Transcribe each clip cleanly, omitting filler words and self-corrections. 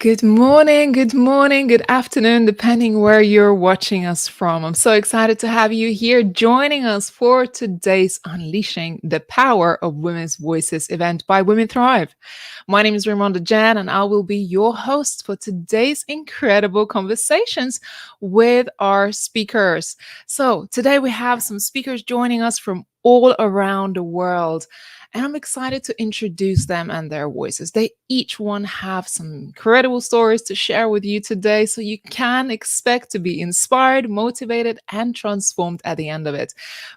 Good morning, good afternoon, depending where you're watching us from. I'm so excited to have you here joining us for today's Unleashing the Power of Women's Voices event by Women Thrive. My name is Ramonda Jan, and I will be your host for today's incredible conversations with our speakers. So, today we have some speakers joining us from all around the world. And I'm excited to introduce them and their voices. They each one have some incredible stories to share with you today, so you can expect to be inspired, motivated, and transformed at the end of it.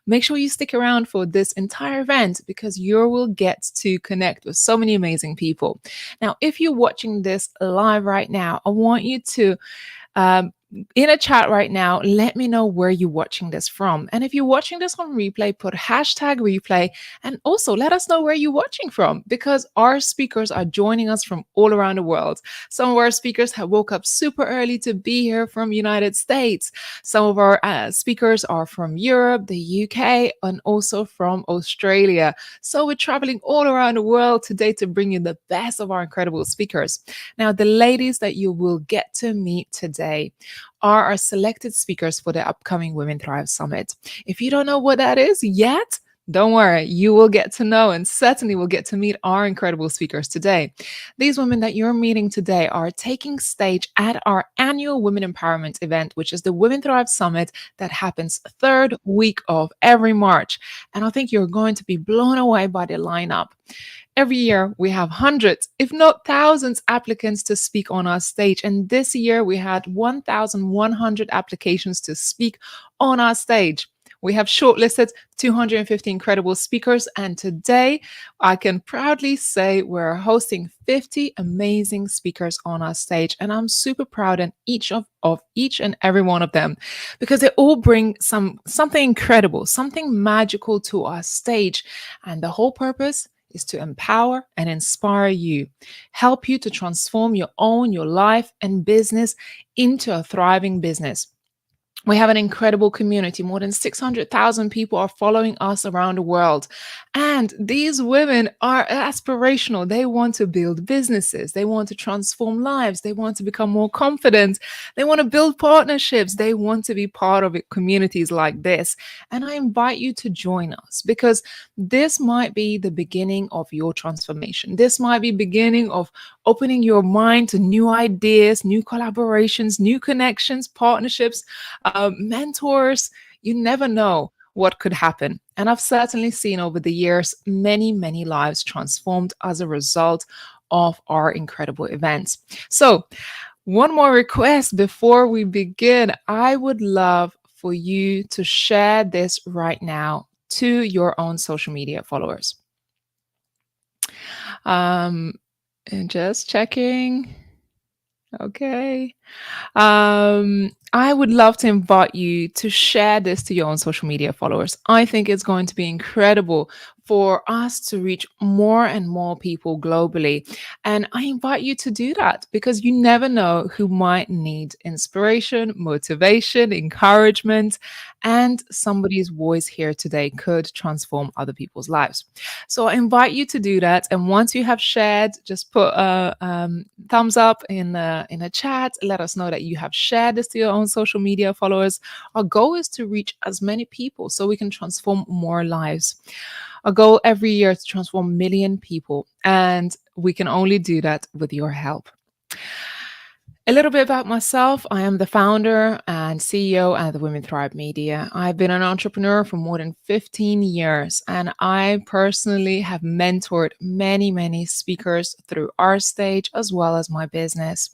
Make sure you stick around for this entire event because you will get to connect with so many amazing people. Now, if you're watching this live right now, I want you to um, in a chat right now, let me know where you're watching this from. And if you're watching this on replay, put hashtag replay and also let us know where you're watching from because our speakers are joining us from all around the world. Some of our speakers have woke up super early to be here from United States. Some of our speakers are from Europe, the UK, and also from Australia. So we're traveling all around the world today to bring you the best of our incredible speakers. Now, the ladies that you will get to meet today are our selected speakers for the upcoming Women Thrive Summit. If you don't know what that is yet, don't worry, you will get to know and certainly will get to meet our incredible speakers today. These women that you're meeting today are taking stage at our annual Women Empowerment event, which is the Women Thrive Summit that happens third week of every March. And I think you're going to be blown away by the lineup. Every year, we have hundreds, if not thousands, applicants to speak on our stage. And this year, we had 1,100 applications to speak on our stage. We have shortlisted 250 incredible speakers, and today I can proudly say we're hosting 50 amazing speakers on our stage, and I'm super proud of each and every one of them because they all bring something incredible, something magical to our stage, and the whole purpose is to empower and inspire you, help you to transform your life and business into a thriving business. We have an incredible community. More than 600,000 people are following us around the world. And these women are aspirational. They want to build businesses. They want to transform lives. They want to become more confident. They want to build partnerships. They want to be part of communities like this. And I invite you to join us because this might be the beginning of your transformation. This might be beginning of opening your mind to new ideas, new collaborations, new connections, partnerships, mentors. You never know what could happen. And I've certainly seen over the years many, many lives transformed as a result of our incredible events. So, one more request before we begin. I would love for you to share this right now to your own social media followers. And just checking. Okay. I would love to invite you to share this to your own social media followers. I think it's going to be incredible for us to reach more and more people globally. And I invite you to do that because you never know who might need inspiration, motivation, encouragement, and somebody's voice here today could transform other people's lives. So I invite you to do that. And once you have shared, just put a thumbs up in a chat. Let us know that you have shared this to your own social media followers. Our goal is to reach as many people so we can transform more lives. Our goal every year is to transform 1 million people, and we can only do that with your help. A little bit about myself. I am the founder and CEO at the Women Thrive Media. I've been an entrepreneur for more than 15 years, and I personally have mentored many, many speakers through our stage as well as my business.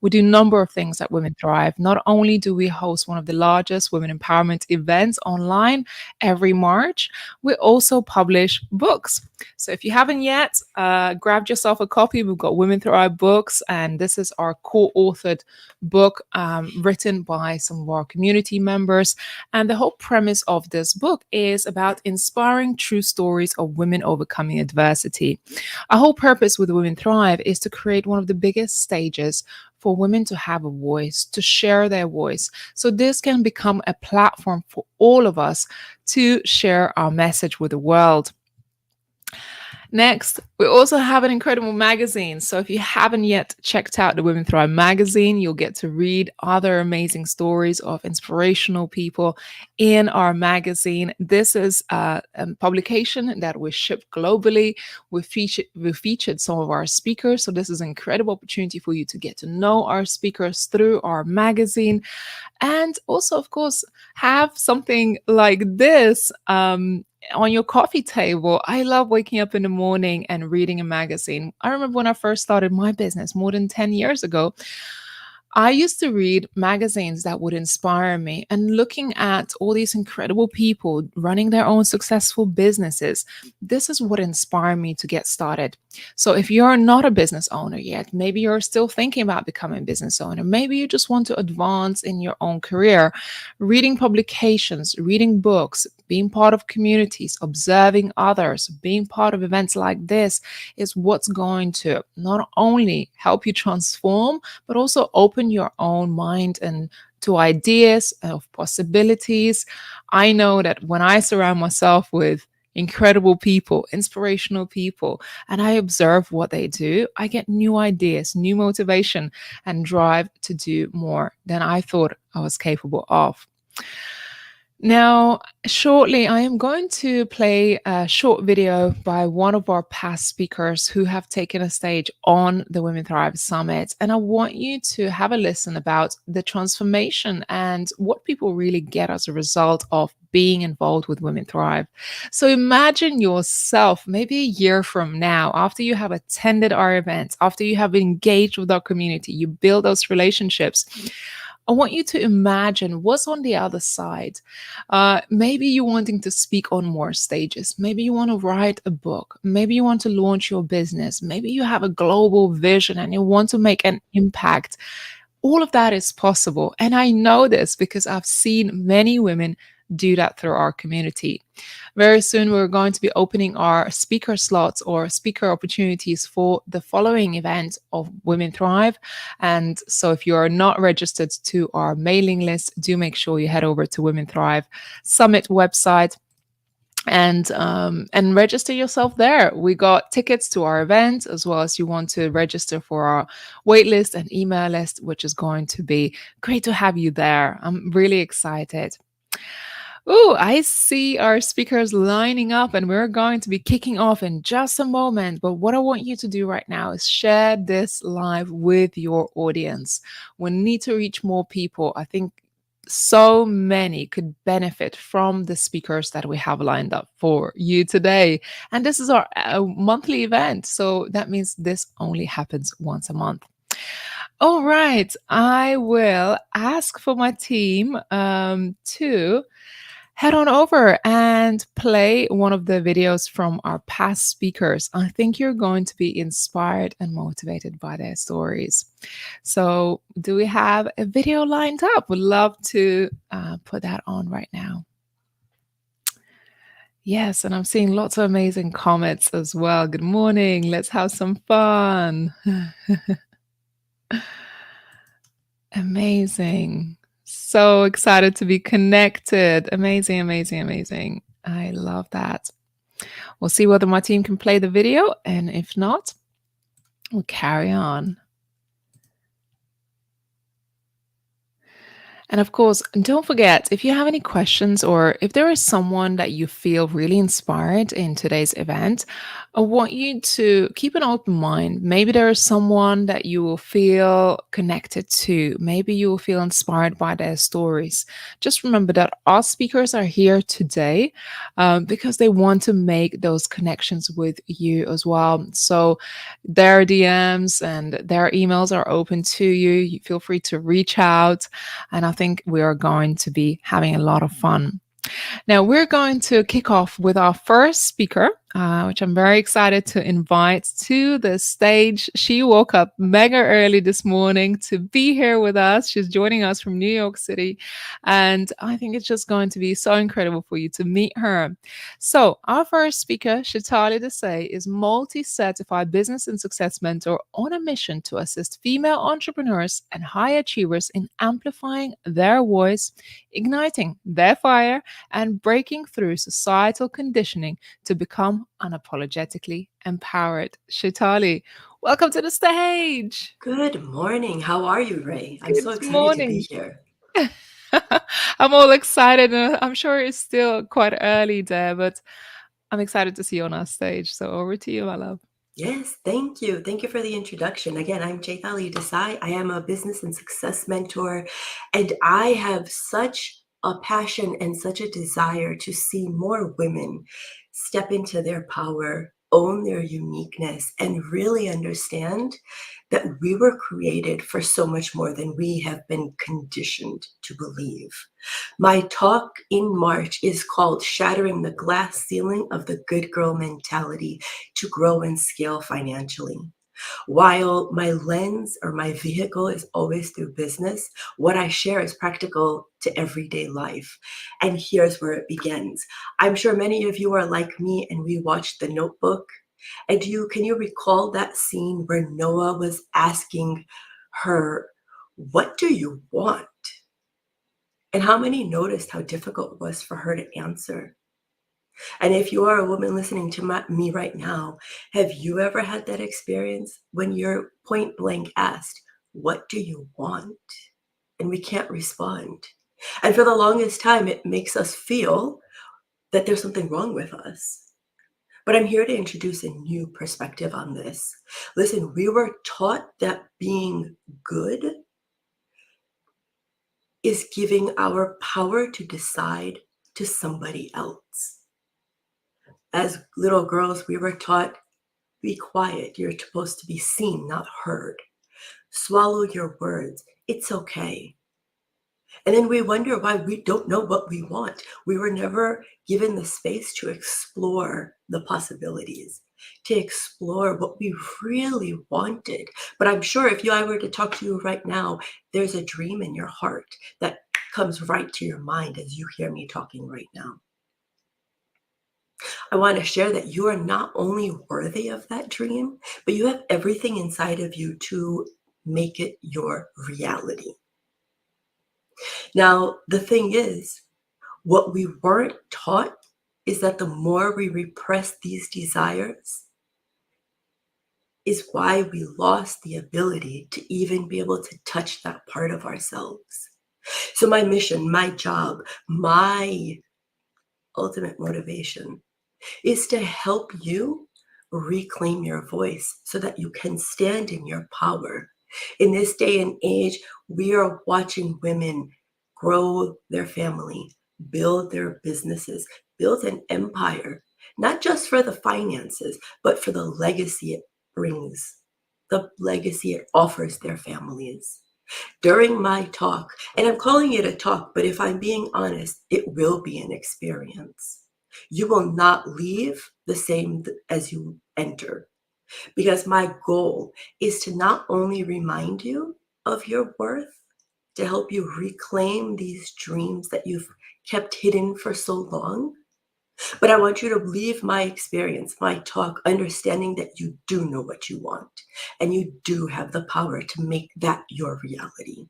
We do a number of things at Women Thrive. Not only do we host one of the largest women empowerment events online every March, we also publish books. So if you haven't yet, grab yourself a copy. We've got Women Thrive books, and this is our co-authored book written by some of our community members. And the whole premise of this book is about inspiring true stories of women overcoming adversity. Our whole purpose with Women Thrive is to create one of the biggest stages for women to have a voice, to share their voice. So this can become a platform for all of us to share our message with the world. Next, we also have an incredible magazine. So if you haven't yet checked out the Women Thrive magazine, you'll get to read other amazing stories of inspirational people in our magazine. This is a publication that we ship globally. We featured some of our speakers. So this is an incredible opportunity for you to get to know our speakers through our magazine. And also, of course, have something like this on your coffee table. I love waking up in the morning and reading a magazine. I remember when I first started my business more than 10 years ago, I used to read magazines that would inspire me, and looking at all these incredible people running their own successful businesses, this is what inspired me to get started. So if you're not a business owner yet, maybe you're still thinking about becoming a business owner, maybe you just want to advance in your own career, reading publications, reading books, being part of communities, observing others, being part of events like this is what's going to not only help you transform, but also open your own mind and to ideas of possibilities. I know that when I surround myself with incredible people, inspirational people, and I observe what they do, I get new ideas, new motivation, and drive to do more than I thought I was capable of. Now, shortly, I am going to play a short video by one of our past speakers who have taken a stage on the Women Thrive Summit. And I want you to have a listen about the transformation and what people really get as a result of being involved with Women Thrive. So imagine yourself maybe a year from now, after you have attended our events, after you have engaged with our community, you build those relationships. I want you to imagine what's on the other side. Maybe you're wanting to speak on more stages. Maybe you want to write a book. Maybe you want to launch your business. Maybe you have a global vision and you want to make an impact. All of that is possible. And I know this because I've seen many women do that through our community. Very soon, we're going to be opening our speaker slots or speaker opportunities for the following event of Women Thrive. And so if you are not registered to our mailing list, do make sure you head over to Women Thrive Summit website and register yourself there. We got tickets to our event, as well as you want to register for our waitlist and email list, which is going to be great to have you there. I'm really excited. Oh, I see our speakers lining up, and we're going to be kicking off in just a moment. But what I want you to do right now is share this live with your audience. We need to reach more people. I think so many could benefit from the speakers that we have lined up for you today. And this is our monthly event. So that means this only happens once a month. All right. I will ask for my team to head on over and play one of the videos from our past speakers. I think you're going to be inspired and motivated by their stories. So, do we have a video lined up? Would love to put that on right now. Yes, and I'm seeing lots of amazing comments as well. Good morning. Let's have some fun. Amazing. So excited to be connected. Amazing, amazing, amazing. I love that. We'll see whether my team can play the video, and if not, we'll carry on. And of course, don't forget, if you have any questions or if there is someone that you feel really inspired in today's event, I want you to keep an open mind. Maybe there is someone that you will feel connected to. Maybe you will feel inspired by their stories. Just remember that our speakers are here today because they want to make those connections with you as well. So their DMs and their emails are open to you. You feel free to reach out. And I think we are going to be having a lot of fun. Now, we're going to kick off with our first speaker, which I'm very excited to invite to the stage. She woke up mega early this morning to be here with us. She's joining us from New York City, and I think it's just going to be so incredible for you to meet her. So, our first speaker, 𝐷𝐨𝐸, is multi-certified business and success mentor on a mission to assist female entrepreneurs and high achievers in amplifying their voice, igniting their fire, and breaking through societal conditioning to become unapologetically empowered. Shaitali, welcome to the stage. Good morning. How are you, Ray? I'm so Good excited to be morning. here. I'm all excited. I'm sure it's still quite early there, but I'm excited to see you on our stage. So over to you, my love. Yes, thank you. Thank you for the introduction. Again, I'm 𝐷𝐨𝐻𝐿𝐸. I am a business and success mentor, and I have such a passion and such a desire to see more women step into their power, own their uniqueness, and really understand that we were created for so much more than we have been conditioned to believe. My talk in March is called Shattering the Glass Ceiling of the Good Girl Mentality to Grow and Scale Financially. While my lens or my vehicle is always through business, what I share is practical to everyday life. And here's where it begins. I'm sure many of you are like me and we watched The Notebook. And can you recall that scene where Noah was asking her, "What do you want?" And how many noticed how difficult it was for her to answer? And if you are a woman listening to me right now, have you ever had that experience when you're point blank asked, "What do you want?" And we can't respond. And for the longest time, it makes us feel that there's something wrong with us. But I'm here to introduce a new perspective on this. Listen, we were taught that being good is giving our power to decide to somebody else. As little girls, we were taught, be quiet. You're supposed to be seen, not heard. Swallow your words. It's okay. And then we wonder why we don't know what we want. We were never given the space to explore the possibilities, to explore what we really wanted. But I'm sure if I were to talk to you right now, there's a dream in your heart that comes right to your mind as you hear me talking right now. I want to share that you are not only worthy of that dream, but you have everything inside of you to make it your reality. Now, the thing is, what we weren't taught is that the more we repress these desires is why we lost the ability to even be able to touch that part of ourselves. So my mission, my job, my ultimate motivation is to help you reclaim your voice so that you can stand in your power. In this day and age, we are watching women grow their family, build their businesses, build an empire, not just for the finances, but for the legacy it brings, the legacy it offers their families. During my talk, and I'm calling it a talk, but if I'm being honest, it will be an experience. You will not leave the same as you enter, because my goal is to not only remind you of your worth, to help you reclaim these dreams that you've kept hidden for so long, but I want you to leave my experience, my talk, understanding that you do know what you want and you do have the power to make that your reality.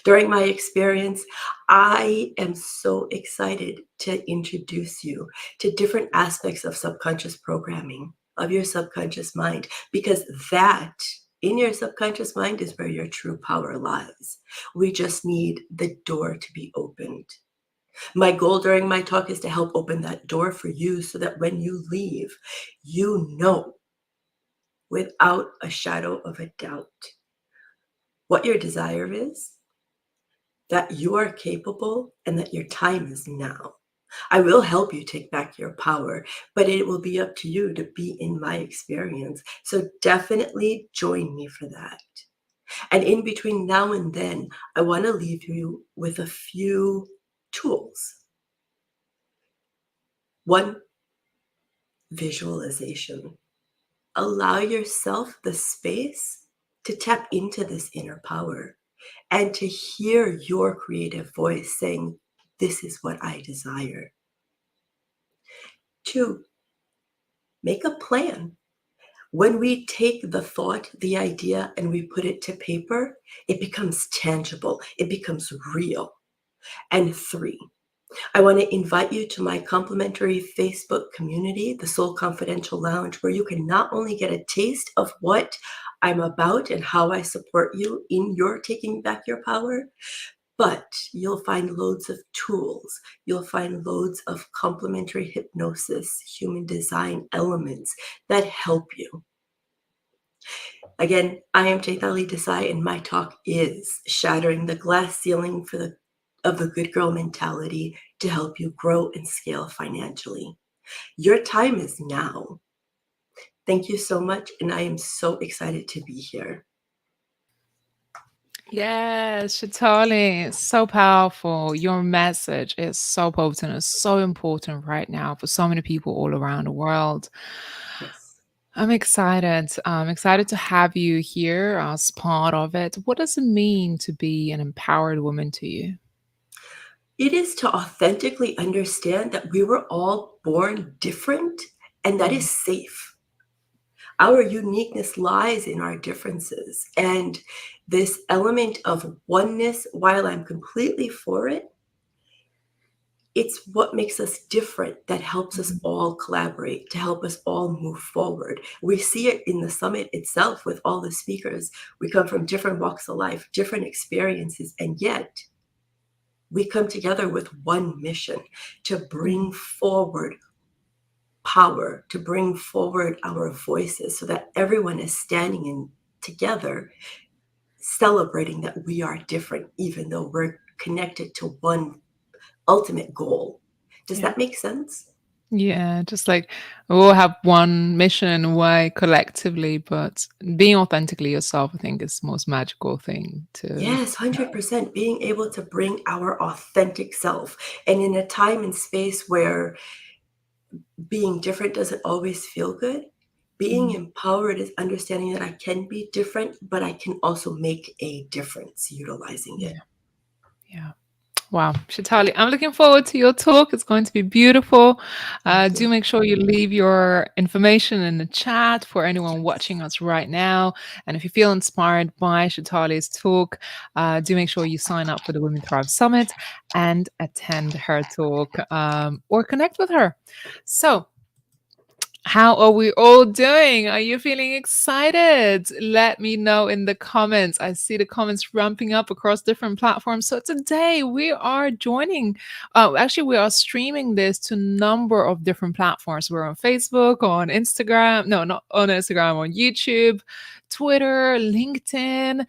During my experience, I am so excited to introduce you to different aspects of subconscious programming, of your subconscious mind, because that in your subconscious mind is where your true power lies. We just need the door to be opened. My goal during my talk is to help open that door for you so that when you leave, you know without a shadow of a doubt what your desire is, that you are capable, and that your time is now. I will help you take back your power, but it will be up to you to be in my experience. So definitely join me for that. And in between now and then, I want to leave you with a few tools. One, visualization. Allow yourself the space to tap into this inner power and to hear your creative voice saying, "This is what I desire." Two, make a plan. When we take the thought, the idea, and we put it to paper, it becomes tangible, it becomes real. And three, I want to invite you to my complimentary Facebook community, the Soul Confidential Lounge, where you can not only get a taste of what I'm about and how I support you in your taking back your power, but you'll find loads of tools. You'll find loads of complementary hypnosis, human design elements that help you. Again, I am 𝐷𝐨𝐻𝐿𝐿, and my talk is shattering the glass ceiling of the good girl mentality to help you grow and scale financially. Your time is now. Thank you so much, and I am so excited to be here. Yes, Shitali, so powerful. Your message is so potent. It's so important right now for so many people all around the world. Yes. I'm excited. I'm excited to have you here as part of it. What does it mean to be an empowered woman to you? It is to authentically understand that we were all born different, and that Mm, is safe. Our uniqueness lies in our differences. And this element of oneness, while I'm completely for it, it's what makes us different that helps us mhm, all collaborate, to help us all move forward. We see it in the summit itself with all the speakers. We come from different walks of life, different experiences, and yet we come together with one mission to mhm. bring forward power, to bring forward our voices so that everyone is standing in together, celebrating that we are different, even though we're connected to one ultimate goal. Does Yeah. that make sense? Yeah, just like we all have one mission in a way collectively, but being authentically yourself, I think, is the most magical thing Yes, to know. 100%. Being able to bring our authentic self. And in a time and space where being different doesn't always feel good, being Mhm. empowered is understanding that I can be different, but I can also make a difference utilizing it. Yeah. Yeah. Wow, Shatali, I'm looking forward to your talk. It's going to be beautiful. Thank Do you. make sure you leave your information in the chat for anyone Yes. watching us right now. And if you feel inspired by Shatali's talk, do make sure you sign up for the Women Thrive Summit and attend her talk or connect with her. So, how are we all doing? Are you feeling excited? Let me know in the comments. I see the comments ramping up across different platforms. So today we are joining, actually, we are streaming this to a number of different platforms. We're on Facebook, on Instagram, no, not on Instagram, on YouTube, Twitter, LinkedIn.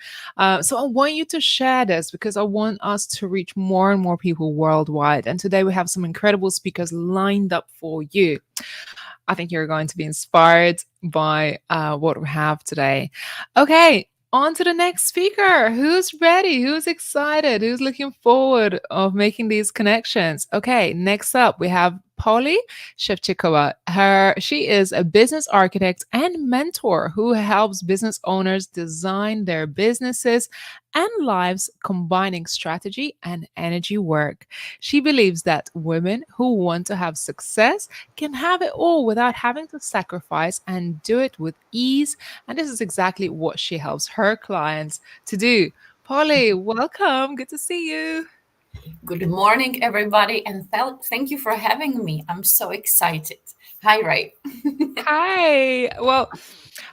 So I want you to share this because I want us to reach more and more people worldwide. And today we have some incredible speakers lined up for you. I think you're going to be inspired by what we have today. Okay, on to the next speaker. Who's ready? Who's excited? Who's looking forward of making these connections? Okay, next up we have Polly Shevchikova. She is a business architect and mentor who helps business owners design their businesses and lives combining strategy and energy work. She believes that women who want to have success can have it all without having to sacrifice and do it with ease. And this is exactly what she helps her clients to do. Polly, welcome. Good to see you. Good morning, everybody, and thank you for having me. I'm so excited. Hi, Ray. Hi. Well,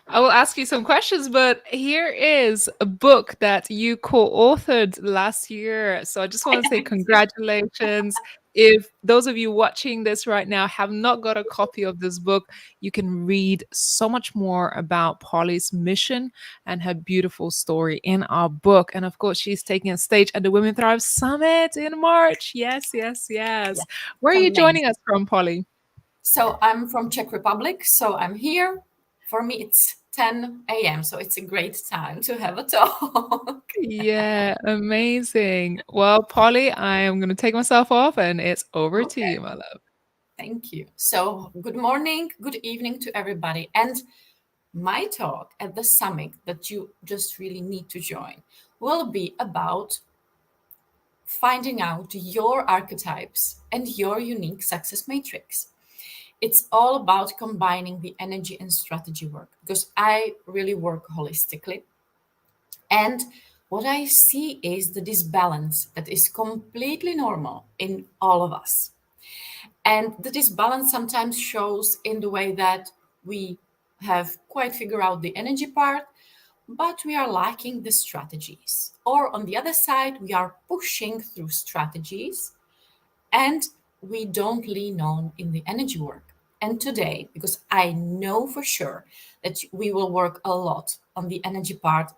I will ask you some questions, but here is a book that you co-authored last year. So I just want to say Thank you. congratulations. If those of you watching this right now have not got a copy of this book, you can read so much more about Polly's mission and her beautiful story in our book. And of course, she's taking a stage at the Women Thrive Summit in March. Yes, yes, Yeah, yes. Where are it's you amazing. joining us from, Polly? So I'm from Czech Republic, so I'm here. For me, it's 10 a.m., so it's a great time to have a talk. Yeah, amazing. Well, Polly, I am going to take myself off and it's over to Okay, you, my love. thank you. So good morning, good evening to everybody. And my talk at the summit that you just really need to join will be about finding out your archetypes and your unique success matrix. It's all about combining the energy and strategy work because I really work holistically. And what I see is the disbalance that is completely normal in all of us. And the disbalance sometimes shows in the way that we have quite figured out the energy part, but we are lacking the strategies. Or on the other side, we are pushing through strategies and we don't lean on in the energy work. And today, because I know for sure that we will work a lot on the energy part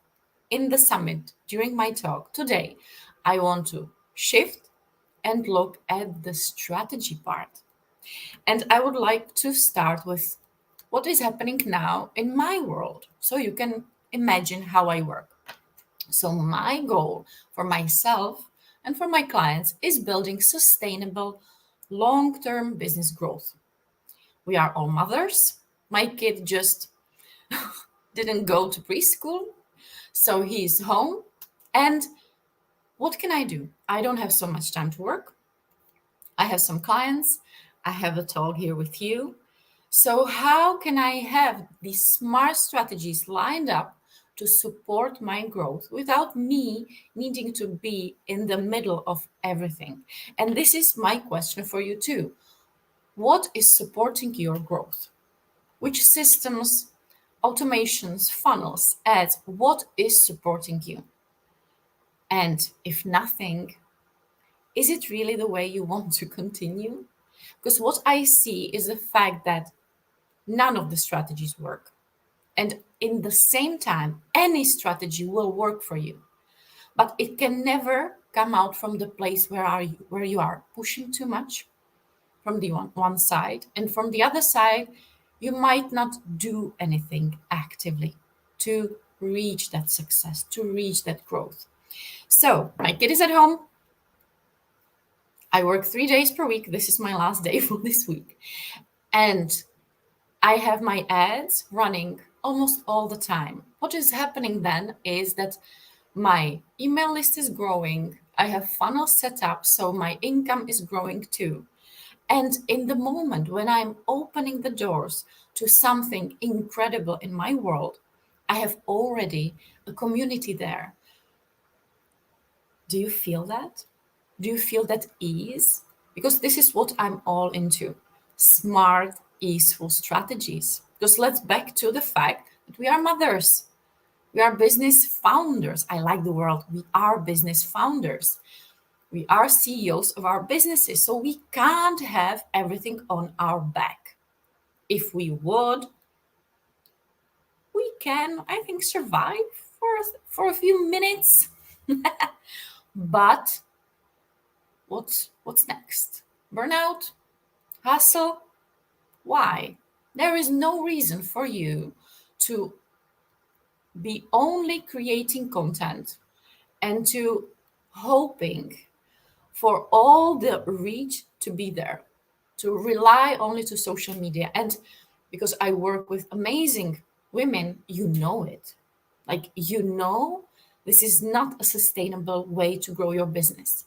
in the summit during my talk today, I want to shift and look at the strategy part. And I would like to start with what is happening now in my world, so you can imagine how I work. So my goal for myself and for my clients is building sustainable long-term business growth. We are all mothers. My kid just didn't go to preschool, so he's home. And what can I do? I don't have so much time to work. I have some clients. I have a talk here with you. So how can I have these smart strategies lined up to support my growth without me needing to be in the middle of everything? And this is my question for you too. What is supporting your growth? Which systems, automations, funnels, ads, what is supporting you? And if nothing, is it really the way you want to continue? Because what I see is the fact that none of the strategies work. And in the same time, any strategy will work for you, but it can never come out from the place where you are pushing too much from the one side, and from the other side, you might not do anything actively to reach that success, to reach that growth. So my kid is at home. I work 3 days per week. This is my last day for this week. And I have my ads running almost all the time. What is happening then is that my email list is growing. I have funnels set up, so my income is growing too. And in the moment when I'm opening the doors to something incredible in my world, I have already a community there. Do you feel that? Do you feel that ease? Because this is what I'm all into. Smart, easeful strategies. Because let's back to the fact that we are mothers. We are business founders. I like the word. We are business founders. We are CEOs of our businesses. So we can't have everything on our back. If we would, we can, I think, survive for a few minutes. But what's next? Burnout? Hustle? Why? There is no reason for you to be only creating content and to hoping for all the reach to be there, to rely only to social media. And because I work with amazing women, you know it. Like, you know, this is not a sustainable way to grow your business.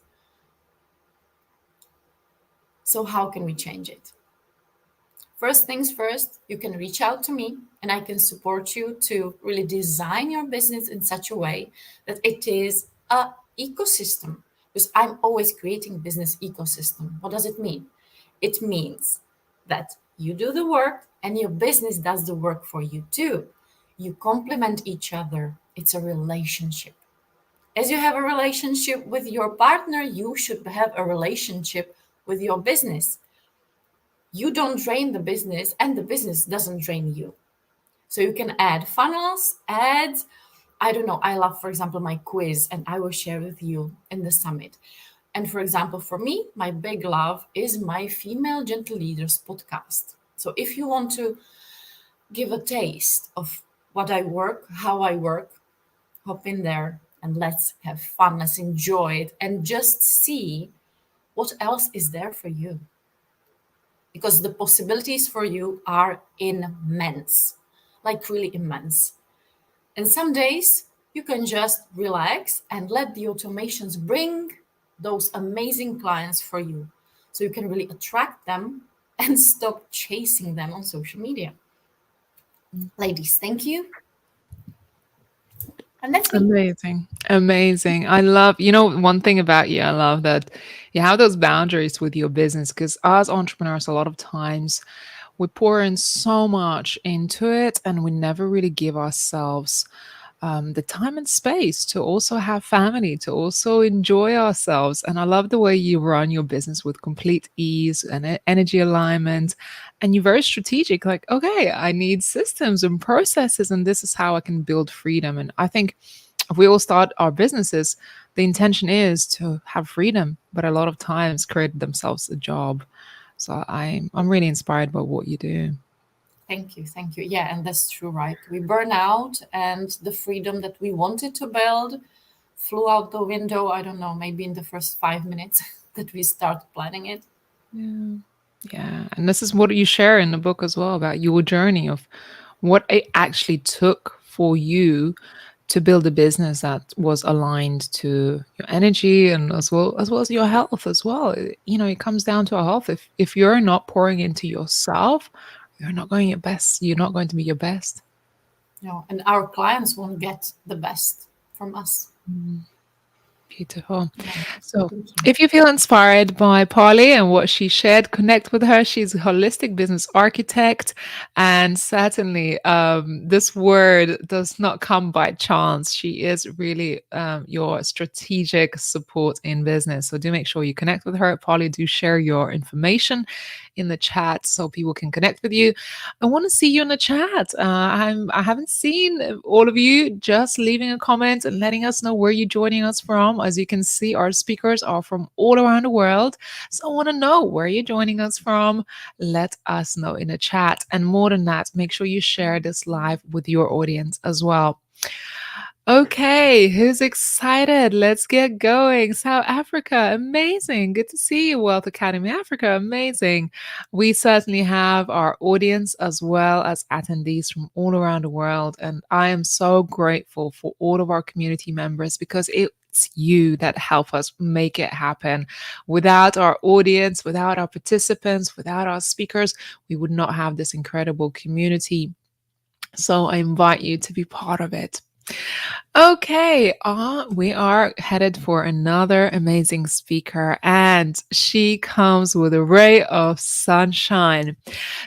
So how can we change it? First things first, you can reach out to me and I can support you to really design your business in such a way that it is a ecosystem, because I'm always creating business ecosystem. What does it mean? It means that you do the work and your business does the work for you too. You complement each other. It's a relationship. As you have a relationship with your partner, you should have a relationship with your business. You don't drain the business and the business doesn't drain you. So you can add funnels, ads. I don't know. I love, for example, my quiz, and I will share with you in the summit. And for example, for me, my big love is my Female Gentle Leaders podcast. So if you want to give a taste of what I work, how I work, hop in there and let's have fun, let's enjoy it, and just see what else is there for you. Because the possibilities for you are immense, like really immense. And some days you can just relax and let the automations bring those amazing clients for you. So you can really attract them and stop chasing them on social media. Ladies, thank you. And that's me. Amazing. Amazing. I love, one thing about you, I love that you have those boundaries with your business because as entrepreneurs, a lot of times we pour in so much into it and we never really give ourselves the time and space to also have family, to also enjoy ourselves. And I love the way you run your business with complete ease and energy alignment. And you're very strategic, like, okay, I need systems and processes, and this is how I can build freedom. And I think if we all start our businesses, the intention is to have freedom, but a lot of times create themselves a job. So I'm really inspired by what you do. Thank you. Thank you. Yeah, and that's true, right? We burn out, and the freedom that we wanted to build flew out the window. I don't know, maybe in the first 5 minutes that we start planning it. Yeah. Yeah. And this is what you share in the book as well about your journey of what it actually took for you to build a business that was aligned to your energy and as well as your health as well. It comes down to our health. If you're not pouring into yourself, you're not going to be your best. No, and our clients won't get the best from us. Mm. Beautiful. Yeah. So, Thank you. if you feel inspired by Polly and what she shared, connect with her. She's a holistic business architect. And certainly, this word does not come by chance. She is really your strategic support in business. So, do make sure you connect with her. Polly, do share your information in the chat so people can connect with you. I want to see you in the chat. I haven't seen all of you just leaving a comment and letting us know where you're joining us from. As you can see, our speakers are from all around the world. So I want to know where you're joining us from. Let us know in the chat. And more than that, make sure you share this live with your audience as well. Okay, who's excited? Let's get going. South Africa, amazing. Good to see you, Wealth Academy Africa, amazing. We certainly have our audience as well as attendees from all around the world. And I am so grateful for all of our community members because it's you that help us make it happen. Without our audience, without our participants, without our speakers, we would not have this incredible community. So I invite you to be part of it. Okay, we are headed for another amazing speaker, and she comes with a ray of sunshine.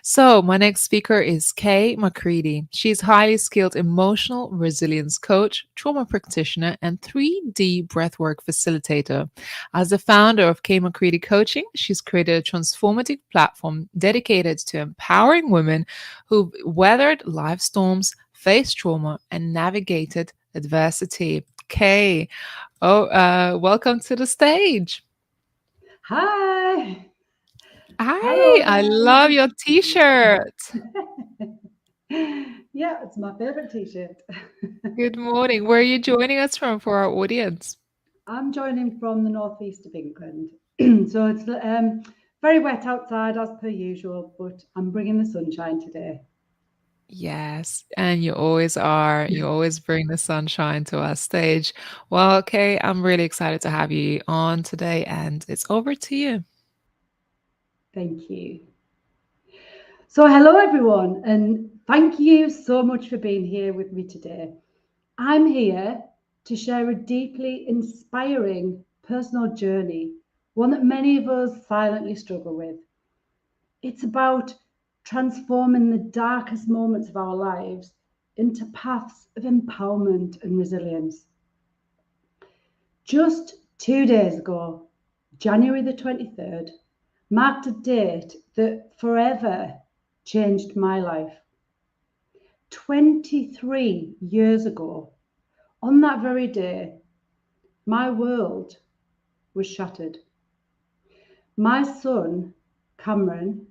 So, my next speaker is Kay McCready. She's highly skilled emotional resilience coach, trauma practitioner, and 3D breathwork facilitator. As the founder of Kay McCready Coaching, she's created a transformative platform dedicated to empowering women who've weathered life storms, faced trauma, and navigated adversity. Kay, welcome to the stage. Hi. Hi, Hello I there. love your t-shirt. Yeah, it's my favorite t-shirt. Good morning. Where are you joining us from for our audience? I'm joining from the northeast of England. So it's very wet outside as per usual, but I'm bringing the sunshine today. Yes, and you always are. You always bring the sunshine to our stage. Well, Kay, I'm really excited to have you on today, and it's over to you. Thank you. So hello everyone, and thank you so much for being here with me today. I'm here to share a deeply inspiring personal journey, one that many of us silently struggle with. It's about transforming the darkest moments of our lives into paths of empowerment and resilience. Just 2 days ago, January the 23rd, marked a date that forever changed my life. 23 years ago, on that very day, my world was shattered. My son, Cameron,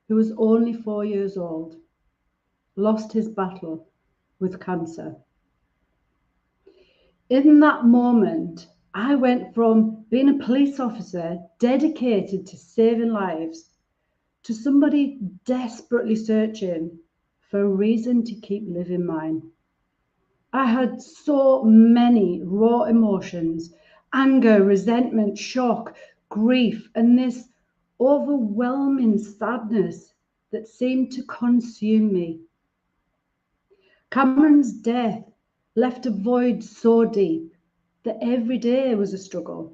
who was only 4 years old, lost his battle with cancer. In that moment, I went from being a police officer dedicated to saving lives to somebody desperately searching for a reason to keep living mine. I had so many raw emotions: anger, resentment, shock, grief, and this overwhelming sadness that seemed to consume me. Cameron's death left a void so deep that every day was a struggle.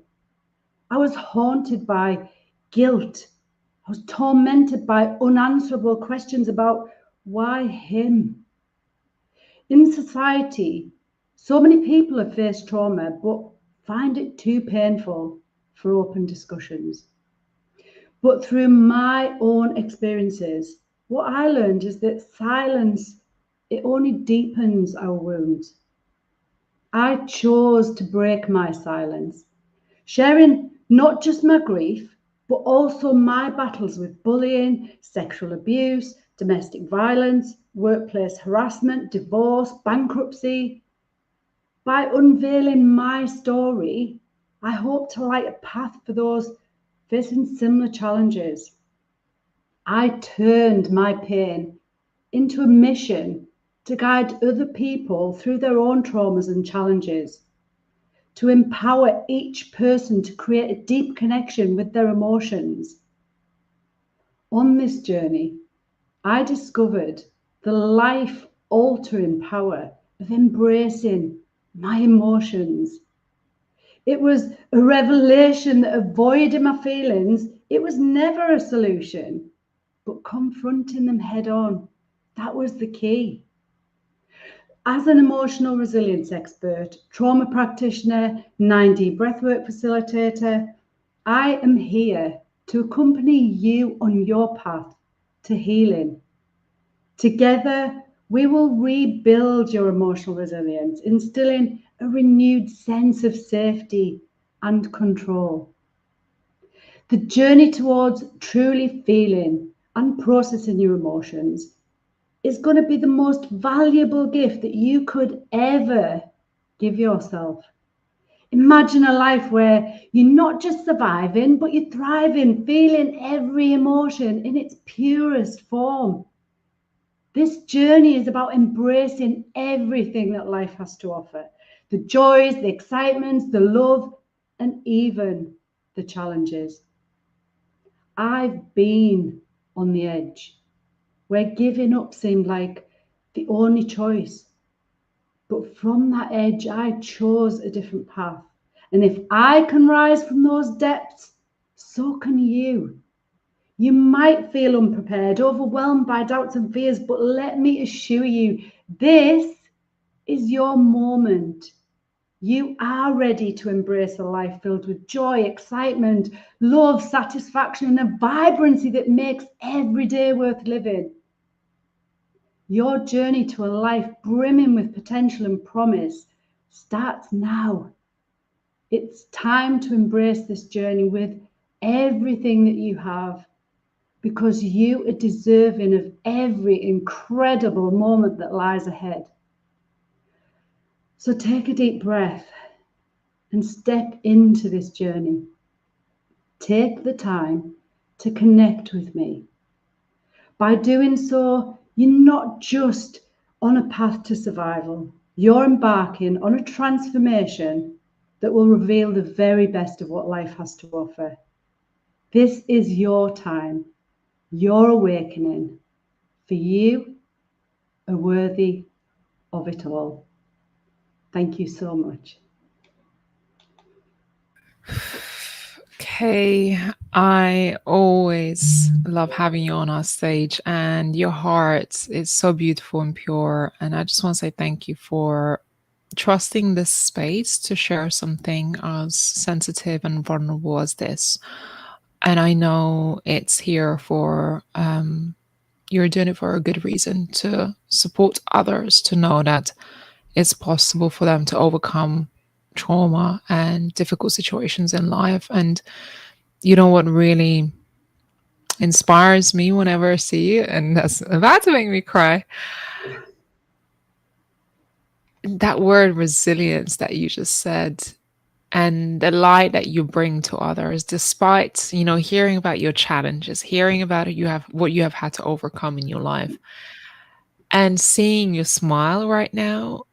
I was haunted by guilt. I was tormented by unanswerable questions about why him? In society, so many people have faced trauma but find it too painful for open discussions. But through my own experiences, what I learned is that silence, it only deepens our wounds. I chose to break my silence, sharing not just my grief, but also my battles with bullying, sexual abuse, domestic violence, workplace harassment, divorce, bankruptcy. By unveiling my story, I hope to light a path for those facing similar challenges. I turned my pain into a mission to guide other people through their own traumas and challenges, to empower each person to create a deep connection with their emotions. On this journey, I discovered the life-altering power of embracing my emotions. It was a revelation that avoiding my feelings, it was never a solution, but confronting them head on, that was the key. As an emotional resilience expert, trauma practitioner, 9D breathwork facilitator, I am here to accompany you on your path to healing. Together, we will rebuild your emotional resilience, instilling a renewed sense of safety and control. The journey towards truly feeling and processing your emotions is going to be the most valuable gift that you could ever give yourself. Imagine a life where you're not just surviving, but you're thriving, feeling every emotion in its purest form. This journey is about embracing everything that life has to offer. The joys, the excitements, the love, and even the challenges. I've been on the edge, where giving up seemed like the only choice. But from that edge, I chose a different path. And if I can rise from those depths, so can you. You might feel unprepared, overwhelmed by doubts and fears, but let me assure you, this is your moment. You are ready to embrace a life filled with joy, excitement, love, satisfaction, and a vibrancy that makes every day worth living. Your journey to a life brimming with potential and promise starts now. It's time to embrace this journey with everything that you have, because you are deserving of every incredible moment that lies ahead. So take a deep breath and step into this journey. Take the time to connect with me. By doing so, you're not just on a path to survival. You're embarking on a transformation that will reveal the very best of what life has to offer. This is your time, your awakening, for you are worthy of it all. Thank you so much. Okay, I always love having you on our stage, and your heart is so beautiful and pure. And I just want to say thank you for trusting this space to share something as sensitive and vulnerable as this. And I know it's here for, you're doing it for a good reason, to support others, to know that it's possible for them to overcome trauma and difficult situations in life. And you know what really inspires me whenever I see you, and that's about to make me cry, that word resilience that you just said, and the light that you bring to others, despite, you know, hearing about your challenges, hearing about what you have had to overcome in your life, and seeing you smile right now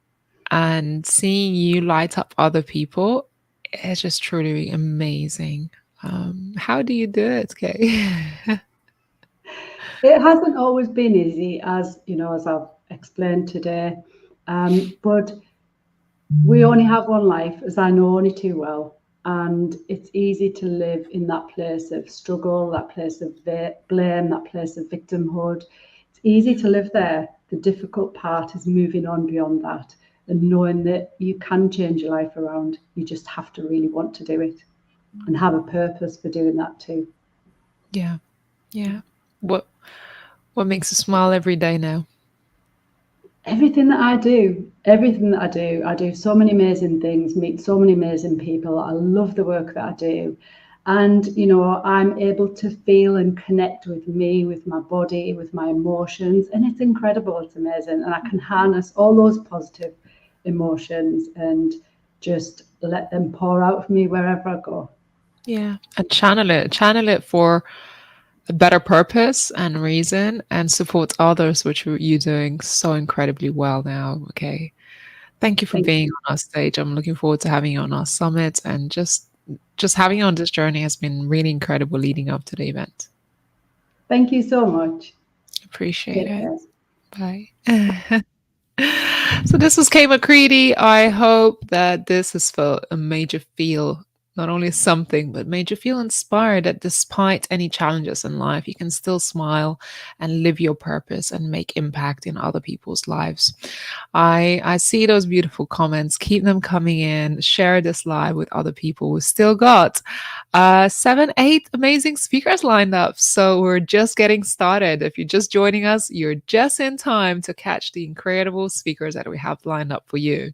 and seeing you light up other people, it's just truly amazing. How do you do it, Kay? It hasn't always been easy, as you know, as I've explained today, but We only have one life, as I know only too well. And it's easy to live in that place of struggle, that place of blame, that place of victimhood. It's easy to live there. The difficult part is moving on beyond that and knowing that you can change your life around. You just have to really want to do it and have a purpose for doing that too. Yeah. Yeah. What makes you smile every day now? Everything that I do, I do so many amazing things, meet so many amazing people. I love the work that I do. And, you know, I'm able to feel and connect with me, with my body, with my emotions. And it's incredible. It's amazing. And I can harness all those positive emotions and just let them pour out of me wherever I go. Yeah. And channel it for a better purpose and reason, and support others, which you're doing so incredibly well now. Okay. Thank you for Thank being you. on our stage. I'm looking forward to having you on our summit, and just having you on this journey has been really incredible leading up to the event. Thank you so much. Appreciate Take it. care. Bye. So this was 𝐷 McCready. I hope that this has made you feel not only something, but made you feel inspired that despite any challenges in life, you can still smile and live your purpose and make impact in other people's lives. I see those beautiful comments. Keep them coming in. Share this live with other people. We've still got 7, 8 amazing speakers lined up. So we're just getting started. If you're just joining us, you're just in time to catch the incredible speakers that we have lined up for you.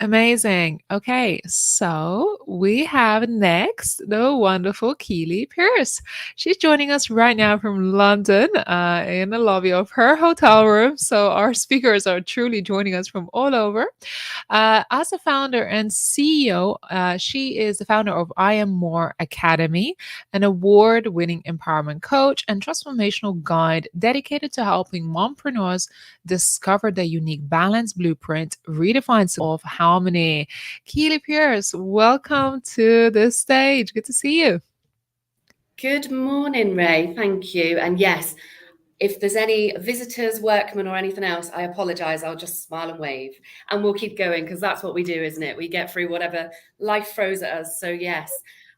Amazing. Okay, so we have next the wonderful Keely Pierce. She's joining us right now from London in the lobby of her hotel room. So our speakers are truly joining us from all over. As a founder and CEO, she is the founder of I Am More Academy, an award-winning empowerment coach and transformational guide dedicated to helping mompreneurs discover their unique balance blueprint, redefine of harmony. Keely Pierce, welcome to the stage. Good to see you. Good morning, Ray. Thank you. And yes, if there's any visitors, workmen, or anything else, I apologize. I'll just smile and wave and we'll keep going, because that's what we do, isn't it? We get through whatever life throws at us. So yes,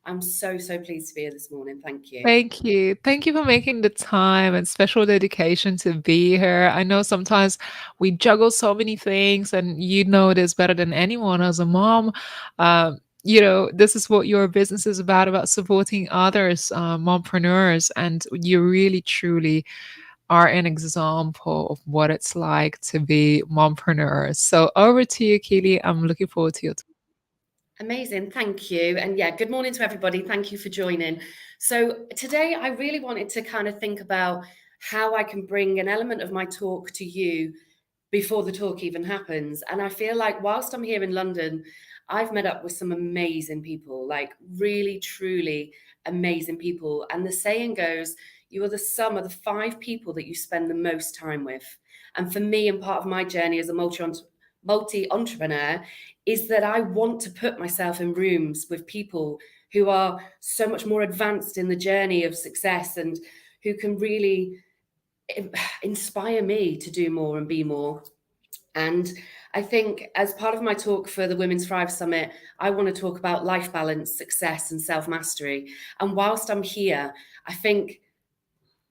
I'm so pleased to be here this morning. Thank you. Thank you. Thank you for making the time and special dedication to be here. I know sometimes we juggle so many things, and you know this better than anyone as a mom. You know, this is what your business is about supporting others, mompreneurs, and you really, truly are an example of what it's like to be mompreneurs. So over to you, Keely. I'm looking forward to your talk. Amazing. Thank you. And yeah, good morning to everybody. Thank you for joining. So today I really wanted to kind of think about how I can bring an element of my talk to you before the talk even happens. And I feel like whilst I'm here in London, I've met up with some amazing people, like really, truly amazing people. And the saying goes, you are the sum of the 5 people that you spend the most time with. And for me, and part of my journey as a multi-entrepreneur, is that I want to put myself in rooms with people who are so much more advanced in the journey of success and who can really inspire me to do more and be more. And I think as part of my talk for the Women's Thrive Summit, I want to talk about life balance, success, and self-mastery. And whilst I'm here, I think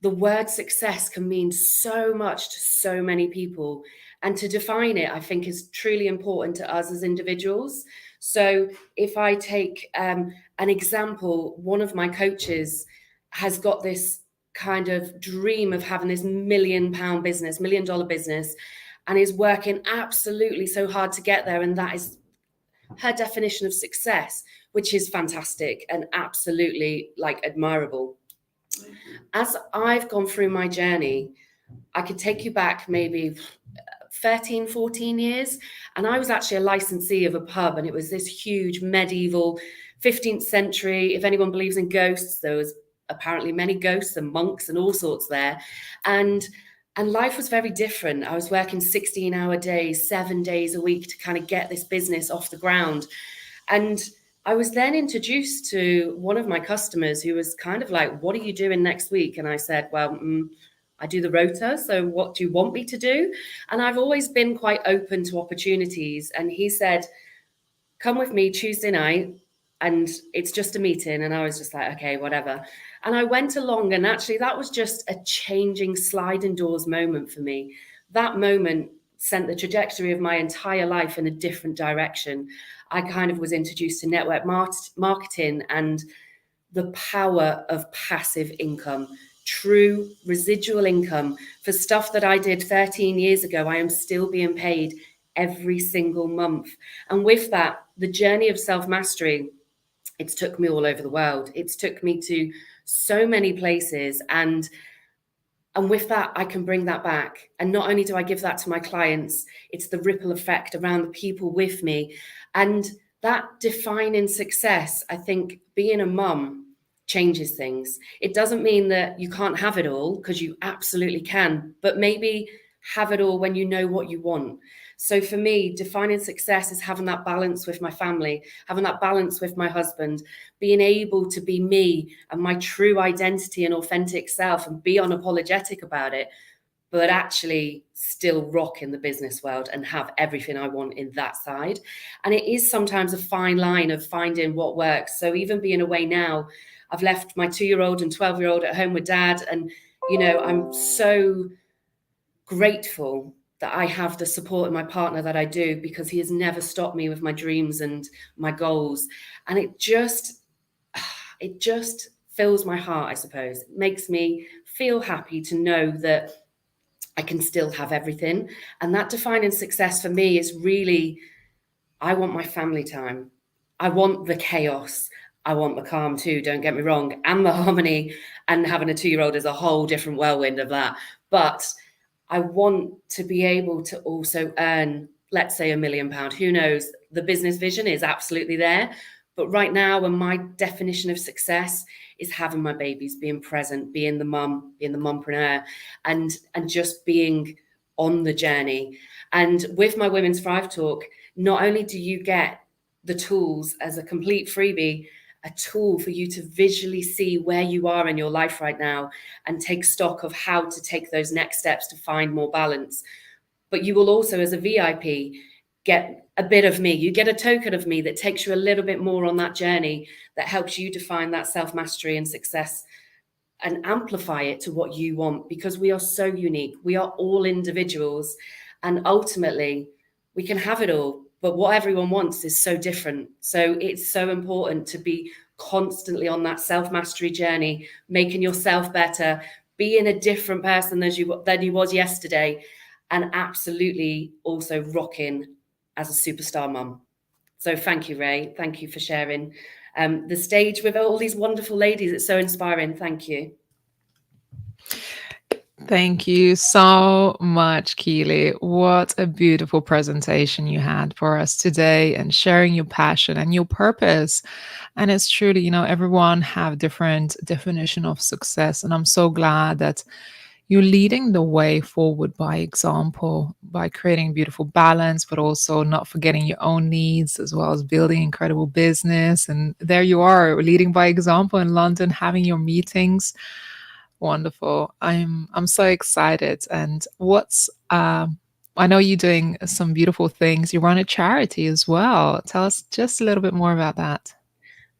the word success can mean so much to so many people. And to define it, I think, is truly important to us as individuals. So if I take an example, one of my coaches has got this kind of dream of having this $1 million business, $1 million business, and is working absolutely so hard to get there. And that is her definition of success, which is fantastic and absolutely like admirable. As I've gone through my journey, I could take you back maybe 13, 14 years. And I was actually a licensee of a pub, and it was this huge medieval 15th century. If anyone believes in ghosts, there was apparently many ghosts and monks and all sorts there. And life was very different. I was working 16-hour days, 7 days a week to kind of get this business off the ground. And I was then introduced to one of my customers who was kind of like, what are you doing next week? And I said, well, I do the rota. So what do you want me to do? And I've always been quite open to opportunities. And he said, come with me Tuesday night, and it's just a meeting. And I was just like, okay, whatever. And I went along, and actually that was just a changing sliding doors moment for me. That moment sent the trajectory of my entire life in a different direction. I kind of was introduced to network marketing and the power of passive income, true residual income for stuff that I did 13 years ago. I am still being paid every single month. And with that, the journey of self-mastery, it's took me all over the world. It's took me to so many places. And with that, I can bring that back. And not only do I give that to my clients, it's the ripple effect around the people with me. And that defining success, I think being a mum changes things. It doesn't mean that you can't have it all, because you absolutely can, but maybe have it all when you know what you want. So for me, defining success is having that balance with my family, having that balance with my husband, being able to be me and my true identity and authentic self and be unapologetic about it, but actually still rock in the business world and have everything I want in that side. And it is sometimes a fine line of finding what works. So even being away now, I've left my 2-year-old and 12-year-old at home with dad. And, you know, I'm so grateful that I have the support of my partner that I do, because he has never stopped me with my dreams and my goals. And it just fills my heart, I suppose. It makes me feel happy to know that I can still have everything. And that defining success for me is really, I want my family time. I want the chaos. I want the calm too, don't get me wrong, and the harmony, and having a 2-year-old is a whole different whirlwind of that. But I want to be able to also earn, let's say, £1 million. Who knows? The business vision is absolutely there. But right now, and my definition of success is having my babies, being present, being the mum, being the mumpreneur, and just being on the journey. And with my Women's Thrive Talk, not only do you get the tools as a complete freebie, a tool for you to visually see where you are in your life right now and take stock of how to take those next steps to find more balance. But you will also, as a VIP, get a bit of me. You get a token of me that takes you a little bit more on that journey, that helps you define that self-mastery and success and amplify it to what you want, because we are so unique. We are all individuals, and ultimately we can have it all. But what everyone wants is so different. So it's so important to be constantly on that self-mastery journey, making yourself better, being a different person than you was yesterday, and absolutely also rocking as a superstar mum. So thank you, Ray. Thank you for sharing the stage with all these wonderful ladies. It's so inspiring. Thank you. Thank you so much, 𝐤𝐤𝐬. What a beautiful presentation you had for us today, and sharing your passion and your purpose. And it's truly, you know, everyone have different definition of success. And I'm so glad that you're leading the way forward by example, by creating beautiful balance, but also not forgetting your own needs, as well as building incredible business. And there you are, leading by example in London, having your meetings. Wonderful. I'm so excited. And I know you're doing some beautiful things. You run a charity as well. Tell us just a little bit more about that.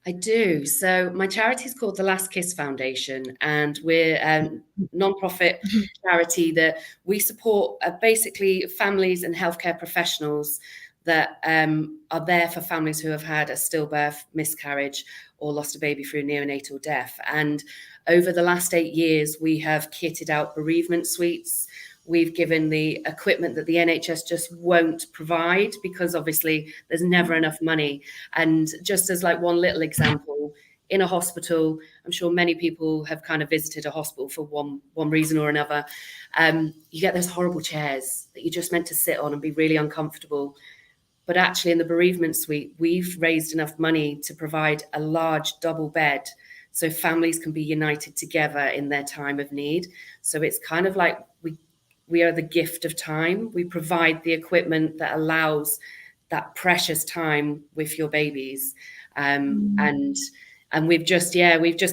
I do. So my charity is called the Last Kiss Foundation, and we're a non-profit charity that we support basically families and healthcare professionals that are there for families who have had a stillbirth, miscarriage, or lost a baby through neonatal death. And over the last 8 years, we have kitted out bereavement suites. We've given the equipment that the NHS just won't provide, because obviously there's never enough money. And just as like one little example, in a hospital, I'm sure many people have kind of visited a hospital for one reason or another. You get those horrible chairs that you're just meant to sit on and be really uncomfortable. But actually in the bereavement suite, we've raised enough money to provide a large double bed so families can be united together in their time of need. So it's kind of like we are the gift of time. We provide the equipment that allows that precious time with your babies. And And we've just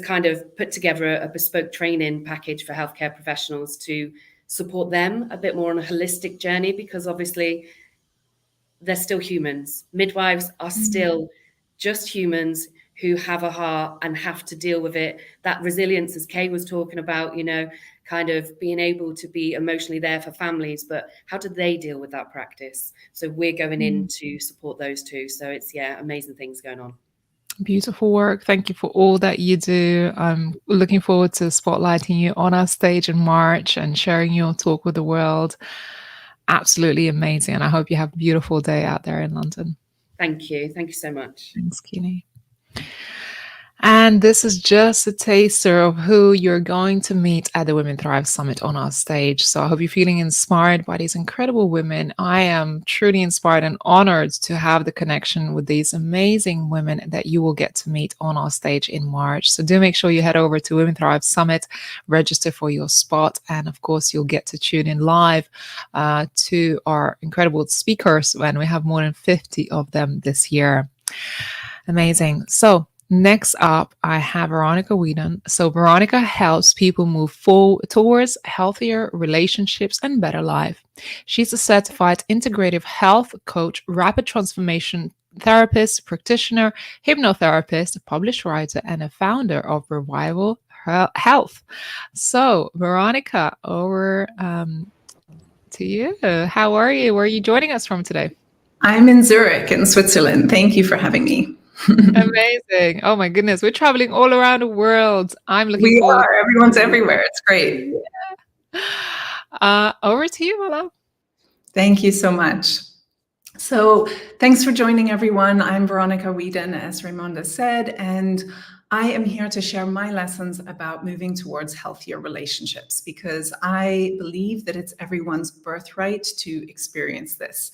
kind of put together a bespoke training package for healthcare professionals to support them a bit more on a holistic journey, because obviously they're still humans. Midwives are still just humans who have a heart and have to deal with it. That resilience, as Kay was talking about, you know, kind of being able to be emotionally there for families, but how do they deal with that practice? So we're going in to support those too. So it's, amazing things going on. Beautiful work. Thank you for all that you do. I'm looking forward to spotlighting you on our stage in March and sharing your talk with the world. Absolutely amazing. And I hope you have a beautiful day out there in London. Thank you. Thank you so much. Thanks, Kini. And this is just a taster of who you're going to meet at the Women Thrive Summit on our stage. So I hope you're feeling inspired by these incredible women. I am truly inspired and honored to have the connection with these amazing women that you will get to meet on our stage in March. So do make sure you head over to Women Thrive Summit, register for your spot, and of course you'll get to tune in live to our incredible speakers when we have more than 50 of them this year. Amazing. So next up, I have Veronica Whedon. So Veronica helps people move forward towards healthier relationships and better life. She's a certified integrative health coach, rapid transformation therapist, practitioner, hypnotherapist, a published writer, and a founder of Revival Health. So Veronica, over to you. How are you? Where are you joining us from today? I'm in Zurich in Switzerland. Thank you for having me. Amazing. Oh my goodness. We're traveling all around the world. I'm looking forward. Everyone's everywhere. It's great. Over to you, Mala. Thank you so much. So thanks for joining, everyone. I'm Veronica Whedon, as Raimonda said, and I am here to share my lessons about moving towards healthier relationships, because I believe that it's everyone's birthright to experience this.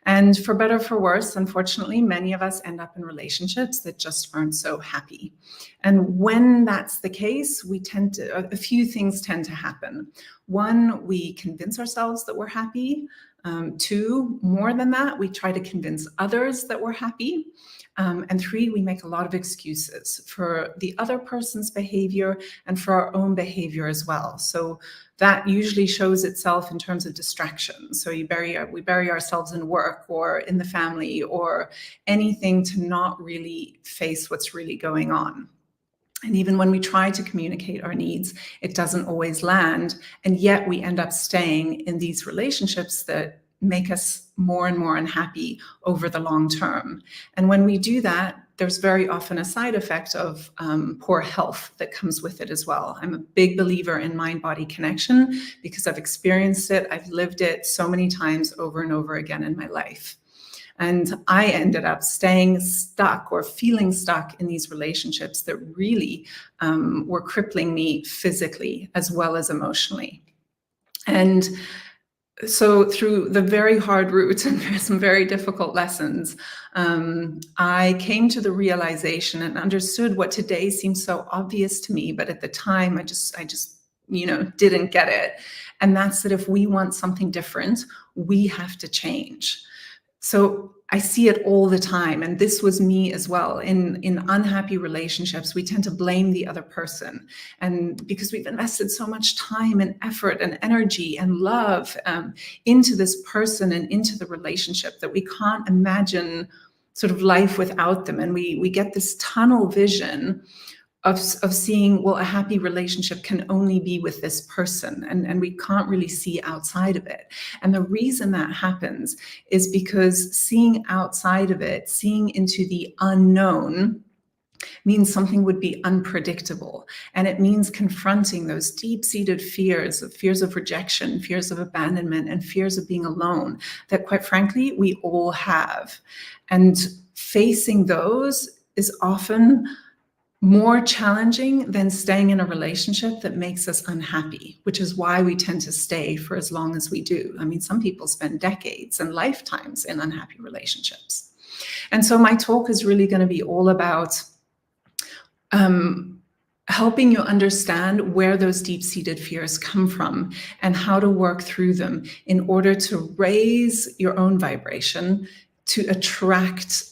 And for better or for worse, unfortunately, many of us end up in relationships that just aren't so happy. And when that's the case, a few things tend to happen. One, we convince ourselves that we're happy. Two, more than that, we try to convince others that we're happy. And three, we make a lot of excuses for the other person's behavior and for our own behavior as well. So that usually shows itself in terms of distraction. So we bury ourselves in work or in the family or anything to not really face what's really going on. And even when we try to communicate our needs, it doesn't always land. And yet we end up staying in these relationships that make us more and more unhappy over the long term. And when we do that, there's very often a side effect of poor health that comes with it as well. I'm a big believer in mind-body connection because I've experienced it. I've lived it so many times over and over again in my life. And I ended up staying stuck or feeling stuck in these relationships that really were crippling me physically as well as emotionally. And so through the very hard route and some very difficult lessons, I came to the realization and understood what today seems so obvious to me, but at the time I just didn't get it. And that's that if we want something different, we have to change. So I see it all the time, and this was me as well. In unhappy relationships, we tend to blame the other person, and because we've invested so much time and effort and energy and love into this person and into the relationship that we can't imagine sort of life without them, and we get this tunnel vision of seeing, well, a happy relationship can only be with this person, and we can't really see outside of it. And the reason that happens is because seeing outside of it, seeing into the unknown, means something would be unpredictable. And it means confronting those deep-seated fears of rejection, fears of abandonment, and fears of being alone that, quite frankly, we all have. And facing those is often more challenging than staying in a relationship that makes us unhappy, which is why we tend to stay for as long as we do. I mean, some people spend decades and lifetimes in unhappy relationships. And so my talk is really going to be all about helping you understand where those deep-seated fears come from and how to work through them in order to raise your own vibration, to attract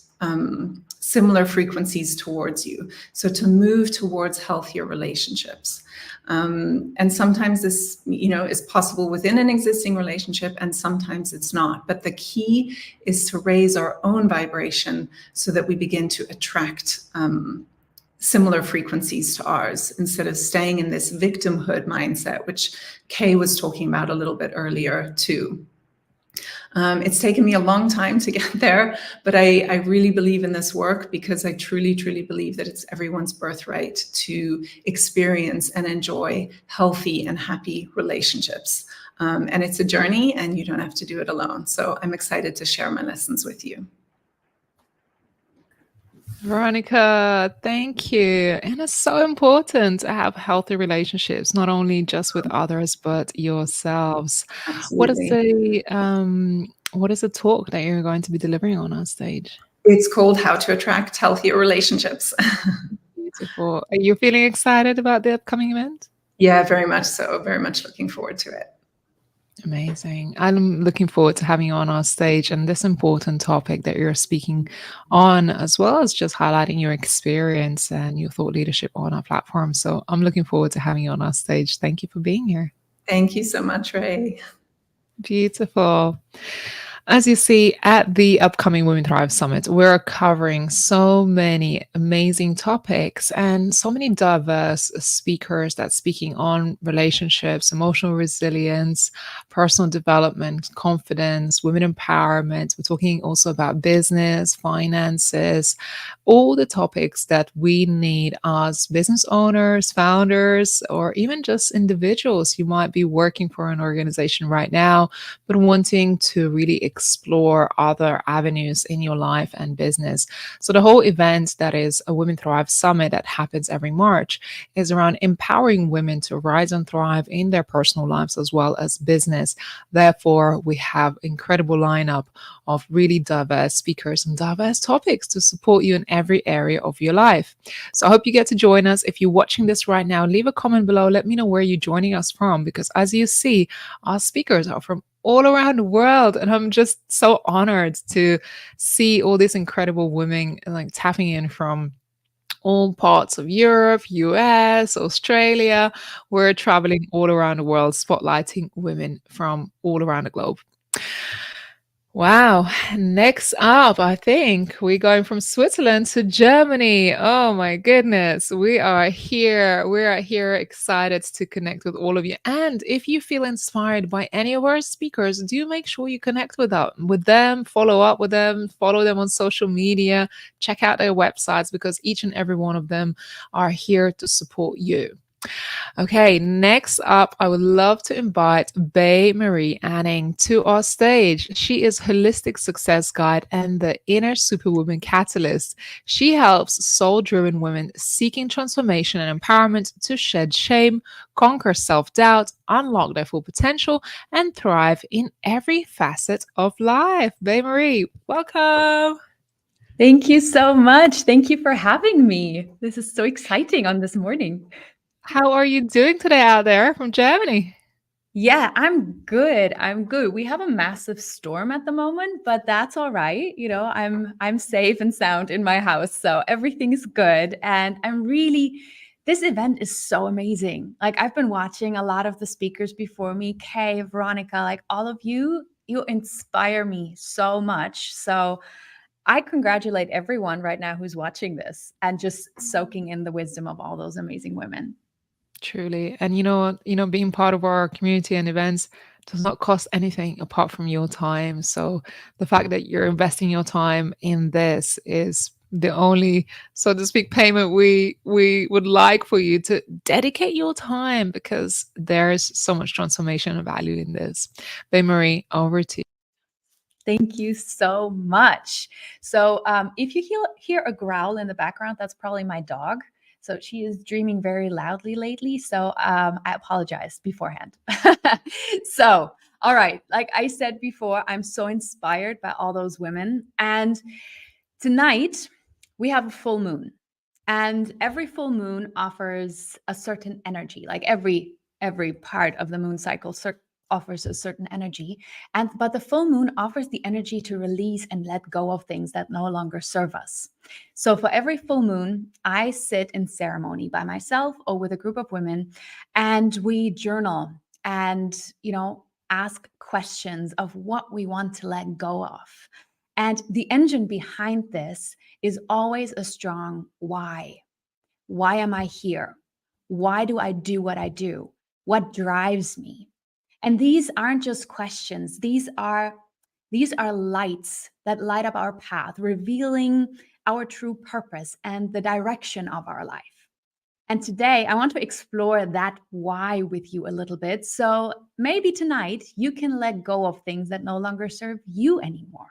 similar frequencies towards you. So to move towards healthier relationships. And sometimes this, is possible within an existing relationship, and sometimes it's not. But the key is to raise our own vibration so that we begin to attract similar frequencies to ours, instead of staying in this victimhood mindset, which Kay was talking about a little bit earlier too. It's taken me a long time to get there, but I really believe in this work because I truly, truly believe that it's everyone's birthright to experience and enjoy healthy and happy relationships. And it's a journey, and you don't have to do it alone. So I'm excited to share my lessons with you. Veronica, thank you. And it's so important to have healthy relationships, not only just with others, but yourselves. Absolutely. What is the talk that you're going to be delivering on our stage? It's called How to Attract Healthier Relationships. Beautiful. Are you feeling excited about the upcoming event? Yeah, very much so. Very much looking forward to it. Amazing. I'm looking forward to having you on our stage and this important topic that you're speaking on, as well as just highlighting your experience and your thought leadership on our platform. So I'm looking forward to having you on our stage. Thank you for being here. Thank you so much, Ray. Beautiful. As you see, at the upcoming Women Thrive Summit, we're covering so many amazing topics and so many diverse speakers that's speaking on relationships, emotional resilience, personal development, confidence, women empowerment. We're talking also about business, finances, all the topics that we need as business owners, founders, or even just individuals. You might be working for an organization right now, but wanting to really explore other avenues in your life and business. So the whole event that is a Women Thrive Summit that happens every March is around empowering women to rise and thrive in their personal lives as well as business. Therefore, we have incredible lineup of really diverse speakers and diverse topics to support you in every area of your life. So I hope you get to join us. If you're watching this right now, leave a comment below. Let me know where you're joining us from, because as you see, our speakers are from all around the world, and I'm just so honored to see all these incredible women like tapping in from all parts of Europe, US, Australia. We're traveling all around the world, spotlighting women from all around the globe. Wow. Next up, I think we're going from Switzerland to Germany. Oh my goodness. We are here. We are here excited to connect with all of you. And if you feel inspired by any of our speakers, do make sure you connect with them, follow up with them, follow them on social media, check out their websites, because each and every one of them are here to support you. Okay, next up, I would love to invite 𝐷-Marie Anning to our stage. She is Holistic Success Guide and the Inner Superwoman Catalyst. She helps soul-driven women seeking transformation and empowerment to shed shame, conquer self-doubt, unlock their full potential, and thrive in every facet of life. 𝐷-Marie, welcome. Thank you so much. Thank you for having me. This is so exciting on this morning. How are you doing today out there from Germany? Yeah, I'm good. I'm good. We have a massive storm at the moment, but that's all right. I'm safe and sound in my house, so everything is good. And this event is so amazing. Like, I've been watching a lot of the speakers before me, Kay, Veronica, like all of you inspire me so much. So I congratulate everyone right now who's watching this and just soaking in the wisdom of all those amazing women. Truly. And being part of our community and events does not cost anything apart from your time. So the fact that you're investing your time in this is the only, so to speak, payment we would like for you to dedicate your time, because there's so much transformation and value in this. 𝐷-Marie, over to you. Thank you so much. So if you hear a growl in the background, that's probably my dog. So she is dreaming very loudly lately. So I apologize beforehand. So, all right. Like I said before, I'm so inspired by all those women. And tonight we have a full moon. And every full moon offers a certain energy. Like every part of the moon cycle offers a certain energy, but the full moon offers the energy to release and let go of things that no longer serve us. So for every full moon, I sit in ceremony by myself or with a group of women, and we journal and, ask questions of what we want to let go of. And the engine behind this is always a strong why. Why am I here? Why do I do what I do? What drives me? And these aren't just questions. These are lights that light up our path, revealing our true purpose and the direction of our life. And today I want to explore that why with you a little bit. So maybe tonight you can let go of things that no longer serve you anymore.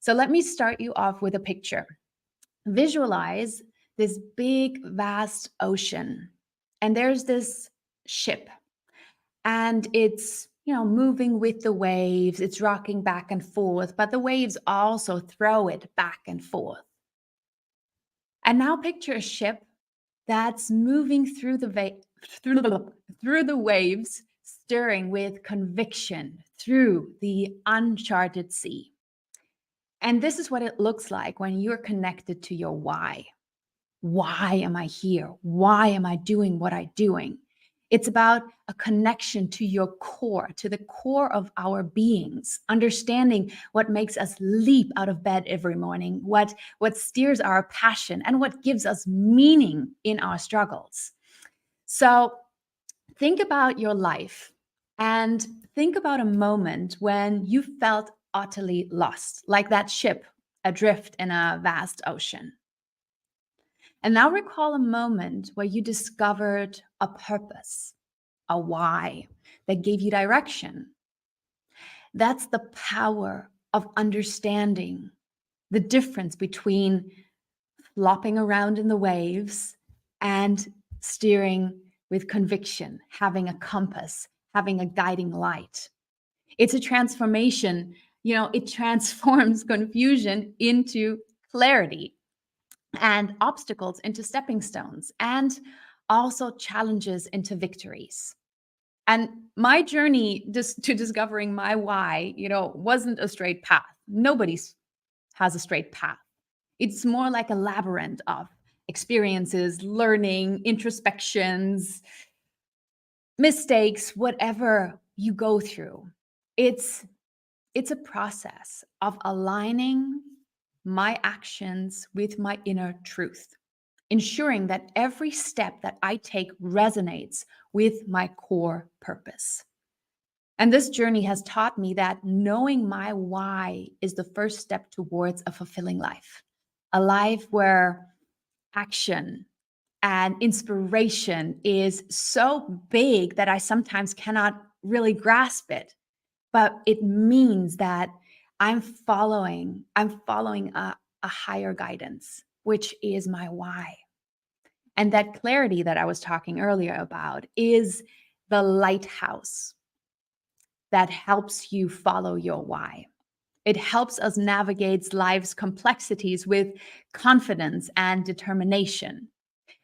So let me start you off with a picture. Visualize this big, vast ocean. And there's this ship. And it's, moving with the waves. It's rocking back and forth, but the waves also throw it back and forth. And now picture a ship that's moving through the waves, stirring with conviction through the uncharted sea. And this is what it looks like when you're connected to your why. Why am I here? Why am I doing what I'm doing? It's about a connection to your core, to the core of our beings, understanding what makes us leap out of bed every morning, what steers our passion, and what gives us meaning in our struggles. So think about your life and think about a moment when you felt utterly lost, like that ship adrift in a vast ocean. And now recall a moment where you discovered a purpose, a why that gave you direction. That's the power of understanding the difference between flopping around in the waves and steering with conviction, having a compass, having a guiding light. It's a transformation. It transforms confusion into clarity, and obstacles into stepping stones, and also challenges into victories. And my journey to discovering my why, wasn't a straight path. Nobody has a straight path. It's more like a labyrinth of experiences, learning, introspections, mistakes, whatever you go through. It's a process of aligning my actions with my inner truth, ensuring that every step that I take resonates with my core purpose. And this journey has taught me that knowing my why is the first step towards a fulfilling life, a life where action and inspiration is so big that I sometimes cannot really grasp it. But it means that I'm following a higher guidance, which is my why. And that clarity that I was talking earlier about is the lighthouse that helps you follow your why. It helps us navigate life's complexities with confidence and determination.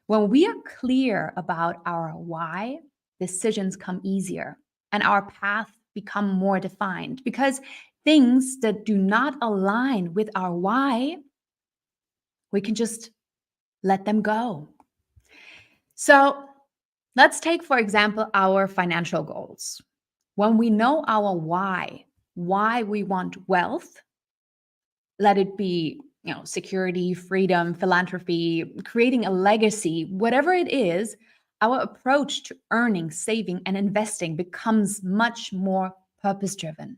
When we are clear about our why, decisions come easier and our path become more defined, because things that do not align with our why, we can just let them go. So let's take, for example, our financial goals. When we know our why we want wealth, let it be, security, freedom, philanthropy, creating a legacy, whatever it is, our approach to earning, saving, and investing becomes much more purpose-driven.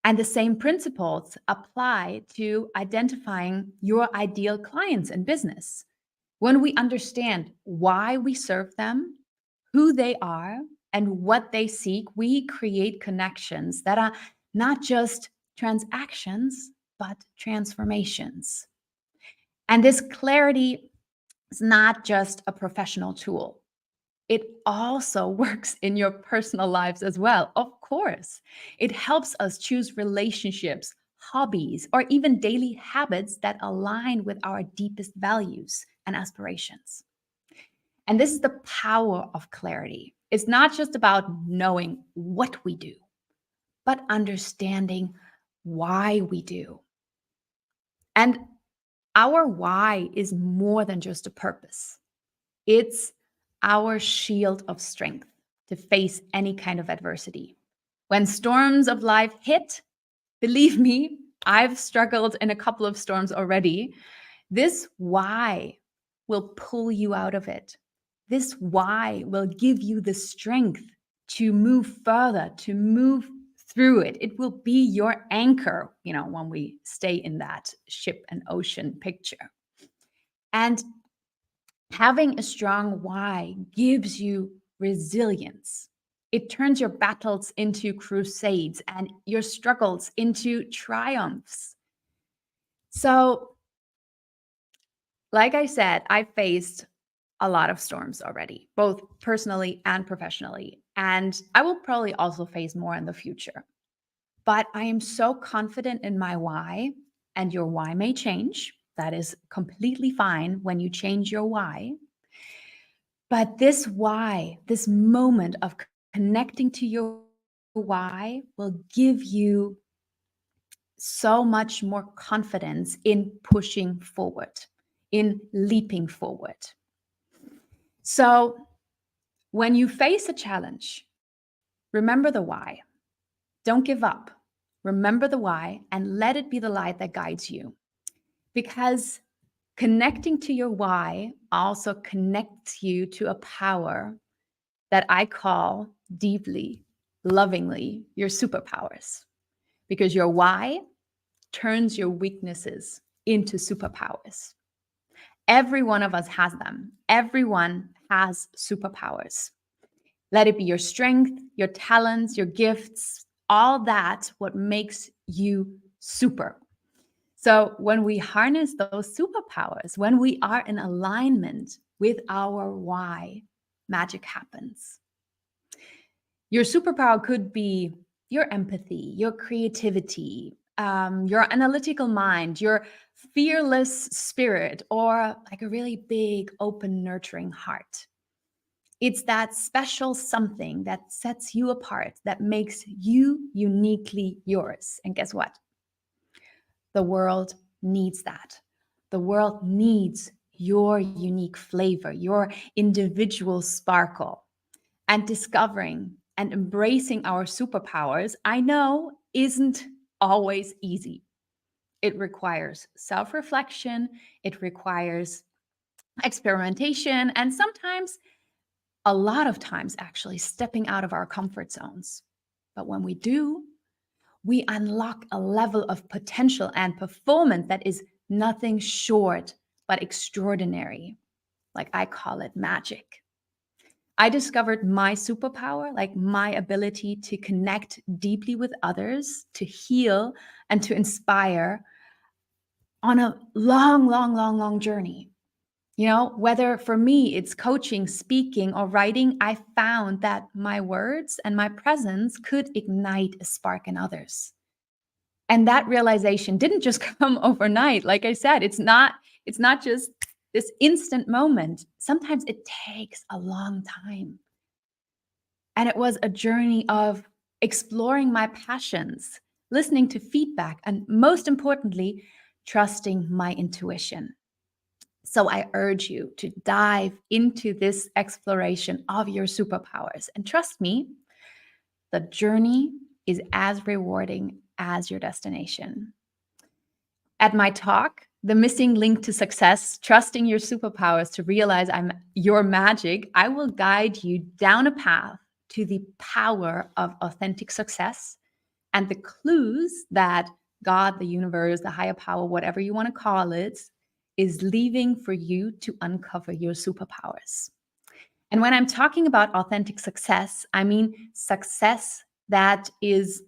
And the same principles apply to identifying your ideal clients in business. When we understand why we serve them, who they are, and what they seek, we create connections that are not just transactions, but transformations. And this clarity is not just a professional tool. It also works in your personal lives as well, of course. It helps us choose relationships, hobbies, or even daily habits that align with our deepest values and aspirations. And this is the power of clarity. It's not just about knowing what we do, but understanding why we do. And our why is more than just a purpose. It's our shield of strength to face any kind of adversity. When storms of life hit, believe me, I've struggled in a couple of storms already. This why will pull you out of it. This why will give you the strength to move further, to move through it. It will be your anchor, when we stay in that ship and ocean picture. And having a strong why gives you resilience. It turns your battles into crusades and your struggles into triumphs. So, like I said, I faced a lot of storms already, both personally and professionally. And I will probably also face more in the future. But I am so confident in my why, and your why may change. That is completely fine when you change your why. But this why, this moment of connecting to your why will give you so much more confidence in pushing forward, in leaping forward. So when you face a challenge, remember the why. Don't give up. Remember the why and let it be the light that guides you. Because connecting to your why also connects you to a power that I call deeply, lovingly, your superpowers. Because your why turns your weaknesses into superpowers. Every one of us has them. Everyone has superpowers. Let it be your strength, your talents, your gifts, all that, what makes you super. So when we harness those superpowers, when we are in alignment with our why, magic happens. Your superpower could be your empathy, your creativity, your analytical mind, your fearless spirit, or like a really big, open, nurturing heart. It's that special something that sets you apart, that makes you uniquely yours. And guess what? The world needs that. The world needs your unique flavor, your individual sparkle. And discovering and embracing our superpowers, I know, isn't always easy. It requires self-reflection, it requires experimentation, and sometimes, a lot of times actually, stepping out of our comfort zones. But when we do, we unlock a level of potential and performance that is nothing short but extraordinary. Like I call it magic. I discovered my superpower, like my ability to connect deeply with others, to heal and to inspire on a long journey. Whether for me it's coaching, speaking, or writing, I found that my words and my presence could ignite a spark in others. And that realization didn't just come overnight. Like I said, it's not just this instant moment. Sometimes it takes a long time. And it was a journey of exploring my passions, listening to feedback, and most importantly, trusting my intuition. So I urge you to dive into this exploration of your superpowers. And trust me, the journey is as rewarding as your destination. At my talk, The Missing Link to Success, Trusting Your Superpowers to Realize Your Magic, I will guide you down a path to the power of authentic success and the clues that God, the universe, the higher power, whatever you want to call it, is leaving for you to uncover your superpowers. And when I'm talking about authentic success, I mean success that is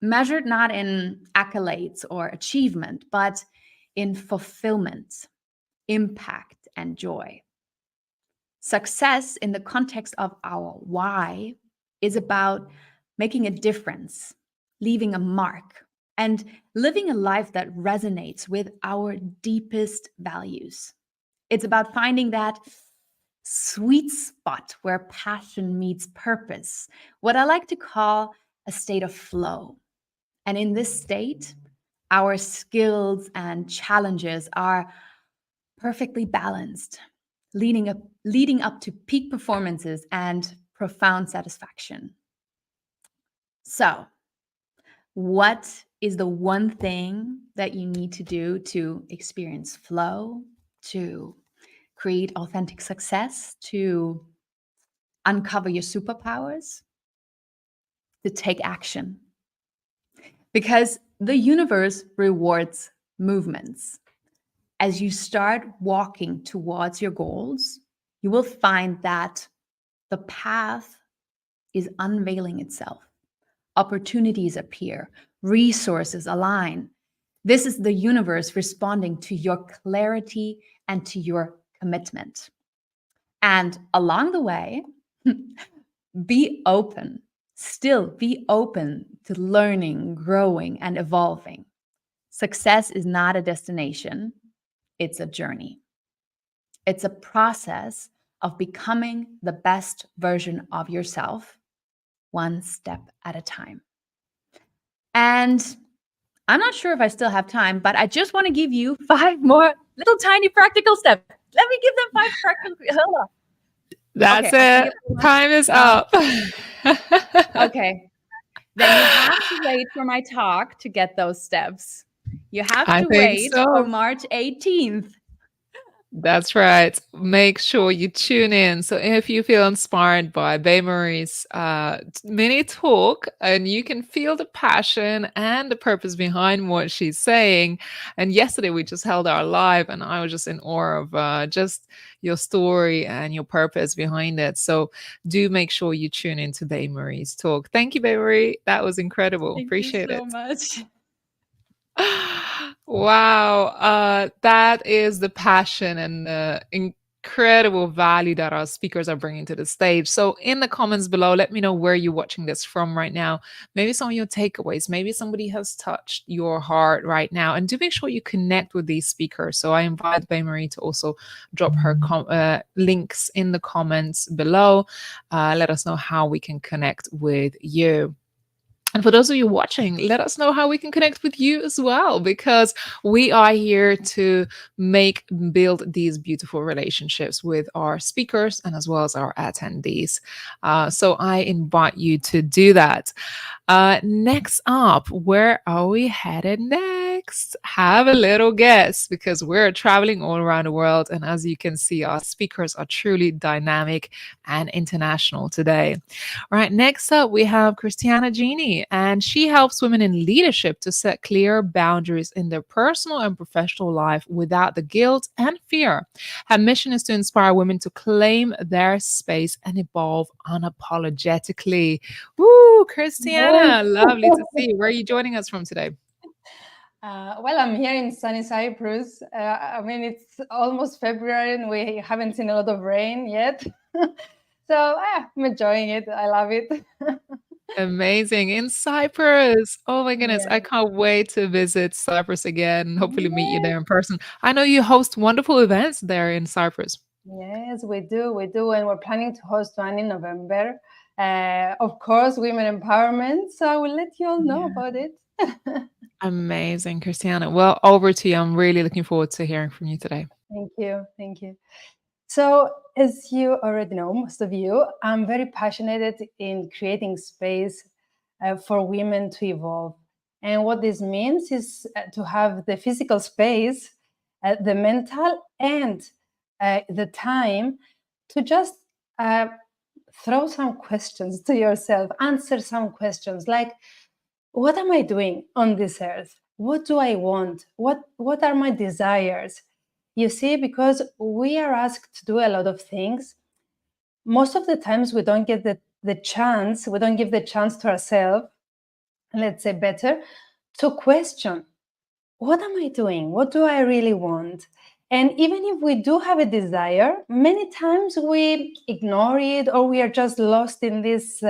measured not in accolades or achievement, but in fulfillment, impact, and joy. Success in the context of our why is about making a difference, leaving a mark, and living a life that resonates with our deepest values. It's about finding that sweet spot where passion meets purpose, what I like to call a state of flow. And in this state, our skills and challenges are perfectly balanced, leading up to peak performances and profound satisfaction. So, what is the one thing that you need to do to experience flow, to create authentic success, to uncover your superpowers? To take action. Because the universe rewards movements. As you start walking towards your goals, you will find that the path is unveiling itself. Opportunities appear, resources align. This is the universe responding to your clarity and to your commitment. And along the way, be open. Still be open to learning, growing, and evolving. Success is not a destination, it's a journey. It's a process of becoming the best version of yourself, one step at a time. And I'm not sure if I still have time, but I just want to give you 5 more little tiny practical steps. Let me give them 5 practical. That's okay, it. Time is up. Okay. Then you have to wait for my talk to get those steps. You have to wait for March 18th. That's right. Make sure you tune in. So if you feel inspired by 𝐷-Marie's mini talk and you can feel the passion and the purpose behind what she's saying. And yesterday we just held our live and I was just in awe of just your story and your purpose behind it. So do make sure you tune into 𝐷-Marie's talk. Thank you, 𝐷-Marie. That was incredible. Appreciate it. Thank you so much. Wow, that is the passion and the incredible value that our speakers are bringing to the stage. So in the comments below, let me know where you're watching this from right now. Maybe some of your takeaways, maybe somebody has touched your heart right now. And do make sure you connect with these speakers. So I invite 𝐷-Marie to also drop her links in the comments below. Let us know how we can connect with you. And for those of you watching, let us know how we can connect with you as well, because we are here to build these beautiful relationships with our speakers and as well as our attendees. So I invite you to do that. Next up, where are we headed next? Have a little guess, because we're traveling all around the world. And as you can see, our speakers are truly dynamic and international today. All right, next up, we have Christiana Genie, and she helps women in leadership to set clear boundaries in their personal and professional life without the guilt and fear. Her mission is to inspire women to claim their space and evolve unapologetically. Woo, Christiana, lovely to see you. Where are you joining us from today? Well, I'm here in sunny Cyprus. I mean, it's almost February and we haven't seen a lot of rain yet. So I'm enjoying it. I love it. Amazing. In Cyprus. Oh my goodness. Yeah. I can't wait to visit Cyprus again and hopefully meet you there in person. I know you host wonderful events there in Cyprus. Yes, we do. We do. And we're planning to host one in November. Of course, women empowerment. So I will let you all know about it. Amazing, Christiana. Well, over to you. I'm really looking forward to hearing from you today. Thank you. Thank you. So as you already know, most of you, I'm very passionate in creating space for women to evolve. And what this means is to have the physical space, the mental and the time to just throw some questions to yourself, answer some questions like, what am I doing on this earth? What do I want? What are my desires? You see, because we are asked to do a lot of things, most of the times we don't get the chance, we don't give the chance to ourselves, let's say better, to question, what am I doing? What do I really want? And even if we do have a desire, many times we ignore it or we are just lost in this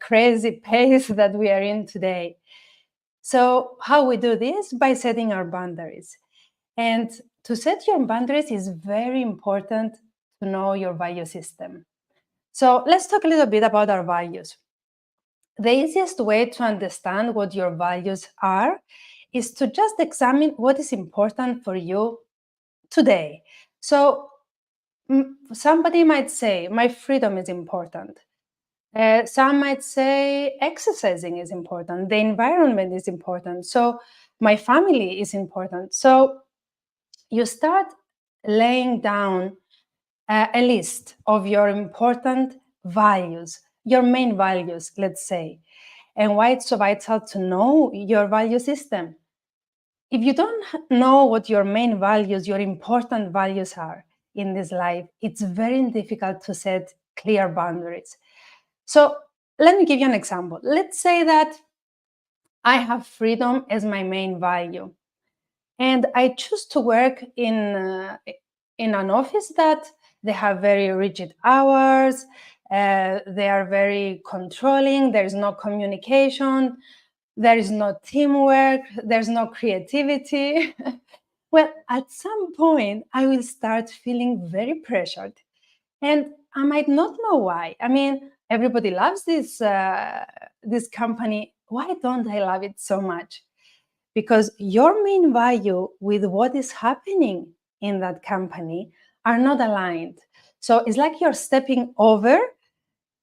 crazy pace that we are in today. So how we do this? By setting our boundaries. And to set your boundaries is very important to know your value system. So let's talk a little bit about our values. The easiest way to understand what your values are is to just examine what is important for you today. So somebody might say, my freedom is important. Some might say exercising is important, the environment is important, so my family is important. So you start laying down a list of your important values, your main values, let's say. And why it's so vital to know your value system. If you don't know what your main values, your important values are in this life, it's very difficult to set clear boundaries. So let me give you an example. Let's say that I have freedom as my main value, and I choose to work in an office that they have very rigid hours, they are very controlling, there is no communication, there is no teamwork, there's no creativity. Well, at some point, I will start feeling very pressured. And I might not know why. I mean, everybody loves this company. Why don't I love it so much? Because your main value with what is happening in that company are not aligned. So it's like you're stepping over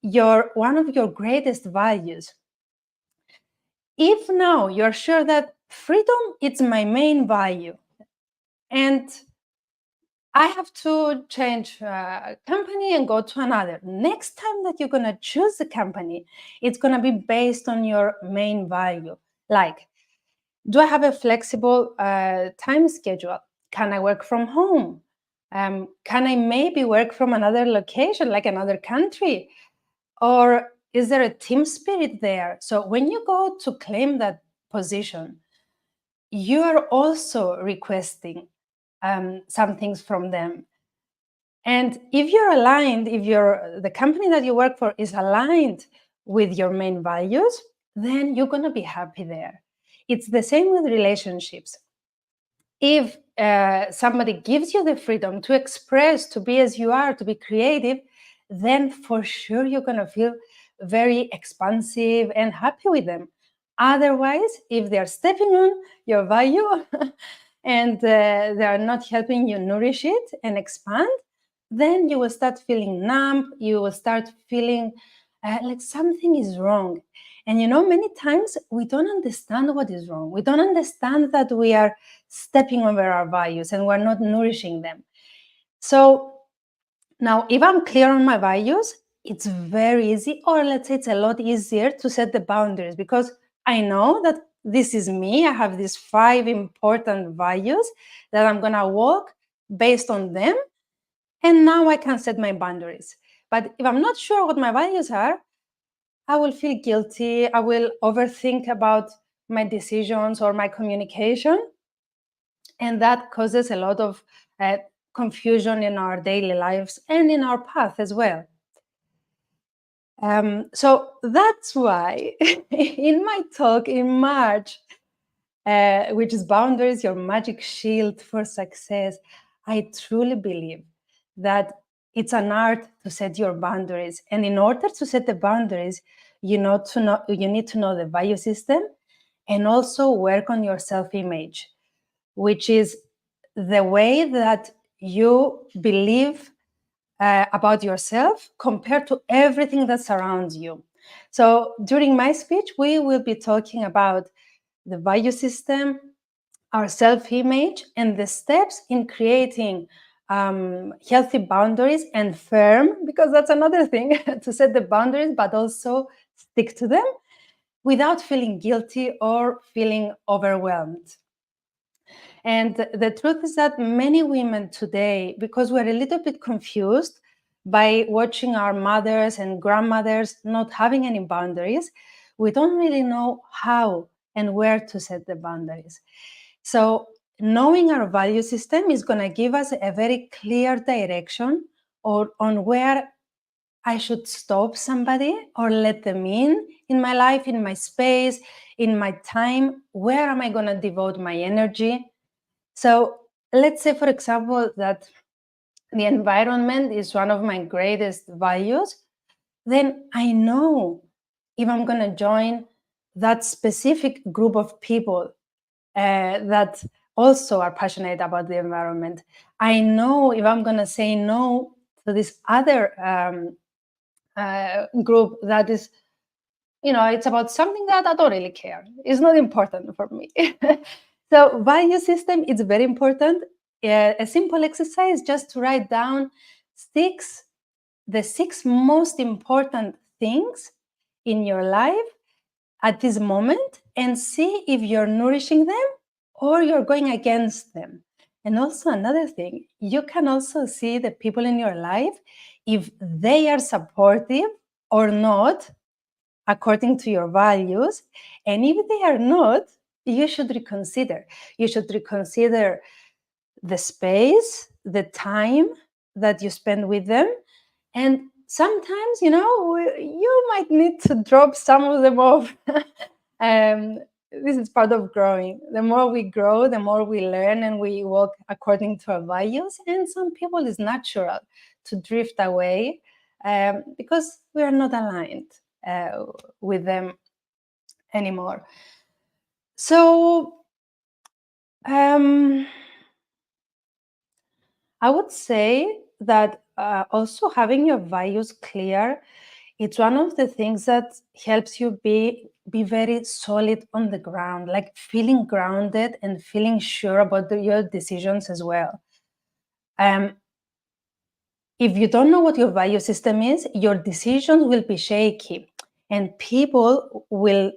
one of your greatest values. If now you're sure that freedom is my main value, and I have to change company and go to another. Next time that you're going to choose the company, it's going to be based on your main value. Like, do I have a flexible time schedule? Can I work from home? Can I maybe work from another location, like another country? Or is there a team spirit there? So when you go to claim that position, you are also requesting some things from them. And if you're aligned, if the company that you work for is aligned with your main values, then you're going to be happy there. It's the same with relationships. If somebody gives you the freedom to express, to be as you are, to be creative, then for sure you're going to feel very expansive and happy with them. Otherwise, if they're stepping on your value and they are not helping you nourish it and expand, then you will start feeling numb. You will start feeling like something is wrong. And many times we don't understand what is wrong. We don't understand that we are stepping over our values and we're not nourishing them. So now, if I'm clear on my values, it's very easy, or let's say it's a lot easier to set the boundaries, because I know that this is me. I have these 5 important values that I'm going to walk based on them. And now I can set my boundaries. But if I'm not sure what my values are, I will feel guilty. I will overthink about my decisions or my communication. And that causes a lot of confusion in our daily lives and in our path as well. So that's why in my talk in March, which is Boundaries, Your Magic Shield for Success, I truly believe that it's an art to set your boundaries. And in order to set the boundaries, you need to know the value system and also work on your self-image, which is the way that you believe about yourself compared to everything that surrounds you. So during my speech, we will be talking about the value system, our self-image, and the steps in creating healthy boundaries and firm, because that's another thing, to set the boundaries, but also stick to them without feeling guilty or feeling overwhelmed. And the truth is that many women today, because we're a little bit confused by watching our mothers and grandmothers not having any boundaries, we don't really know how and where to set the boundaries. So knowing our value system is going to give us a very clear direction on where I should stop somebody or let them in my life, in my space, in my time. Where am I going to devote my energy? So let's say, for example, that the environment is one of my greatest values, then I know if I'm going to join that specific group of people that also are passionate about the environment. I know if I'm going to say no to this other group that is, it's about something that I don't really care. It's not important for me. So value system is very important. A simple exercise, just to write down the six most important things in your life at this moment, and see if you're nourishing them or you're going against them. And also another thing, you can also see the people in your life, if they are supportive or not, according to your values. And if they are not, you should reconsider. You should reconsider the space, the time that you spend with them. And sometimes, you might need to drop some of them off. This is part of growing. The more we grow, the more we learn and we walk according to our values. And some people, it's natural to drift away because we are not aligned with them anymore. So I would say that also having your values clear, it's one of the things that helps you be very solid on the ground, like feeling grounded and feeling sure about your decisions as well. If you don't know what your value system is, your decisions will be shaky and people will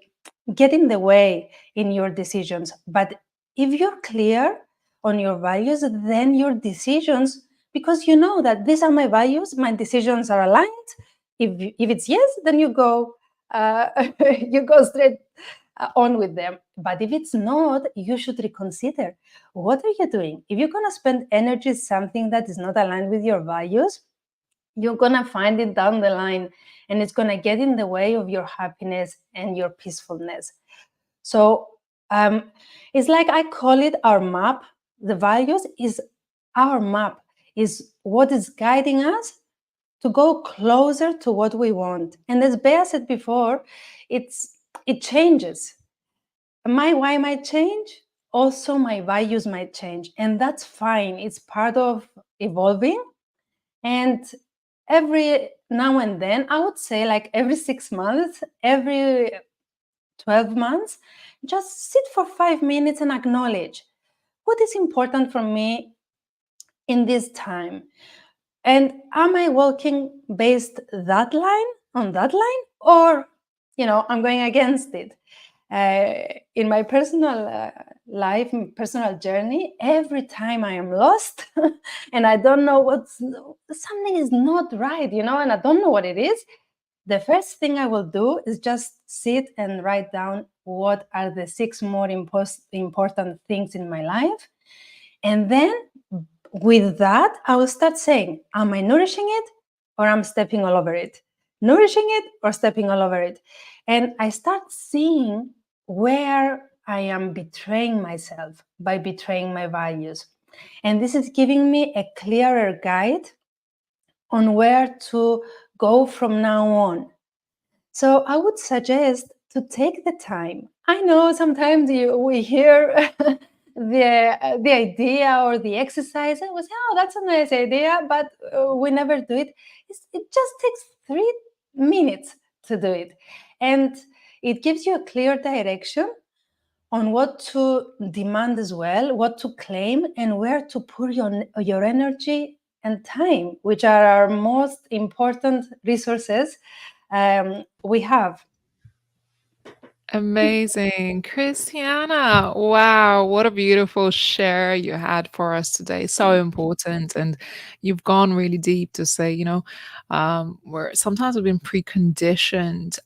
get in the way in your decisions. But if you're clear on your values, then your decisions, because you know that these are my values, my decisions are aligned. If it's yes, then you go you go straight on with them. But if it's not, you should reconsider. What are you doing? If you're going to spend energy something that is not aligned with your values, you're going to find it down the line, and it's going to get in the way of your happiness and your peacefulness. So it's like I call it our map. The values is our map, is what is guiding us to go closer to what we want. And as Bea said before, it changes. My why might change, also my values might change, and that's fine. It's part of evolving. And every now and then, I would say like every 6 months, every 12 months, just sit for 5 minutes and acknowledge what is important for me in this time. And am I walking based that line on that line, or I'm going against it? In my personal life, personal journey, every time I am lost and I don't know something is not right, and I don't know what it is, the first thing I will do is just sit and write down what are the 6 more important things in my life. And then with that, I will start saying, am I nourishing it or I'm stepping all over it? Nourishing it or stepping all over it? And I start seeing where I am betraying myself by betraying my values. And this is giving me a clearer guide on where to go from now on. So I would suggest to take the time. I know sometimes we hear the idea or the exercise and we say, oh, that's a nice idea, but we never do it. It just takes 3 minutes to do it. And it gives you a clear direction on what to demand as well, what to claim, and where to put your energy and time, which are our most important resources we have. Amazing. Christiana, wow, what a beautiful share you had for us today. So important. And you've gone really deep to say, where sometimes we've been preconditioned,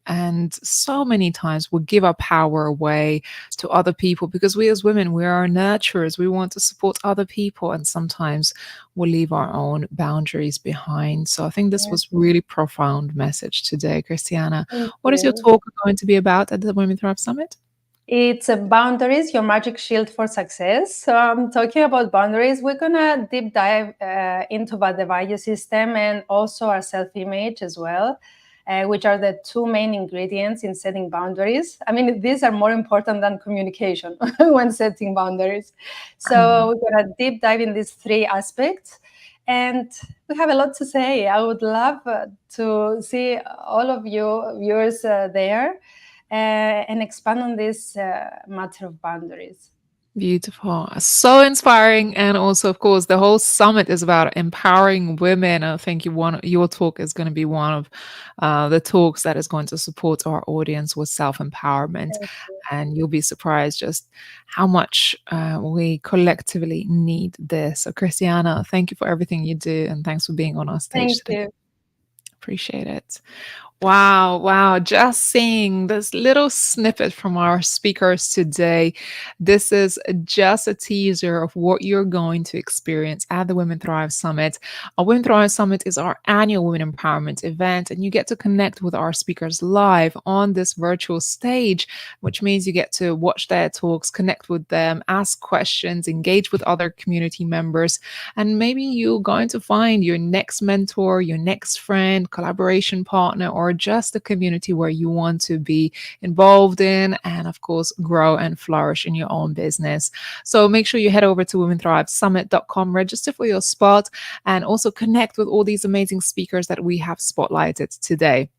and so many times we give our power away to other people because we as women, we are nurturers. We want to support other people, and sometimes we'll leave our own boundaries behind. So I think this was really profound message today, Christiana. What is your talk going to be about at the Women Thrive Summit? It's Boundaries, Your Magic Shield for Success. So I'm talking about boundaries. We're going to deep dive into the value system and also our self-image as well, which are the two main ingredients in setting boundaries. I mean, these are more important than communication when setting boundaries. So we're going to deep dive in these three aspects. And we have a lot to say. I would love to see all of you viewers there. And expand on this matter of boundaries. Beautiful. So inspiring. And also, of course, the whole summit is about empowering women. I think your talk is going to be one of the talks that is going to support our audience with self-empowerment. And you'll be surprised just how much we collectively need this. So, Christiana, thank you for everything you do. And thanks for being on our stage Thank today. you. Appreciate it. Wow. Just seeing this little snippet from our speakers today. This is just a teaser of what you're going to experience at the Women Thrive Summit. Our Women Thrive Summit is our annual women empowerment event, and you get to connect with our speakers live on this virtual stage, which means you get to watch their talks, connect with them, ask questions, engage with other community members, and maybe you're going to find your next mentor, your next friend, collaboration partner, or just a community where you want to be involved in and, of course, grow and flourish in your own business. So make sure you head over to womenthrivesummit.com, register for your spot, and also connect with all these amazing speakers that we have spotlighted today.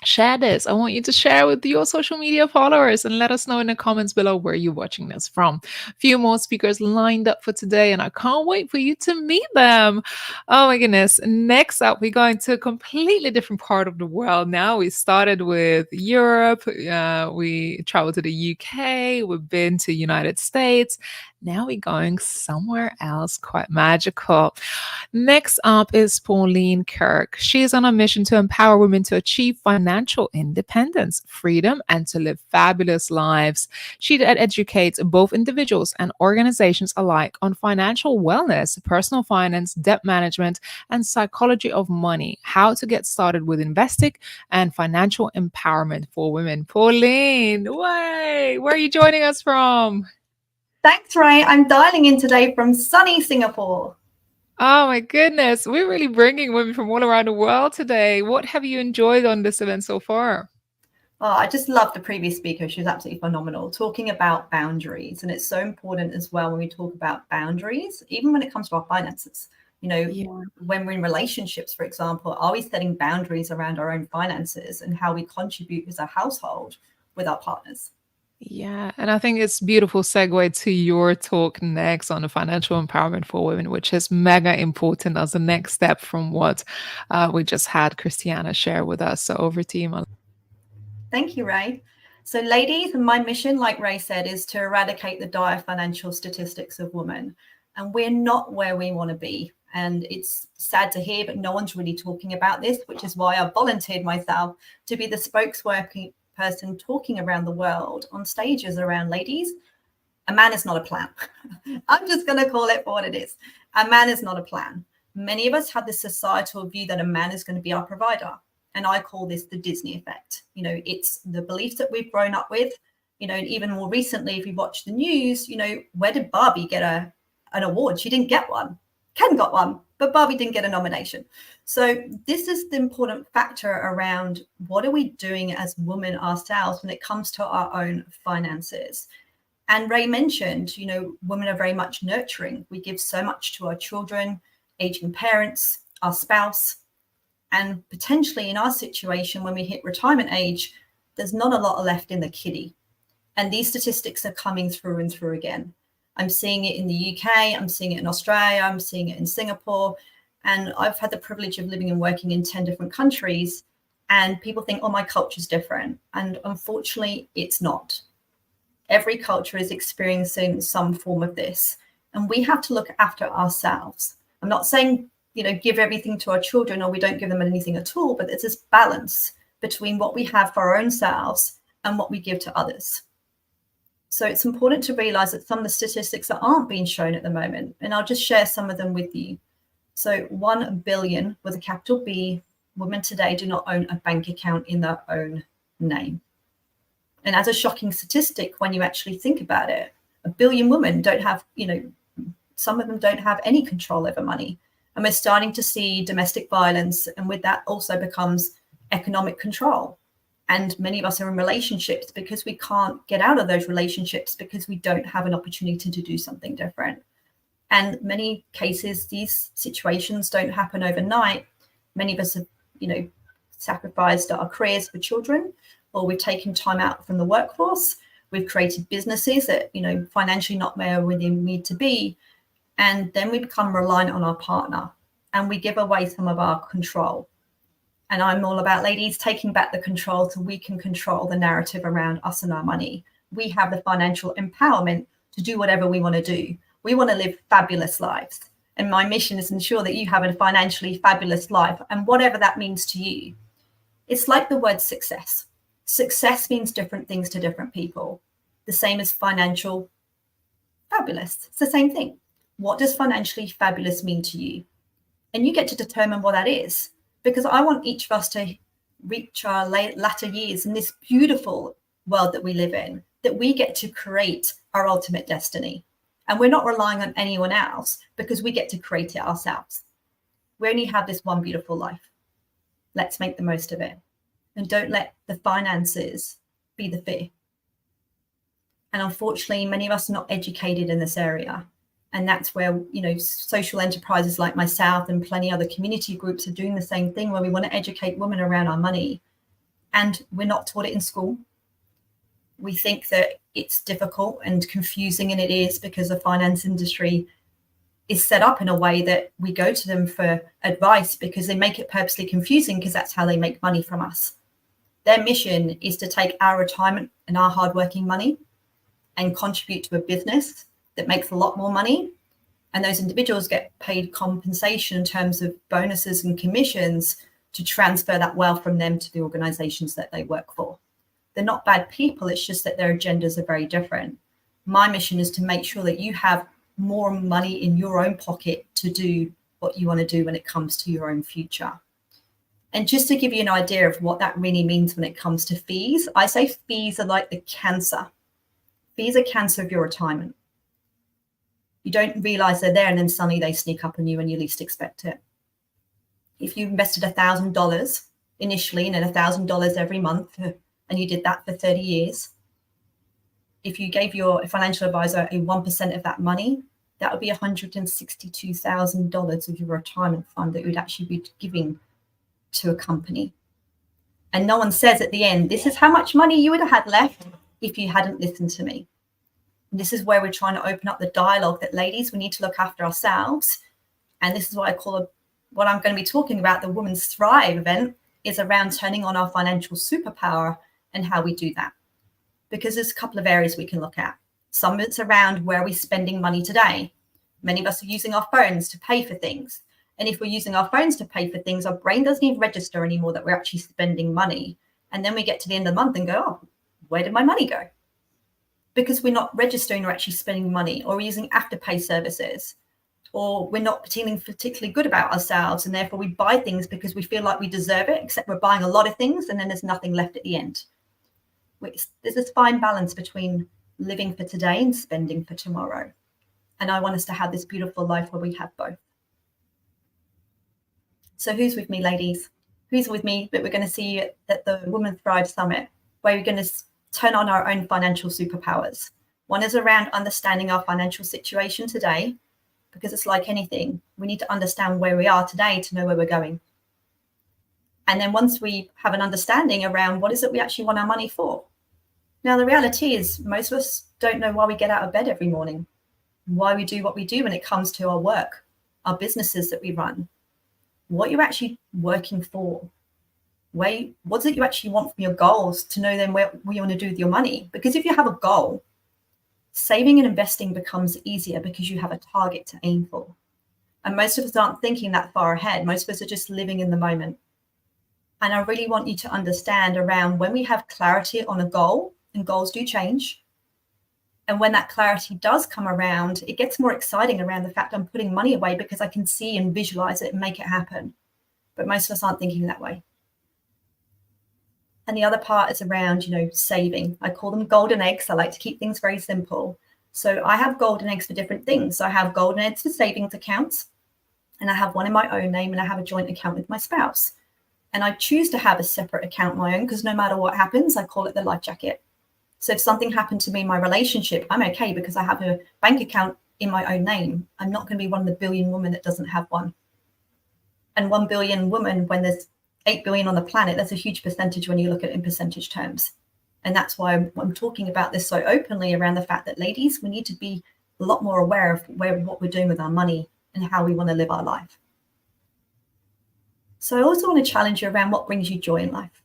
Share this. I want you to share with your social media followers and let us know in the comments below where you're watching this from. A few more speakers lined up for today, and I can't wait for you to meet them. Oh my goodness. Next up, we're going to a completely different part of the world now. We started with Europe. We traveled to the UK. We've been to United States. Now we're going somewhere else quite magical. Next up is Pauline Kirk. She is on a mission to empower women to achieve financial independence, freedom, and to live fabulous lives. She educates both individuals and organizations alike on financial wellness, personal finance, debt management, and psychology of money, how to get started with investing, and financial empowerment for women. Pauline, where are you joining us from? Thanks, Ray. I'm dialing in today from sunny Singapore. Oh my goodness. We're really bringing women from all around the world today. What have you enjoyed on this event so far? Oh, I just love the previous speaker. She was absolutely phenomenal, talking about boundaries. And it's so important as well when we talk about boundaries, even when it comes to our finances. You know, when we're in relationships, for example, are we setting boundaries around our own finances and how we contribute as a household with our partners? Yeah, and I think it's beautiful segue to your talk next on the financial empowerment for women, which is mega important as the next step from what we just had Christiana share with us. So over to you, Malala. Thank you, Ray. So ladies, my mission, like Ray said, is to eradicate the dire financial statistics of women. And we're not where we want to be. And it's sad to hear, but no one's really talking about this, which is why I volunteered myself to be the spokesperson talking around the world on stages around ladies. A man is not a plan. I'm just going to call it for what it is. A man is not a plan. Many of us have this societal view that a man is going to be our provider. And I call this the Disney effect. You know, it's the beliefs that we've grown up with. You know, and even more recently, if you watch the news, you know, where did Barbie get an award? She didn't get one. Ken got one, but Barbie didn't get a nomination. So this is the important factor around what are we doing as women ourselves when it comes to our own finances. And Ray mentioned, you know, women are very much nurturing. We give so much to our children, aging parents, our spouse, and potentially in our situation, when we hit retirement age, there's not a lot left in the kitty. And these statistics are coming through and through again. I'm seeing it in the UK, I'm seeing it in Australia, I'm seeing it in Singapore. And I've had the privilege of living and working in 10 different countries. And people think, oh, my culture's different. And unfortunately, it's not. Every culture is experiencing some form of this. And we have to look after ourselves. I'm not saying, you know, give everything to our children or we don't give them anything at all, but there's this balance between what we have for our own selves and what we give to others. So it's important to realize that some of the statistics that aren't being shown at the moment, and I'll just share some of them with you. So 1 billion with a capital B, women today do not own a bank account in their own name. And as a shocking statistic, when you actually think about it, 1 billion women don't have, some of them don't have any control over money. And we're starting to see domestic violence, and with that also becomes economic control. And many of us are in relationships because we can't get out of those relationships because we don't have an opportunity to do something different. And many cases, these situations don't happen overnight. Many of us have, sacrificed our careers for children, or we've taken time out from the workforce. We've created businesses that, financially not where we need to be. And then we become reliant on our partner and we give away some of our control. And I'm all about, ladies, taking back the control so we can control the narrative around us and our money. We have the financial empowerment to do whatever we want to do. We want to live fabulous lives. And my mission is to ensure that you have a financially fabulous life, and whatever that means to you. It's like the word success. Success means different things to different people. The same as financial fabulous. It's the same thing. What does financially fabulous mean to you? And you get to determine what that is, because I want each of us to reach our latter years in this beautiful world that we live in, that we get to create our ultimate destiny. And we're not relying on anyone else because we get to create it ourselves. We only have this one beautiful life. Let's make the most of it. And don't let the finances be the fear. And unfortunately, many of us are not educated in this area. And that's where, social enterprises like myself and plenty other community groups are doing the same thing, where we want to educate women around our money. And we're not taught it in school. We think that it's difficult and confusing, and it is, because the finance industry is set up in a way that we go to them for advice because they make it purposely confusing, because that's how they make money from us. Their mission is to take our retirement and our hardworking money and contribute to a business that makes a lot more money. And those individuals get paid compensation in terms of bonuses and commissions to transfer that wealth from them to the organizations that they work for. They're not bad people. It's just that their agendas are very different. My mission is to make sure that you have more money in your own pocket to do what you want to do when it comes to your own future. And just to give you an idea of what that really means when it comes to fees, I say fees are like the cancer. Fees are cancer of your retirement. You don't realize they're there, and then suddenly they sneak up on you when you least expect it. If you invested $1,000 initially and then $1,000 every month, and you did that for 30 years, if you gave your financial advisor a 1% of that money, that would be $162,000 of your retirement fund that you would actually be giving to a company. And no one says at the end, this is how much money you would have had left if you hadn't listened to me. And this is where we're trying to open up the dialogue that, ladies, we need to look after ourselves. And this is what I call what I'm going to be talking about, the Women's Thrive event, is around turning on our financial superpower and how we do that. Because there's a couple of areas we can look at. Some of it's around where we're spending money today. Many of us are using our phones to pay for things. And if we're using our phones to pay for things, our brain doesn't even register anymore that we're actually spending money. And then we get to the end of the month and go, oh, where did my money go? Because we're not registering we're actually spending money, or we're using afterpay services, or we're not feeling particularly good about ourselves, and therefore we buy things because we feel like we deserve it, except we're buying a lot of things and then there's nothing left at the end. There's this fine balance between living for today and spending for tomorrow. And I want us to have this beautiful life where we have both. So who's with me, ladies? Who's with me that we're going to see at the Women Thrive Summit, where we're going to turn on our own financial superpowers? One is around understanding our financial situation today, because it's like anything. We need to understand where we are today to know where we're going. And then once we have an understanding around what is it we actually want our money for. Now, the reality is most of us don't know why we get out of bed every morning, why we do what we do when it comes to our work, our businesses that we run, what you're actually working for. What is it you actually want from your goals, to know then what you want to do with your money? Because if you have a goal, saving and investing becomes easier because you have a target to aim for. And most of us aren't thinking that far ahead. Most of us are just living in the moment. And I really want you to understand around when we have clarity on a goal, and goals do change. And when that clarity does come around, it gets more exciting around the fact I'm putting money away because I can see and visualize it and make it happen. But most of us aren't thinking that way. And the other part is around, saving. I call them golden eggs. I like to keep things very simple. So I have golden eggs for different things. So I have golden eggs for savings accounts, and I have one in my own name, and I have a joint account with my spouse. And I choose to have a separate account of my own because no matter what happens, I call it the life jacket. So if something happened to me in my relationship, I'm okay because I have a bank account in my own name. I'm not going to be one of the billion women that doesn't have one. And 1 billion women, when there's 8 billion on the planet, that's a huge percentage when you look at it in percentage terms. And that's why I'm talking about this so openly around the fact that, ladies, we need to be a lot more aware of what we're doing with our money and how we want to live our life. So I also want to challenge you around what brings you joy in life.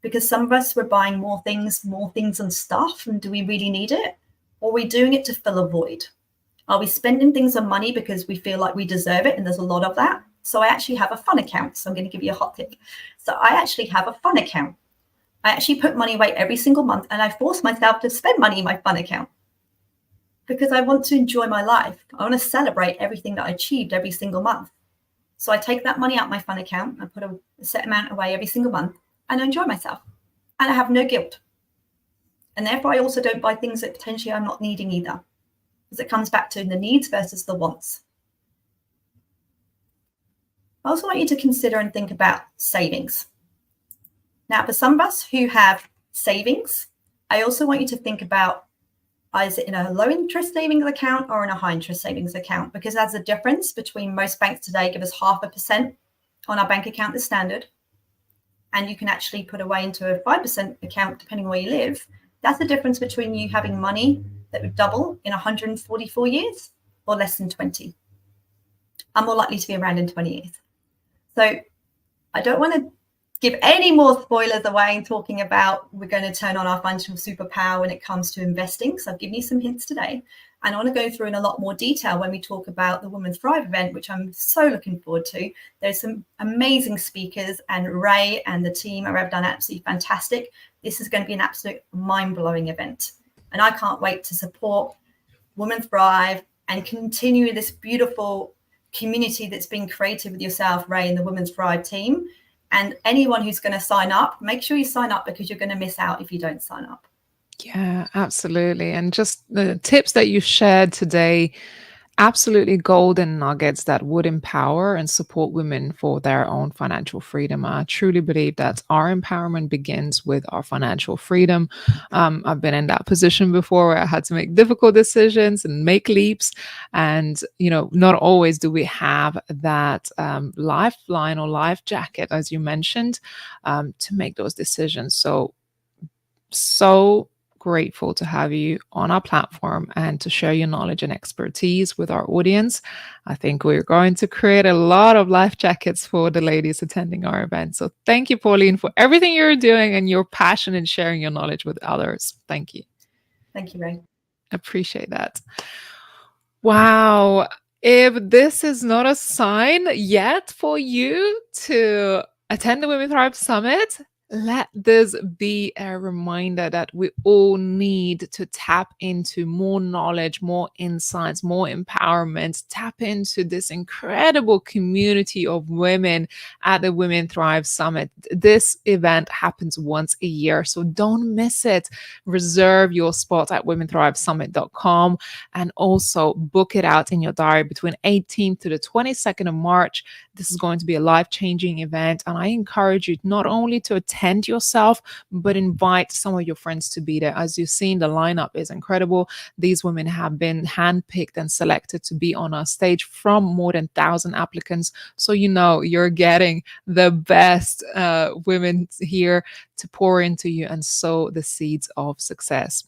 Because some of us, we're buying more things and stuff. And do we really need it? Or are we doing it to fill a void? Are we spending things on money because we feel like we deserve it? And there's a lot of that. So I actually have a fun account. So I'm going to give you a hot tip. So I actually have a fun account. I actually put money away every single month, and I force myself to spend money in my fun account because I want to enjoy my life. I want to celebrate everything that I achieved every single month. So I take that money out of my fun account. I put a set amount away every single month, and I enjoy myself, and I have no guilt. And therefore, I also don't buy things that potentially I'm not needing either, because it comes back to the needs versus the wants. I also want you to consider and think about savings. Now, for some of us who have savings, I also want you to think about, is it in a low interest savings account or in a high interest savings account? Because there's a difference between most banks today give us 0.5% on our bank account, the standard, and you can actually put away into a 5% account depending on where you live. That's the difference between you having money that would double in 144 years or less than 20. I'm more likely to be around in 20 years. So I don't want to give any more spoilers away and talking about we're going to turn on our financial superpower when it comes to investing. So I've given you some hints today. And I want to go through in a lot more detail when we talk about the Women Thrive event, which I'm so looking forward to. There's some amazing speakers, and Ray and the team have done absolutely fantastic. This is going to be an absolute mind-blowing event. And I can't wait to support Women Thrive and continue this beautiful community that's been created with yourself, Ray, and the Women's Thrive team. And anyone who's going to sign up, make sure you sign up because you're going to miss out if you don't sign up. Yeah, absolutely. And just the tips that you shared today, absolutely golden nuggets that would empower and support women for their own financial freedom. I truly believe that our empowerment begins with our financial freedom. I've been in that position before where I had to make difficult decisions and make leaps. And, not always do we have that lifeline or life jacket, as you mentioned, to make those decisions. So grateful to have you on our platform and to share your knowledge and expertise with our audience. I think we're going to create a lot of life jackets for the ladies attending our event. So thank you, Pauline, for everything you're doing and your passion in sharing your knowledge with others. Thank you. Thank you, Ray. Appreciate that. Wow. If this is not a sign yet for you to attend the Women Thrive Summit, let this be a reminder that we all need to tap into more knowledge, more insights, more empowerment, tap into this incredible community of women at the Women Thrive Summit. This event happens once a year, so don't miss it. Reserve your spot at womenthrivesummit.com and also book it out in your diary between 18th to the 22nd of March. This is going to be a life-changing event, and I encourage you not only to attend yourself, but invite some of your friends to be there. As you've seen, the lineup is incredible. These women have been handpicked and selected to be on our stage from more than 1,000 applicants. So you're getting the best women here to pour into you and sow the seeds of success.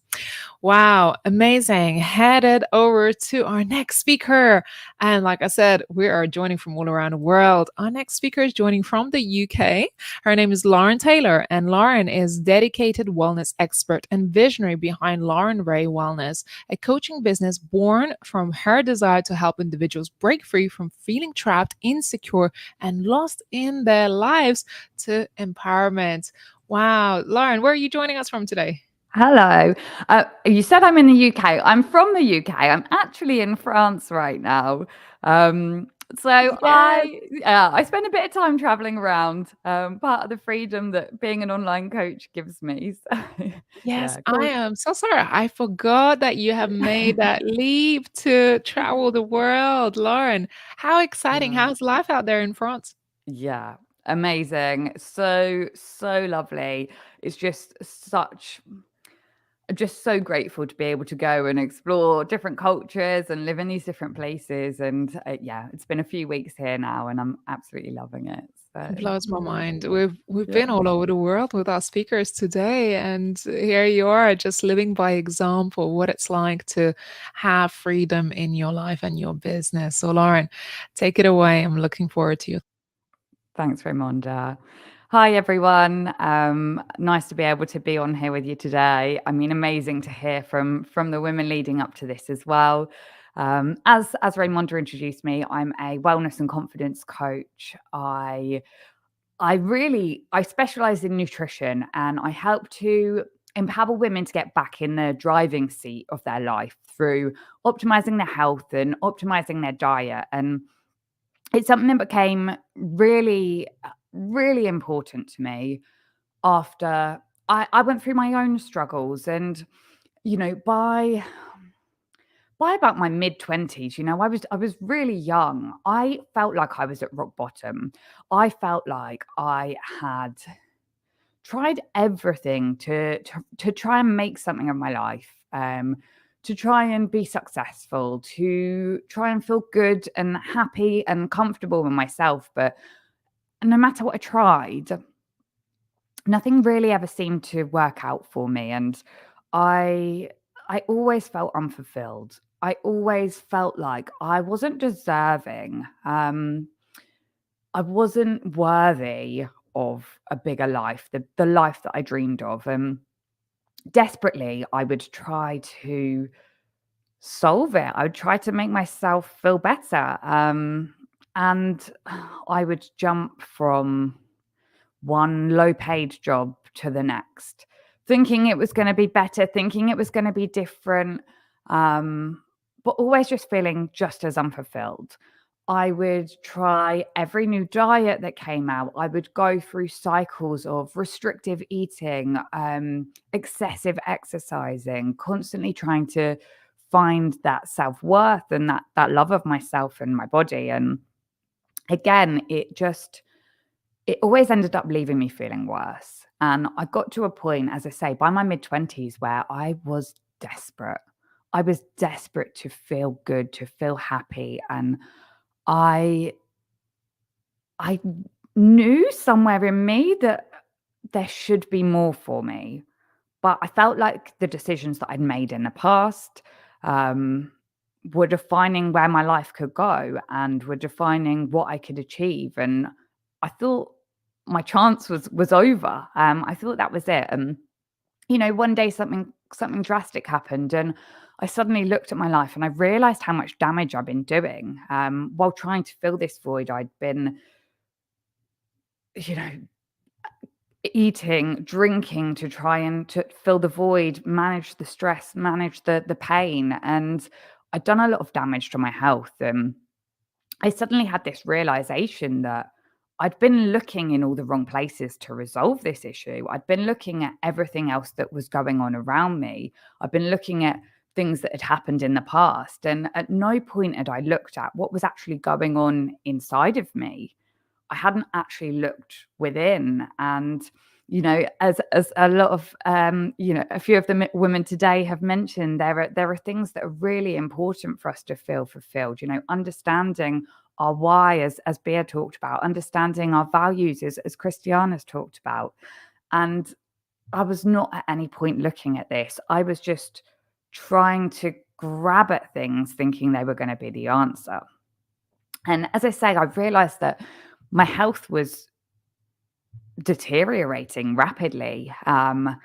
Wow, amazing. Headed over to our next speaker. And like I said, we are joining from all around the world. Our next speaker is joining from the UK. Her name is Lauren Taylor, and Lauren is dedicated wellness expert and visionary behind Lauren Ray Wellness, a coaching business born from her desire to help individuals break free from feeling trapped, insecure, and lost in their lives to empowerment. Wow. Lauren, where are you joining us from today? Hello. You said I'm in the UK. I'm from the UK. I'm actually in France right now. So I spend a bit of time traveling around, part of the freedom that being an online coach gives me. So Yes, yeah, I cool. am so sorry. I forgot that you have made that leap to travel the world, Lauren. How exciting. Yeah. How's life out there in France? Yeah, amazing. So, so lovely. It's just so grateful to be able to go and explore different cultures and live in these different places. And yeah, it's been a few weeks here now and I'm absolutely loving it. So, Blows my yeah. mind. We've Yeah. been all over the world with our speakers today, and here you are just living by example what it's like to have freedom in your life and your business. So Lauren, take it away. I'm looking forward to you. Thanks, Raimonda. Hi, everyone. Nice to be able to be on here with you today. I mean, amazing to hear from the women leading up to this as well. As Raimonda introduced me, I'm a wellness and confidence coach. I specialize in nutrition and I help to empower women to get back in the driving seat of their life through optimizing their health and optimizing their diet. And it's something that became really, really important to me after I went through my own struggles. And, by about my mid-20s, I was really young. I felt like I was at rock bottom. I felt like I had tried everything to try and make something of my life, to try and be successful, to try and feel good and happy and comfortable with myself. But no matter what I tried, nothing really ever seemed to work out for me. And I I always felt unfulfilled. I always felt like I wasn't deserving. I wasn't worthy of a bigger life, the life that I dreamed of. And desperately, I would try to solve it. I would try to make myself feel better. And I would jump from one low paid job to the next, thinking it was going to be better, thinking it was going to be different, but always just feeling just as unfulfilled. I would try every new diet that came out. I would go through cycles of restrictive eating, excessive exercising, constantly trying to find that self-worth and that love of myself and my body. And again, it always ended up leaving me feeling worse. And I got to a point, as I say, by my mid-20s where I was desperate. I was desperate to feel good, to feel happy. And I knew somewhere in me that there should be more for me. But I felt like the decisions that I'd made in the past were defining where my life could go and were defining what I could achieve. And I thought my chance was over. I thought that was it. And one day something drastic happened, and I suddenly looked at my life and I realized how much damage I've been doing. While trying to fill this void, I'd been, eating, drinking to try and to fill the void, manage the stress, manage the pain, and I'd done a lot of damage to my health. And I suddenly had this realization that I'd been looking in all the wrong places to resolve this issue. I'd been looking at everything else that was going on around me. I'd been looking at things that had happened in the past. And at no point had I looked at what was actually going on inside of me. I hadn't actually looked within. And, as a lot of, a few of the women today have mentioned, there are things that are really important for us to feel fulfilled, understanding our why, as Bea talked about, understanding our values, as Christiana's talked about. And I was not at any point looking at this. I was just trying to grab at things, thinking they were going to be the answer. And as I say, I realized that my health was deteriorating rapidly, and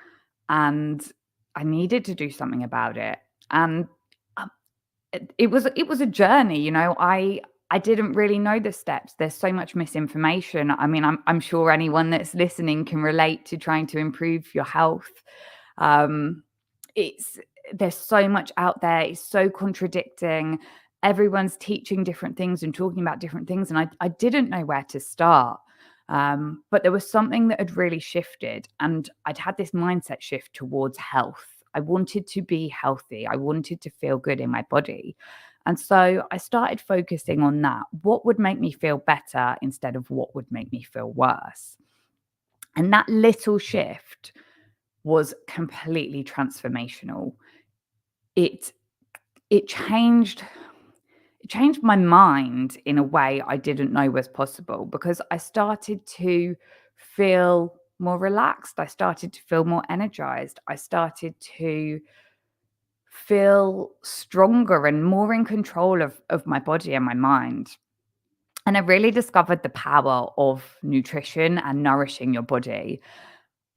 I needed to do something about it. And it was a journey. I didn't really know the steps. There's so much misinformation. I mean, I'm sure anyone that's listening can relate to trying to improve your health. There's so much out there. It's so contradicting. everyone's teaching different things and talking about different things, and I didn't know where to start. But there was something that had really shifted, and I'd had this mindset shift towards health. I wanted to be healthy. I wanted to feel good in my body. And so I started focusing on that. What would make me feel better instead of what would make me feel worse? And that little shift was completely transformational. It changed my mind in a way I didn't know was possible, because I started to feel more relaxed. I started to feel more energized. I started to feel stronger and more in control of my body and my mind. And I really discovered the power of nutrition and nourishing your body.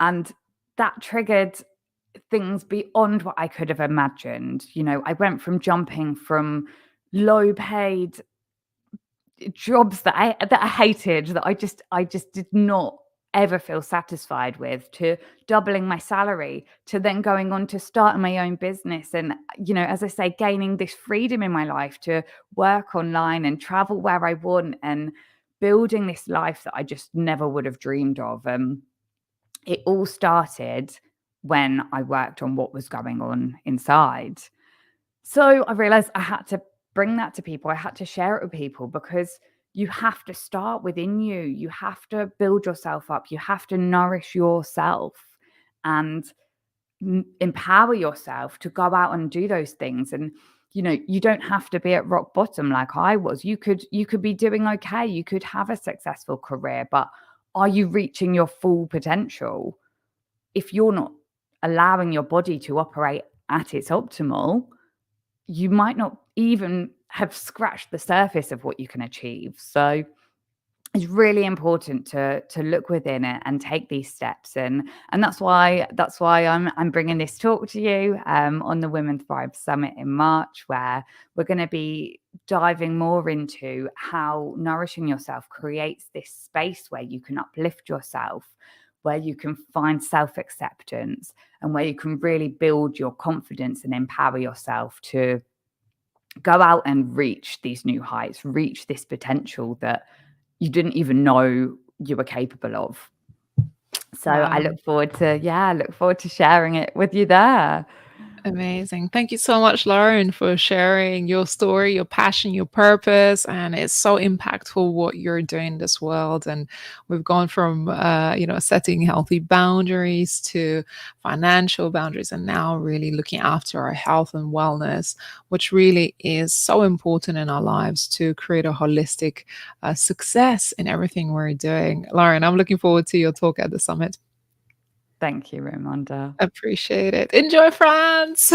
And that triggered things beyond what I could have imagined. You know, I went from jumping from low paid jobs that I hated, that I just did not ever feel satisfied with, to doubling my salary, to then going on to starting my own business. And, you know, as I say, gaining this freedom in my life to work online and travel where I want, and building this life that I just never would have dreamed of. It all started when I worked on what was going on inside. So I realized I had to bring that to people. I had to share it with people, because you have to start within you. You have to build yourself up. You have to nourish yourself and empower yourself to go out and do those things. And, you know, you don't have to be at rock bottom like I was. You could be doing okay. You could have a successful career, but are you reaching your full potential? If you're not allowing your body to operate at its optimal, you might not even have scratched the surface of what you can achieve. So it's really important to look within it and take these steps. And that's why I'm bringing this talk to you on the Women Thrive Summit in March, where we're going to be diving more into how nourishing yourself creates this space where you can uplift yourself, where you can find self-acceptance, and where you can really build your confidence and empower yourself to go out and reach these new heights, reach this potential that you didn't even know you were capable of. So Wow. I look forward to sharing it with you there. Amazing. Thank you so much, Lauren, for sharing your story, your passion, your purpose. And it's so impactful what you're doing in this world. And we've gone from, setting healthy boundaries to financial boundaries, and now really looking after our health and wellness, which really is so important in our lives to create a holistic success in everything we're doing. Lauren, I'm looking forward to your talk at the summit. Thank you, Raimonda. Appreciate it. Enjoy France.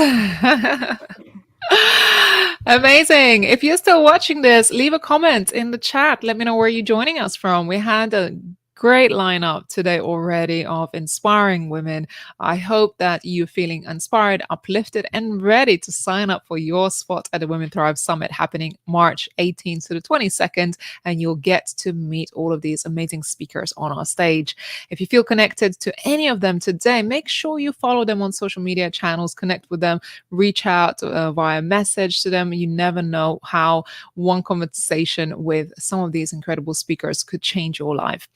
Amazing. If you're still watching this, leave a comment in the chat. Let me know where you're joining us from. We had a great lineup today already of inspiring women. I hope that you're feeling inspired, uplifted, and ready to sign up for your spot at the Women Thrive Summit happening March 18th to the 22nd, and you'll get to meet all of these amazing speakers on our stage. If you feel connected to any of them today, make sure you follow them on social media channels, connect with them, reach out via message to them. You never know how one conversation with some of these incredible speakers could change your life.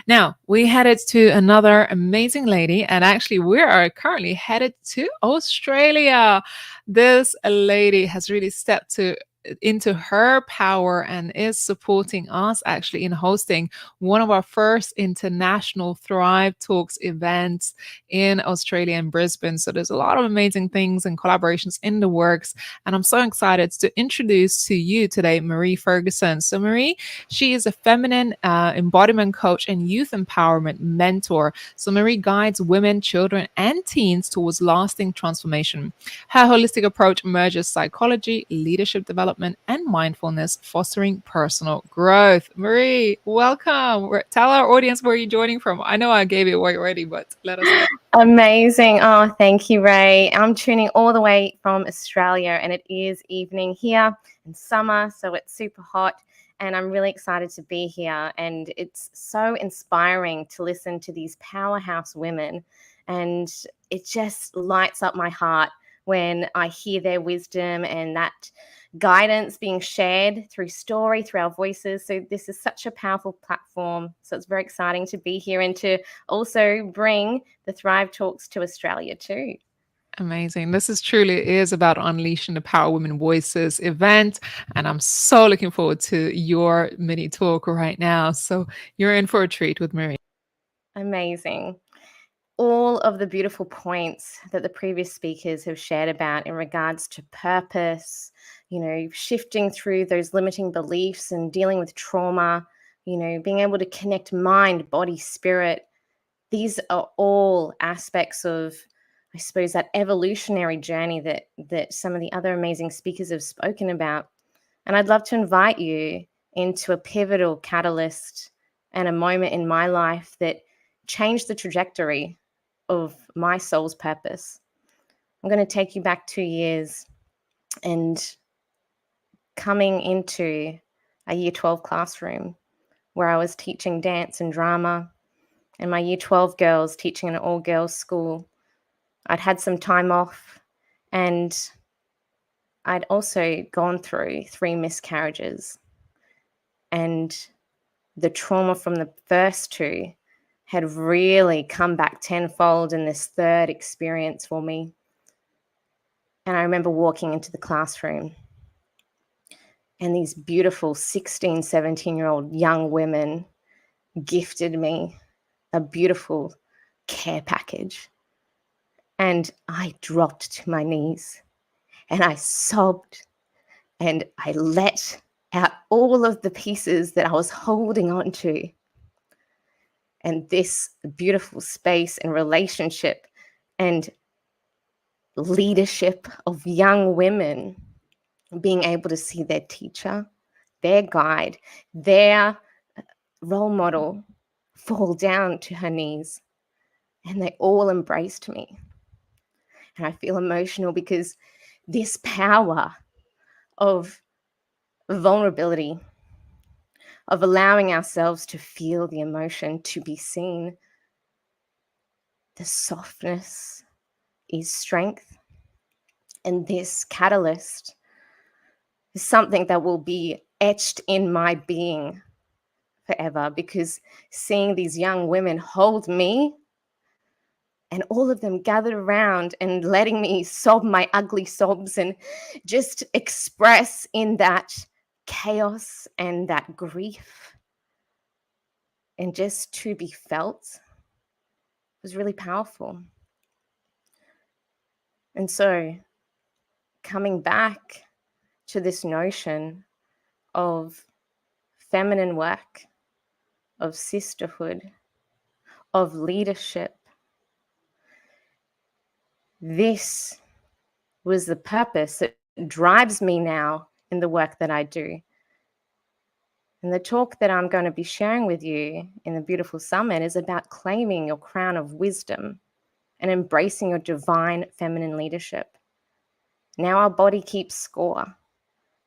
Now, we headed to another amazing lady, and actually we are currently headed to Australia. This lady has really stepped into her power and is supporting us actually in hosting one of our first international Thrive Talks events in Australia and Brisbane. So there's a lot of amazing things and collaborations in the works, and I'm so excited to introduce to you today Marie Ferguson. So Marie, she is a feminine embodiment coach and youth empowerment mentor. So Marie guides women, children, and teens towards lasting transformation. Her holistic approach merges psychology, leadership development, and mindfulness, fostering personal growth. Marie, welcome. Tell our audience where you're joining from. I know I gave it away already, but let us know. Amazing. Oh, thank you, Ray. I'm tuning all the way from Australia, and it is evening here in summer, so it's super hot, and I'm really excited to be here. And it's so inspiring to listen to these powerhouse women, and it just lights up my heart when I hear their wisdom and that guidance being shared through story, through our voices. So this is such a powerful platform. So it's very exciting to be here and to also bring the Thrive Talks to Australia too. Amazing. This is about unleashing the power of women voices event. And I'm so looking forward to your mini talk right now. So you're in for a treat with Marie. Amazing. All of the beautiful points that the previous speakers have shared about in regards to purpose, shifting through those limiting beliefs and dealing with trauma, being able to connect mind, body, spirit. These are all aspects of, I suppose, that evolutionary journey that some of the other amazing speakers have spoken about. And I'd love to invite you into a pivotal catalyst and a moment in my life that changed the trajectory of my soul's purpose. I'm going to take you back 2 years and coming into a year 12 classroom where I was teaching dance and drama, and my year 12 girls teaching in an all-girls school. I'd had some time off, and I'd also gone through 3 miscarriages, and the trauma from the first 2 had really come back tenfold in this third experience for me. And I remember walking into the classroom, and these beautiful 16, 17-year-old young women gifted me a beautiful care package. And I dropped to my knees and I sobbed and I let out all of the pieces that I was holding on to. And this beautiful space and relationship and leadership of young women being able to see their teacher, their guide, their role model fall down to her knees, and they all embraced me. And I feel emotional because this power of vulnerability, of allowing ourselves to feel the emotion, to be seen, the softness is strength. And this catalyst is something that will be etched in my being forever, because seeing these young women hold me and all of them gathered around and letting me sob my ugly sobs and just express in that chaos and that grief and just to be felt was really powerful. And so coming back to this notion of feminine work, of sisterhood, of leadership, this was the purpose that drives me now in the work that I do. And the talk that I'm going to be sharing with you in the beautiful summit is about claiming your crown of wisdom and embracing your divine feminine leadership. Now our body keeps score.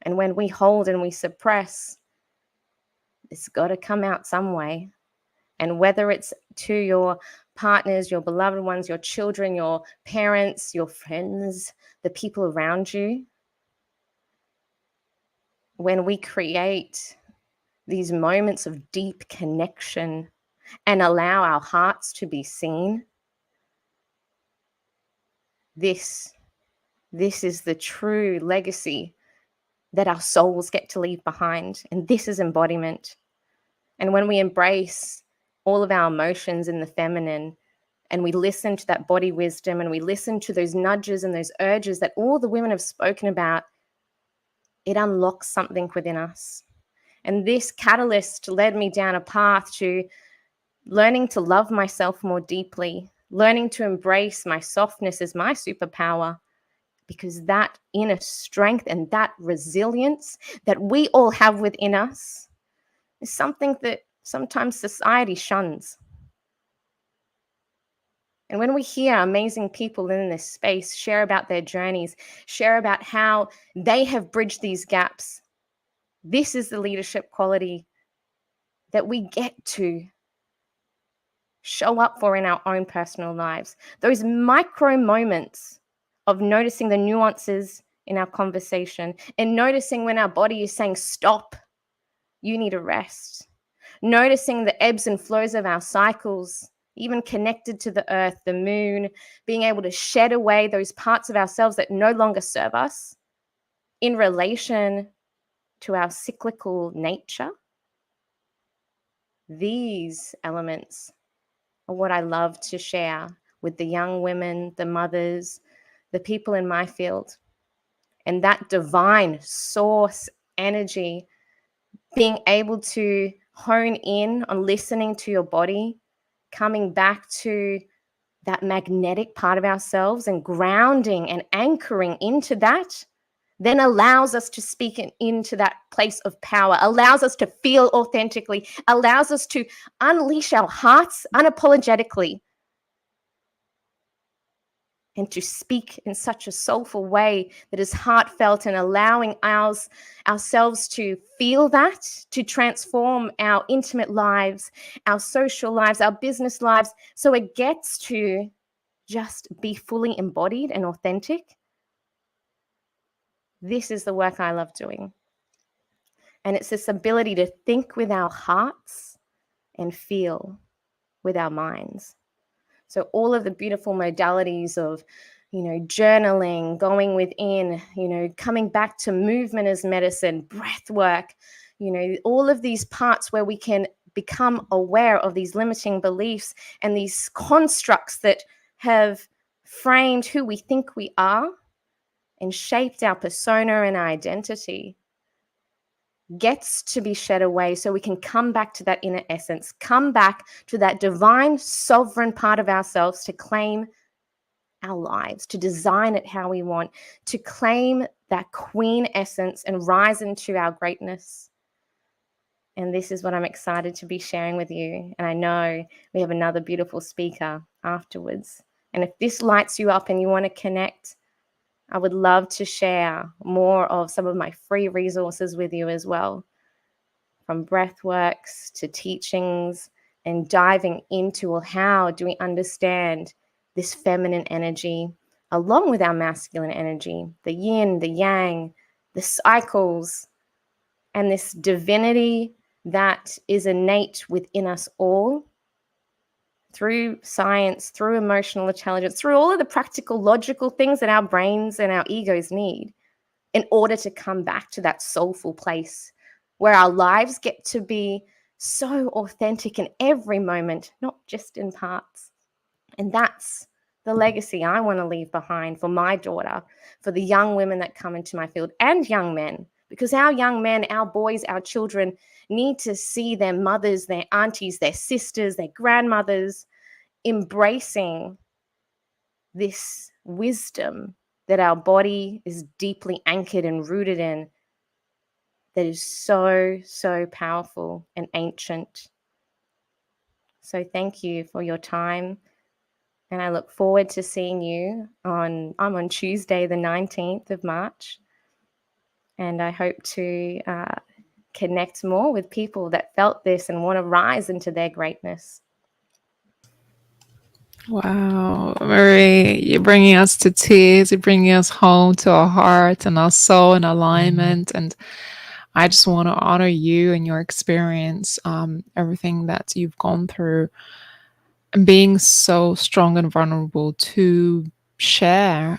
And when we hold and we suppress, it's got to come out some way. And whether it's to your partners, your beloved ones, your children, your parents, your friends, the people around you, when we create these moments of deep connection and allow our hearts to be seen, this is the true legacy that our souls get to leave behind. And this is embodiment. And when we embrace all of our emotions in the feminine, and we listen to that body wisdom, and we listen to those nudges and those urges that all the women have spoken about, it unlocks something within us. And this catalyst led me down a path to learning to love myself more deeply, learning to embrace my softness as my superpower, because that inner strength and that resilience that we all have within us is something that sometimes society shuns. And when we hear amazing people in this space share about their journeys, share about how they have bridged these gaps, this is the leadership quality that we get to show up for in our own personal lives. Those micro moments of noticing the nuances in our conversation and noticing when our body is saying, stop, you need a rest. Noticing the ebbs and flows of our cycles, even connected to the earth, the moon, being able to shed away those parts of ourselves that no longer serve us in relation to our cyclical nature. These elements are what I love to share with the young women, the mothers, the people in my field. And that divine source energy, being able to hone in on listening to your body, coming back to that magnetic part of ourselves and grounding and anchoring into that, then allows us to speak into that place of power, allows us to feel authentically, allows us to unleash our hearts unapologetically, and to speak in such a soulful way that is heartfelt, and allowing ourselves to feel that, to transform our intimate lives, our social lives, our business lives, so it gets to just be fully embodied and authentic. This is the work I love doing. And it's this ability to think with our hearts and feel with our minds. So all of the beautiful modalities of, journaling, going within, coming back to movement as medicine, breath work, all of these parts where we can become aware of these limiting beliefs and these constructs that have framed who we think we are and shaped our persona and our identity, gets to be shed away so we can come back to that inner essence, come back to that divine sovereign part of ourselves to claim our lives, to design it how we want, to claim that queen essence and rise into our greatness. And this is what I'm excited to be sharing with you. And I know we have another beautiful speaker afterwards. And if this lights you up and you want to connect, I would love to share more of some of my free resources with you as well, from breathworks to teachings, and diving into, well, how do we understand this feminine energy along with our masculine energy, the yin, the yang, the cycles, and this divinity that is innate within us all, through science, through emotional intelligence, through all of the practical, logical things that our brains and our egos need in order to come back to that soulful place where our lives get to be so authentic in every moment, not just in parts. And that's the legacy I want to leave behind for my daughter, for the young women that come into my field, and young men, because our young men, our boys, our children need to see their mothers, their aunties, their sisters, their grandmothers embracing this wisdom that our body is deeply anchored and rooted in, that is so, so powerful and ancient. So thank you for your time. And I look forward to seeing you I'm on Tuesday, the 19th of March. And I hope to connect more with people that felt this and want to rise into their greatness. Wow, Marie, you're bringing us to tears. You're bringing us home to our heart and our soul in alignment. And I just want to honor you and your experience, everything that you've gone through, and being so strong and vulnerable to share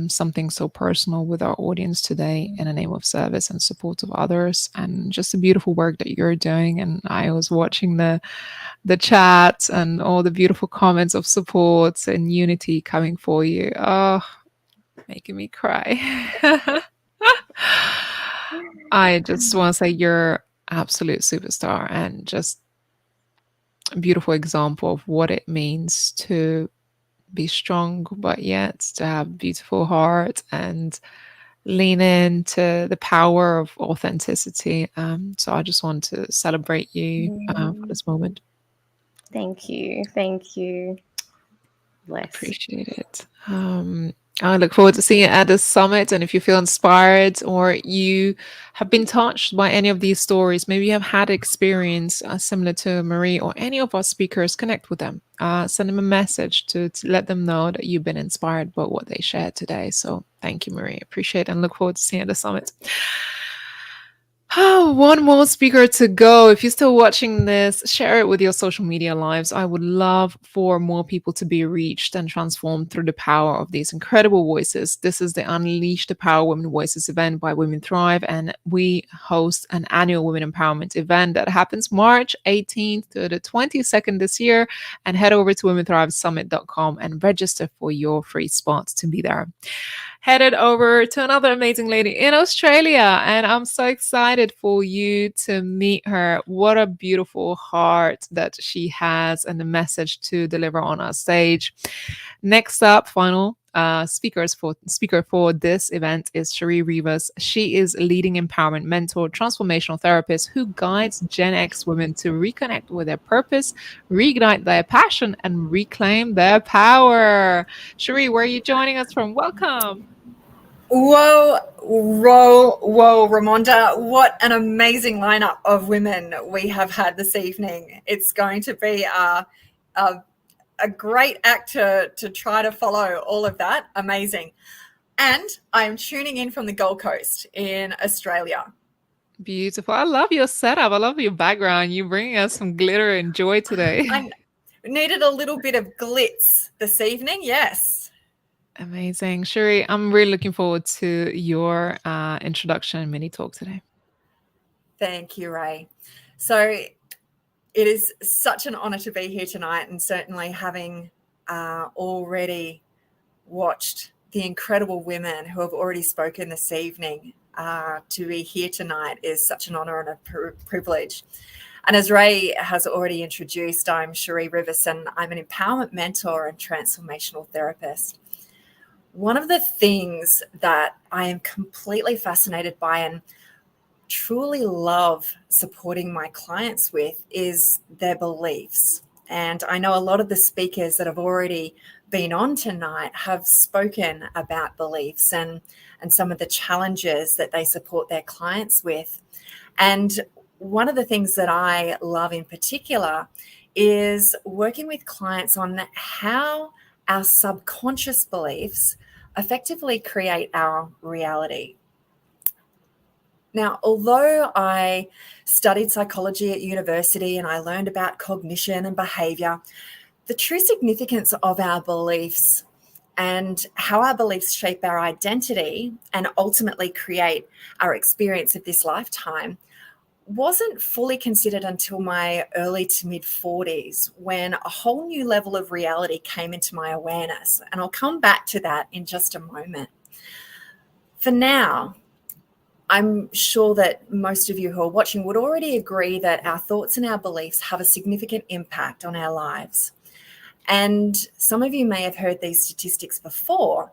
something so personal with our audience today in the name of service and support of others, and just the beautiful work that you're doing. And I was watching the chat and all the beautiful comments of support and unity coming for you. Oh, making me cry. I just want to say you're absolute superstar, and just a beautiful example of what it means to be strong, but yet to have a beautiful heart and lean into the power of authenticity. So I just want to celebrate you for this moment. Thank you. Thank you. Bless. Appreciate it. I look forward to seeing you at the summit. And if you feel inspired or you have been touched by any of these stories, maybe you have had experience similar to Marie or any of our speakers, connect with them. Send them a message to let them know that you've been inspired by what they shared today. So thank you, Marie. Appreciate it and look forward to seeing you at the summit. Oh, one more speaker to go. If you're still watching this, share it with your social media lives. I would love for more people to be reached and transformed through the power of these incredible voices. This is the Unleash the Power Women Voices event by Women Thrive, and we host an annual women empowerment event that happens March 18th to the 22nd this year. And head over to womenthrivesummit.com and register for your free spots to be there. Headed over to another amazing lady in Australia, and I'm so excited for you to meet her. What a beautiful heart that she has and the message to deliver on our stage. Next up, final speaker for this event is Cherie Rivas. She is a leading empowerment mentor, transformational therapist who guides Gen X women to reconnect with their purpose, reignite their passion, and reclaim their power. Cherie, where are you joining us from? Welcome. Whoa, Raimonda. What an amazing lineup of women we have had this evening. It's going to be a great act to try to follow all of that. Amazing. And I'm tuning in from the Gold Coast in Australia. Beautiful. I love your setup. I love your background. You're bringing us some glitter and joy today. I needed a little bit of glitz this evening. Yes. Amazing. Cherie, I'm really looking forward to your introduction and mini talk today. Thank you, Ray. So it is such an honor to be here tonight, and certainly having already watched the incredible women who have already spoken this evening, to be here tonight is such an honor and a privilege. And as Ray has already introduced, I'm Cherie Rivas, and I'm an empowerment mentor and transformational therapist. One of the things that I am completely fascinated by and truly love supporting my clients with is their beliefs. And I know a lot of the speakers that have already been on tonight have spoken about beliefs and some of the challenges that they support their clients with. And one of the things that I love in particular is working with clients on how our subconscious beliefs effectively create our reality. Now, although I studied psychology at university and I learned about cognition and behavior, the true significance of our beliefs and how our beliefs shape our identity and ultimately create our experience of this lifetime wasn't fully considered until my early to mid 40s, when a whole new level of reality came into my awareness. And I'll come back to that in just a moment. For now, I'm sure that most of you who are watching would already agree that our thoughts and our beliefs have a significant impact on our lives. And some of you may have heard these statistics before,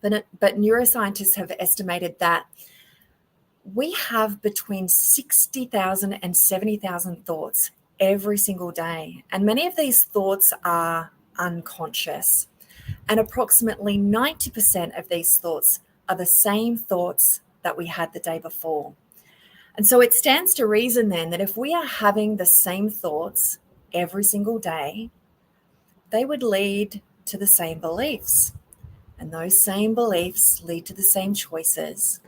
but neuroscientists have estimated that we have between 60,000 and 70,000 thoughts every single day. And many of these thoughts are unconscious. And approximately 90% of these thoughts are the same thoughts that we had the day before. And so it stands to reason then that if we are having the same thoughts every single day, they would lead to the same beliefs. And those same beliefs lead to the same choices.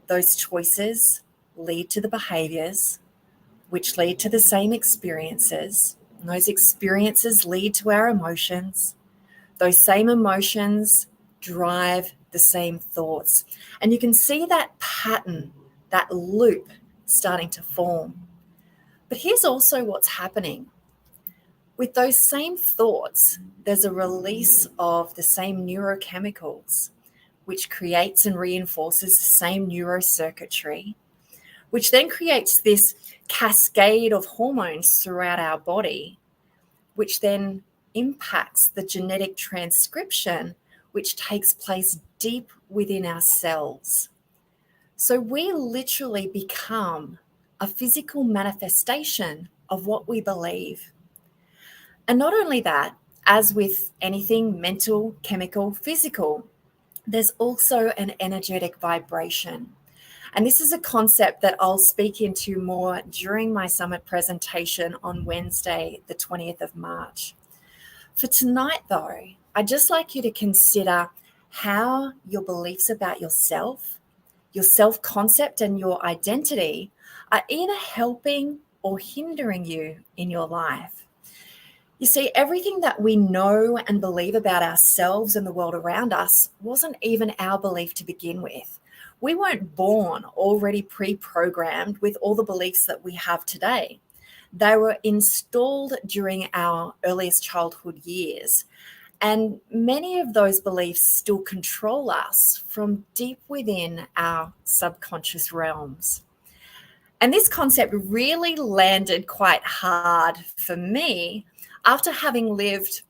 Those choices lead to the behaviors, which lead to the same experiences. And those experiences lead to our emotions. Those same emotions drive the same thoughts. And you can see that pattern, that loop starting to form. But here's also what's happening. With those same thoughts, there's a release of the same neurochemicals, which creates and reinforces the same neurocircuitry, which then creates this cascade of hormones throughout our body, which then impacts the genetic transcription, which takes place deep within our cells. So we literally become a physical manifestation of what we believe. And not only that, as with anything mental, chemical, physical, there's also an energetic vibration. And this is a concept that I'll speak into more during my summit presentation on Wednesday, the 20th of March. For tonight, though, I'd just like you to consider how your beliefs about yourself, your self-concept and your identity are either helping or hindering you in your life. You see, everything that we know and believe about ourselves and the world around us wasn't even our belief to begin with. We weren't born already pre-programmed with all the beliefs that we have today. They were installed during our earliest childhood years. And many of those beliefs still control us from deep within our subconscious realms. And this concept really landed quite hard for me after having lived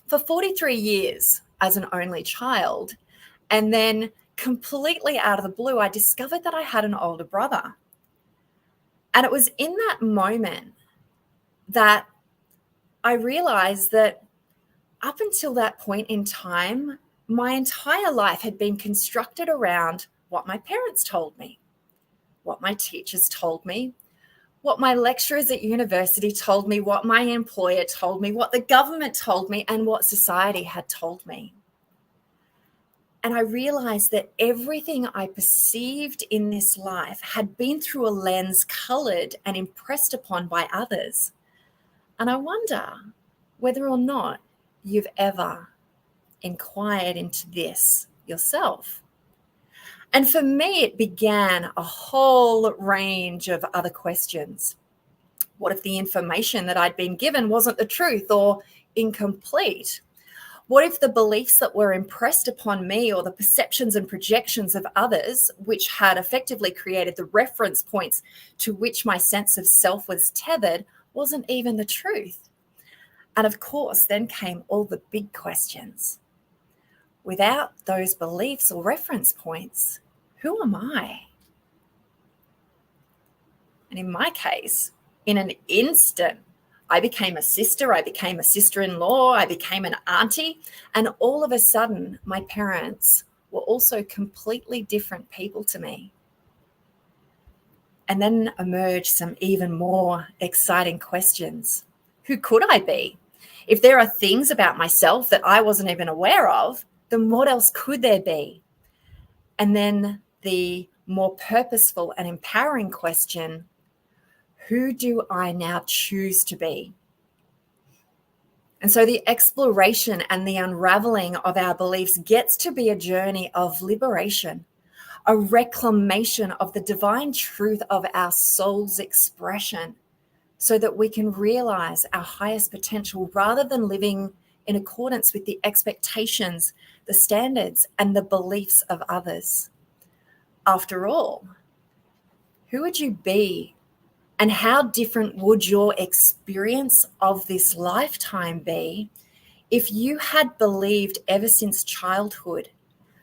for 43 years as an only child. And then completely out of the blue, I discovered that I had an older brother. And it was in that moment that I realized that up until that point in time, my entire life had been constructed around what my parents told me, what my teachers told me, what my lecturers at university told me, what my employer told me, what the government told me, and what society had told me. And I realized that everything I perceived in this life had been through a lens colored and impressed upon by others. And I wonder whether or not you've ever inquired into this yourself. And for me, it began a whole range of other questions. What if the information that I'd been given wasn't the truth or incomplete? What if the beliefs that were impressed upon me or the perceptions and projections of others, which had effectively created the reference points to which my sense of self was tethered, wasn't even the truth? And of course, then came all the big questions. Without those beliefs or reference points, who am I? And in my case, in an instant, I became a sister, I became a sister-in-law, I became an auntie, and all of a sudden, my parents were also completely different people to me. And then emerged some even more exciting questions. Who could I be? If there are things about myself that I wasn't even aware of, then what else could there be? And then the more purposeful and empowering question, who do I now choose to be? And so the exploration and the unraveling of our beliefs gets to be a journey of liberation, a reclamation of the divine truth of our soul's expression, so that we can realize our highest potential rather than living in accordance with the expectations, the standards, and the beliefs of others. After all, who would you be, and how different would your experience of this lifetime be if you had believed ever since childhood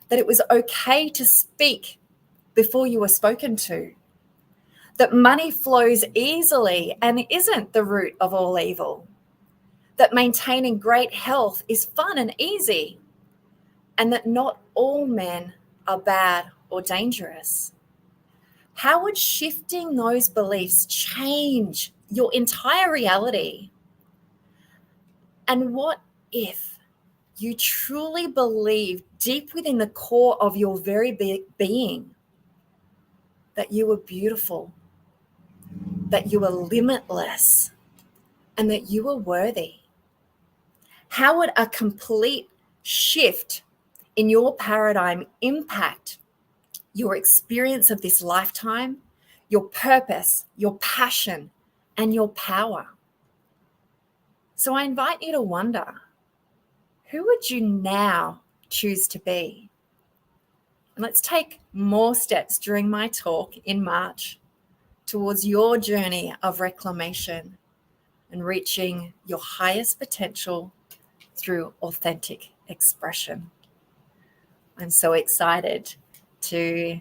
that it was okay to speak before you were spoken to, that money flows easily and isn't the root of all evil, that maintaining great health is fun and easy, and that not all men are bad or dangerous? How would shifting those beliefs change your entire reality? And what if you truly believed deep within the core of your very being that you were beautiful, that you were limitless, and that you were worthy? How would a complete shift in your paradigm impact your experience of this lifetime, your purpose, your passion, and your power? So I invite you to wonder, who would you now choose to be? And let's take more steps during my talk in March towards your journey of reclamation and reaching your highest potential through authentic expression. I'm so excited to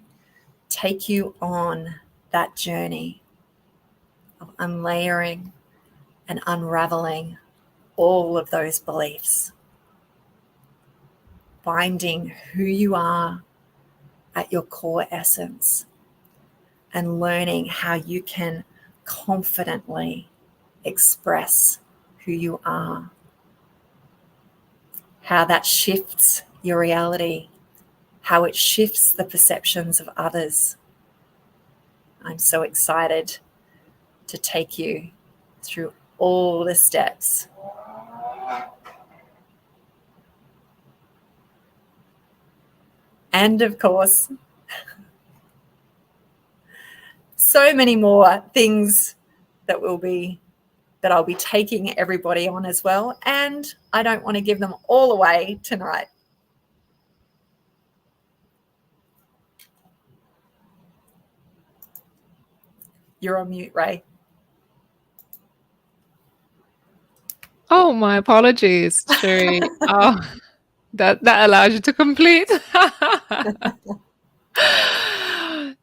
take you on that journey of unlayering and unraveling all of those beliefs. finding who you are at your core essence and learning how you can confidently express who you are, how that shifts your reality, how it shifts the perceptions of others. I'm so excited to take you through all the steps. And of course, so many more things that I'll be taking everybody on as well. And I don't want to give them all away tonight. You're on mute, Ray. Oh, my apologies, Sherry. Oh, that allows you to complete.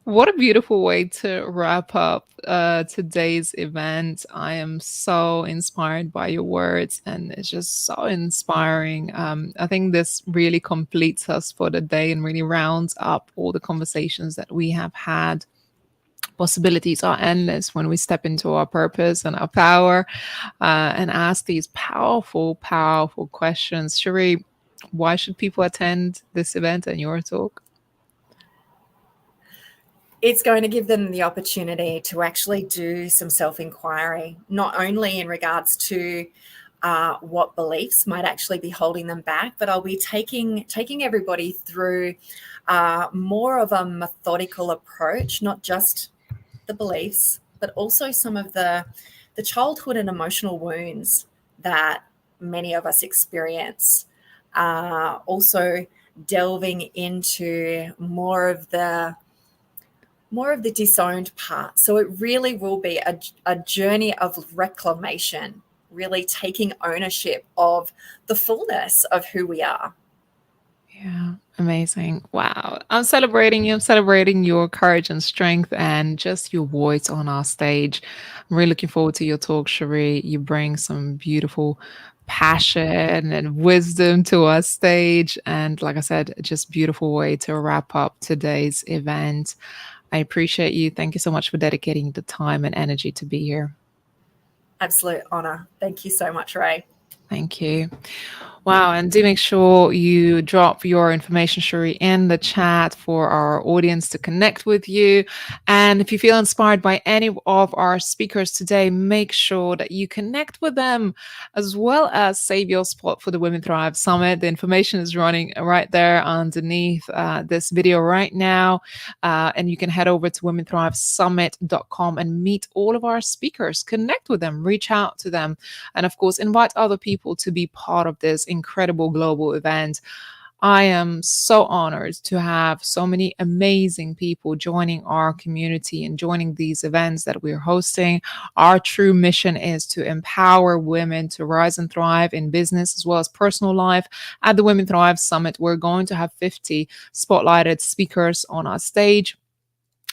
What a beautiful way to wrap up today's event. I am so inspired by your words, and it's just so inspiring. I think this really completes us for the day and really rounds up all the conversations that we have had. Possibilities are endless when we step into our purpose and our power and ask these powerful, powerful questions. Sherry, why should people attend this event and your talk? It's going to give them the opportunity to actually do some self-inquiry, not only in regards to what beliefs might actually be holding them back, but I'll be taking everybody through more of a methodical approach, not just the beliefs, but also some of the childhood and emotional wounds that many of us experience. Also delving into more of the disowned part. So it really will be a journey of reclamation, really taking ownership of the fullness of who we are. Yeah, amazing. Wow. I'm celebrating you. I'm celebrating your courage and strength and just your voice on our stage. I'm really looking forward to your talk, Sherry. You bring some beautiful passion and wisdom to our stage. And like I said, just beautiful way to wrap up today's event. I appreciate you. Thank you so much for dedicating the time and energy to be here. Absolute honor. Thank you so much, Ray. Thank you. Wow. And do make sure you drop your information, Sherry, in the chat for our audience to connect with you. And if you feel inspired by any of our speakers today, make sure that you connect with them, as well as save your spot for the Women Thrive Summit. The information is running right there underneath this video right now. And you can head over to womenthrivesummit.com and meet all of our speakers, connect with them, reach out to them, and of course, invite other people to be part of this incredible global event. I am so honored to have so many amazing people joining our community and joining these events that we're hosting. Our true mission is to empower women to rise and thrive in business as well as personal life. At the Women Thrive Summit, we're going to have 50 spotlighted speakers on our stage.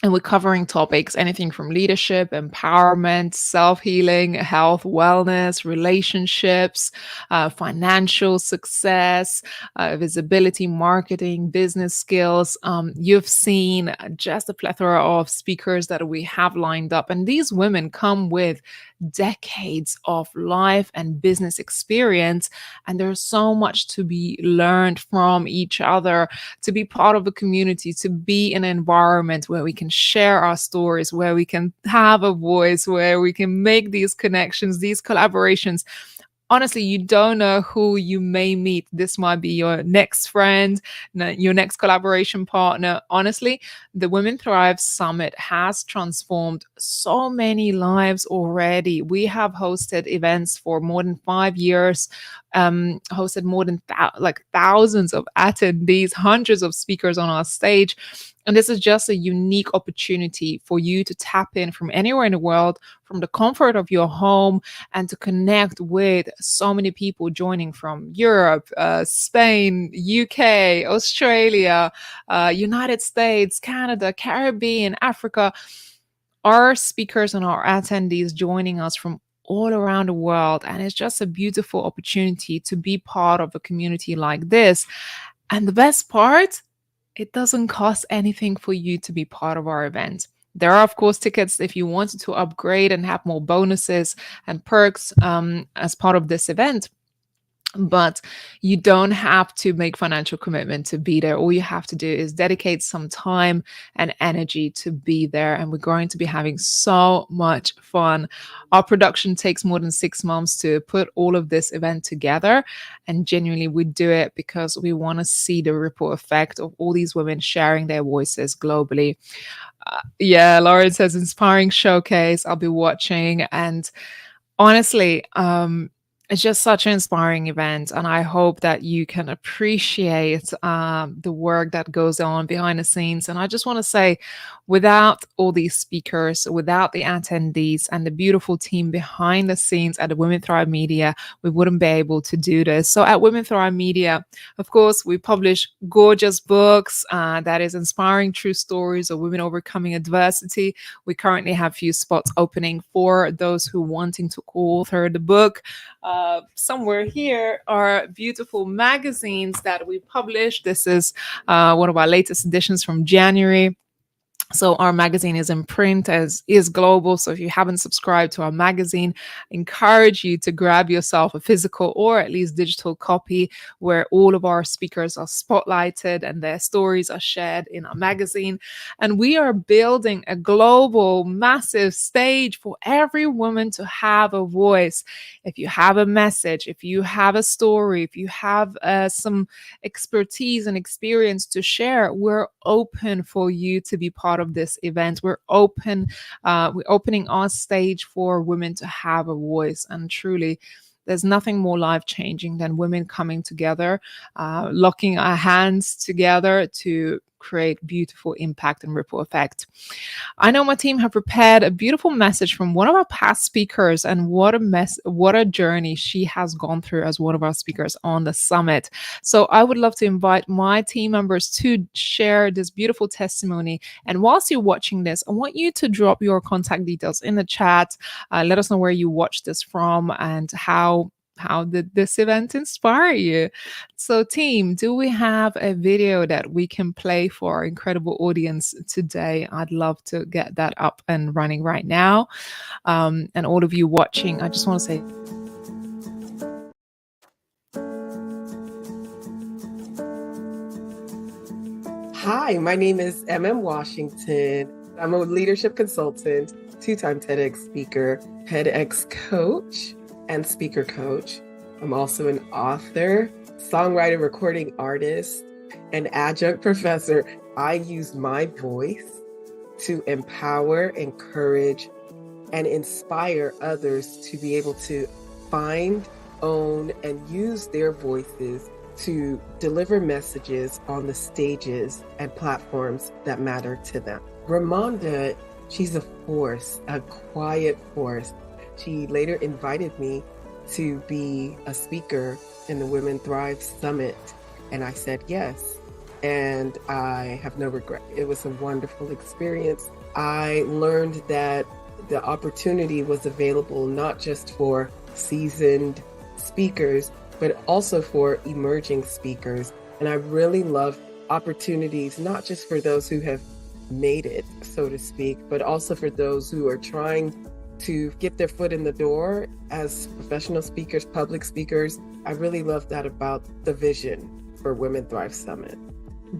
And we're covering topics, anything from leadership, empowerment, self-healing, health, wellness, relationships, financial success, visibility, marketing, business skills. You've seen just a plethora of speakers that we have lined up. And these women come with decades of life and business experience. And there's so much to be learned from each other, to be part of a community, to be in an environment where we can share our stories, where we can have a voice, where we can make these connections, these collaborations. Honestly, you don't know who you may meet. This might be your next friend, your next collaboration partner. Honestly, the Women Thrive Summit has transformed so many lives already. We have hosted events for more than 5 years, hosted more than thousands of attendees, hundreds of speakers on our stage. And this is just a unique opportunity for you to tap in from anywhere in the world, from the comfort of your home, and to connect with so many people joining from Europe, Spain, UK, Australia, United States, Canada, Caribbean, Africa. Our speakers and our attendees joining us from all around the world. And it's just a beautiful opportunity to be part of a community like this. And the best part, it doesn't cost anything for you to be part of our event. There are, of course, tickets if you wanted to upgrade and have more bonuses and perks as part of this event. But you don't have to make financial commitment to be there. All you have to do is dedicate some time and energy to be there. And we're going to be having so much fun. Our production takes more than 6 months to put all of this event together. And genuinely, we do it because we want to see the ripple effect of all these women sharing their voices globally. Yeah, Lauren says inspiring showcase. I'll be watching. And honestly, it's just such an inspiring event, and I hope that you can appreciate the work that goes on behind the scenes. And I just want to say, without all these speakers, without the attendees, and the beautiful team behind the scenes at the Women Thrive Media, we wouldn't be able to do this. So at Women Thrive Media, of course, we publish gorgeous books that is inspiring true stories of women overcoming adversity. We currently have few spots opening for those who wanting to co-author the book. Somewhere here are beautiful magazines that we published. This is one of our latest editions from January. So our magazine is in print as is global. So if you haven't subscribed to our magazine, I encourage you to grab yourself a physical or at least digital copy where all of our speakers are spotlighted and their stories are shared in our magazine. And we are building a global, massive stage for every woman to have a voice. If you have a message, if you have a story, if you have some expertise and experience to share, we're open for you to be part of this event. We're opening our stage for women to have a voice. And truly, there's nothing more life-changing than women coming together, locking our hands together to create beautiful impact and ripple effect. I know my team have prepared a beautiful message from one of our past speakers, and what a journey she has gone through as one of our speakers on the summit. So I would love to invite my team members to share this beautiful testimony. And whilst you're watching this, I want you to drop your contact details in the chat. Let us know where you watched this from and how did this event inspire you? So team, do we have a video that we can play for our incredible audience today? I'd love to get that up and running right now. And all of you watching, I just want to say hi, my name is M.M. Washington. I'm a leadership consultant, 2-time TEDx speaker, TEDx coach, and speaker coach. I'm also an author, songwriter, recording artist, and adjunct professor. I use my voice to empower, encourage, and inspire others to be able to find, own, and use their voices to deliver messages on the stages and platforms that matter to them. Ramonda, she's a force, a quiet force. She later invited me to be a speaker in the Women Thrive Summit, and I said yes, and I have no regret. It was a wonderful experience. I learned that the opportunity was available not just for seasoned speakers, but also for emerging speakers. And I really love opportunities, not just for those who have made it, so to speak, but also for those who are trying to get their foot in the door as professional speakers, public speakers. I really love that about the vision for Women Thrive Summit.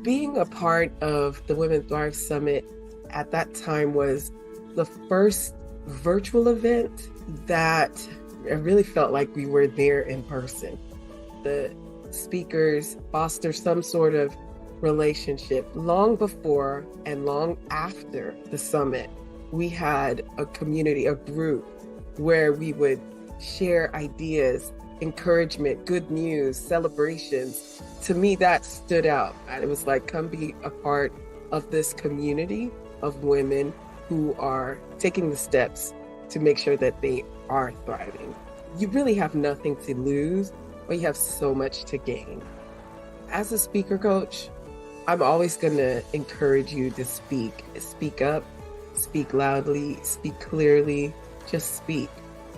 Being a part of the Women Thrive Summit at that time was the first virtual event that I really felt like we were there in person. The speakers foster some sort of relationship. Long before and long after the summit, we had a community, a group, where we would share ideas, encouragement, good news, celebrations. To me, that stood out. It was like, come be a part of this community of women who are taking the steps to make sure that they are thriving. You really have nothing to lose, but you have so much to gain. As a speaker coach, I'm always going to encourage you to speak up, speak loudly, speak clearly, just speak.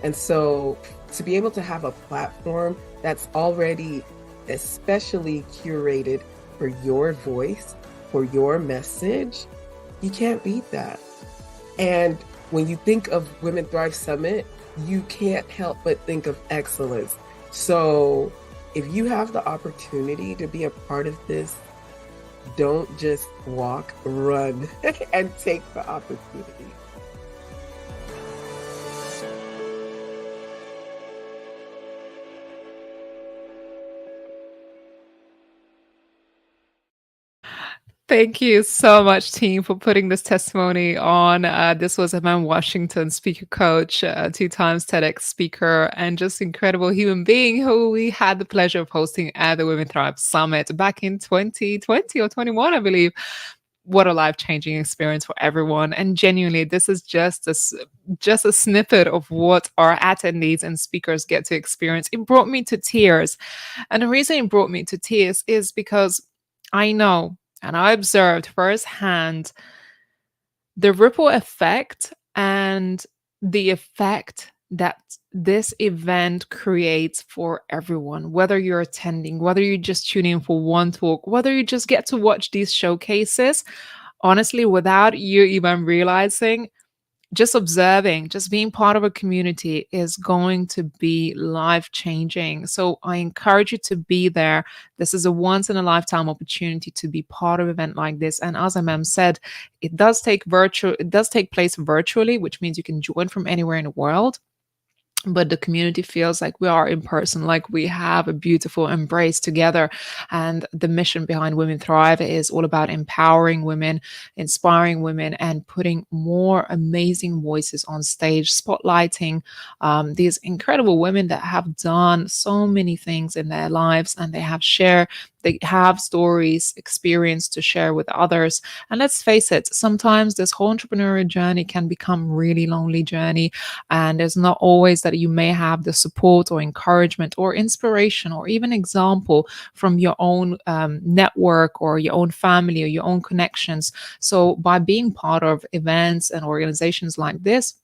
And so to be able to have a platform that's already especially curated for your voice, for your message, you can't beat that. And when you think of Women Thrive Summit, you can't help but think of excellence. So if you have the opportunity to be a part of this, don't just walk, run, and take the opportunity. Thank you so much, team, for putting this testimony on. This was 𝐷 Washington, speaker coach, 2 times TEDx speaker, and just incredible human being who we had the pleasure of hosting at the Women Thrive Summit back in 2020 or 21, I believe. What a life-changing experience for everyone. And genuinely, this is just a snippet of what our attendees and speakers get to experience. It brought me to tears. And the reason it brought me to tears is because I know and I observed firsthand the ripple effect and the effect that this event creates for everyone, whether you're attending, whether you just tune in for one talk, whether you just get to watch these showcases. Honestly, without you even realizing, just observing, just being part of a community is going to be life-changing. So I encourage you to be there. This is a once-in-a-lifetime opportunity to be part of an event like this. And as Mem said, it does take place virtually, which means you can join from anywhere in the world. But the community feels like we are in person, like we have a beautiful embrace together. And the mission behind Women Thrive is all about empowering women, inspiring women, and putting more amazing voices on stage, spotlighting these incredible women that have done so many things in their lives, and they have stories, experience to share with others. And let's face it, sometimes this whole entrepreneurial journey can become really lonely journey. And there's not always that you may have the support or encouragement or inspiration or even example from your own network or your own family or your own connections. So by being part of events and organizations like this,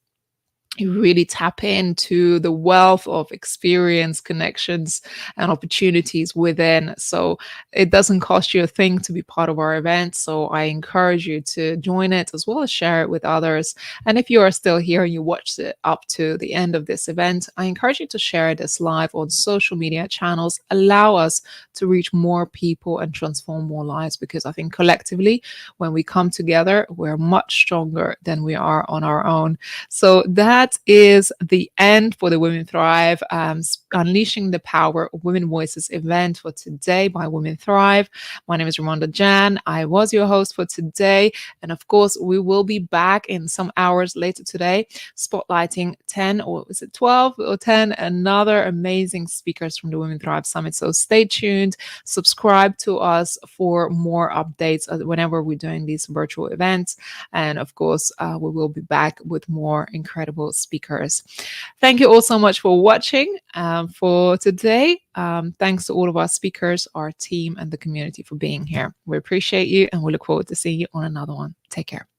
you really tap into the wealth of experience, connections, and opportunities within. So it doesn't cost you a thing to be part of our event. So I encourage you to join it as well as share it with others. And if you are still here and you watched it up to the end of this event, I encourage you to share this live on social media channels. Allow us to reach more people and transform more lives, because I think collectively, when we come together, we're much stronger than we are on our own. So that is the end for the Women Thrive Unleashing the Power of Women Voices event for today by Women Thrive. My name is Raimonda Jan. I was your host for today. And of course, we will be back in some hours later today, spotlighting 10 or is it 12 or 10 another amazing speakers from the Women Thrive Summit. So stay tuned, subscribe to us for more updates whenever we're doing these virtual events. And of course, we will be back with more incredible speakers. Thank you all so much for watching for today. Thanks to all of our speakers, our team, and the community for being here. We appreciate you, and we look forward to seeing you on another one. Take care.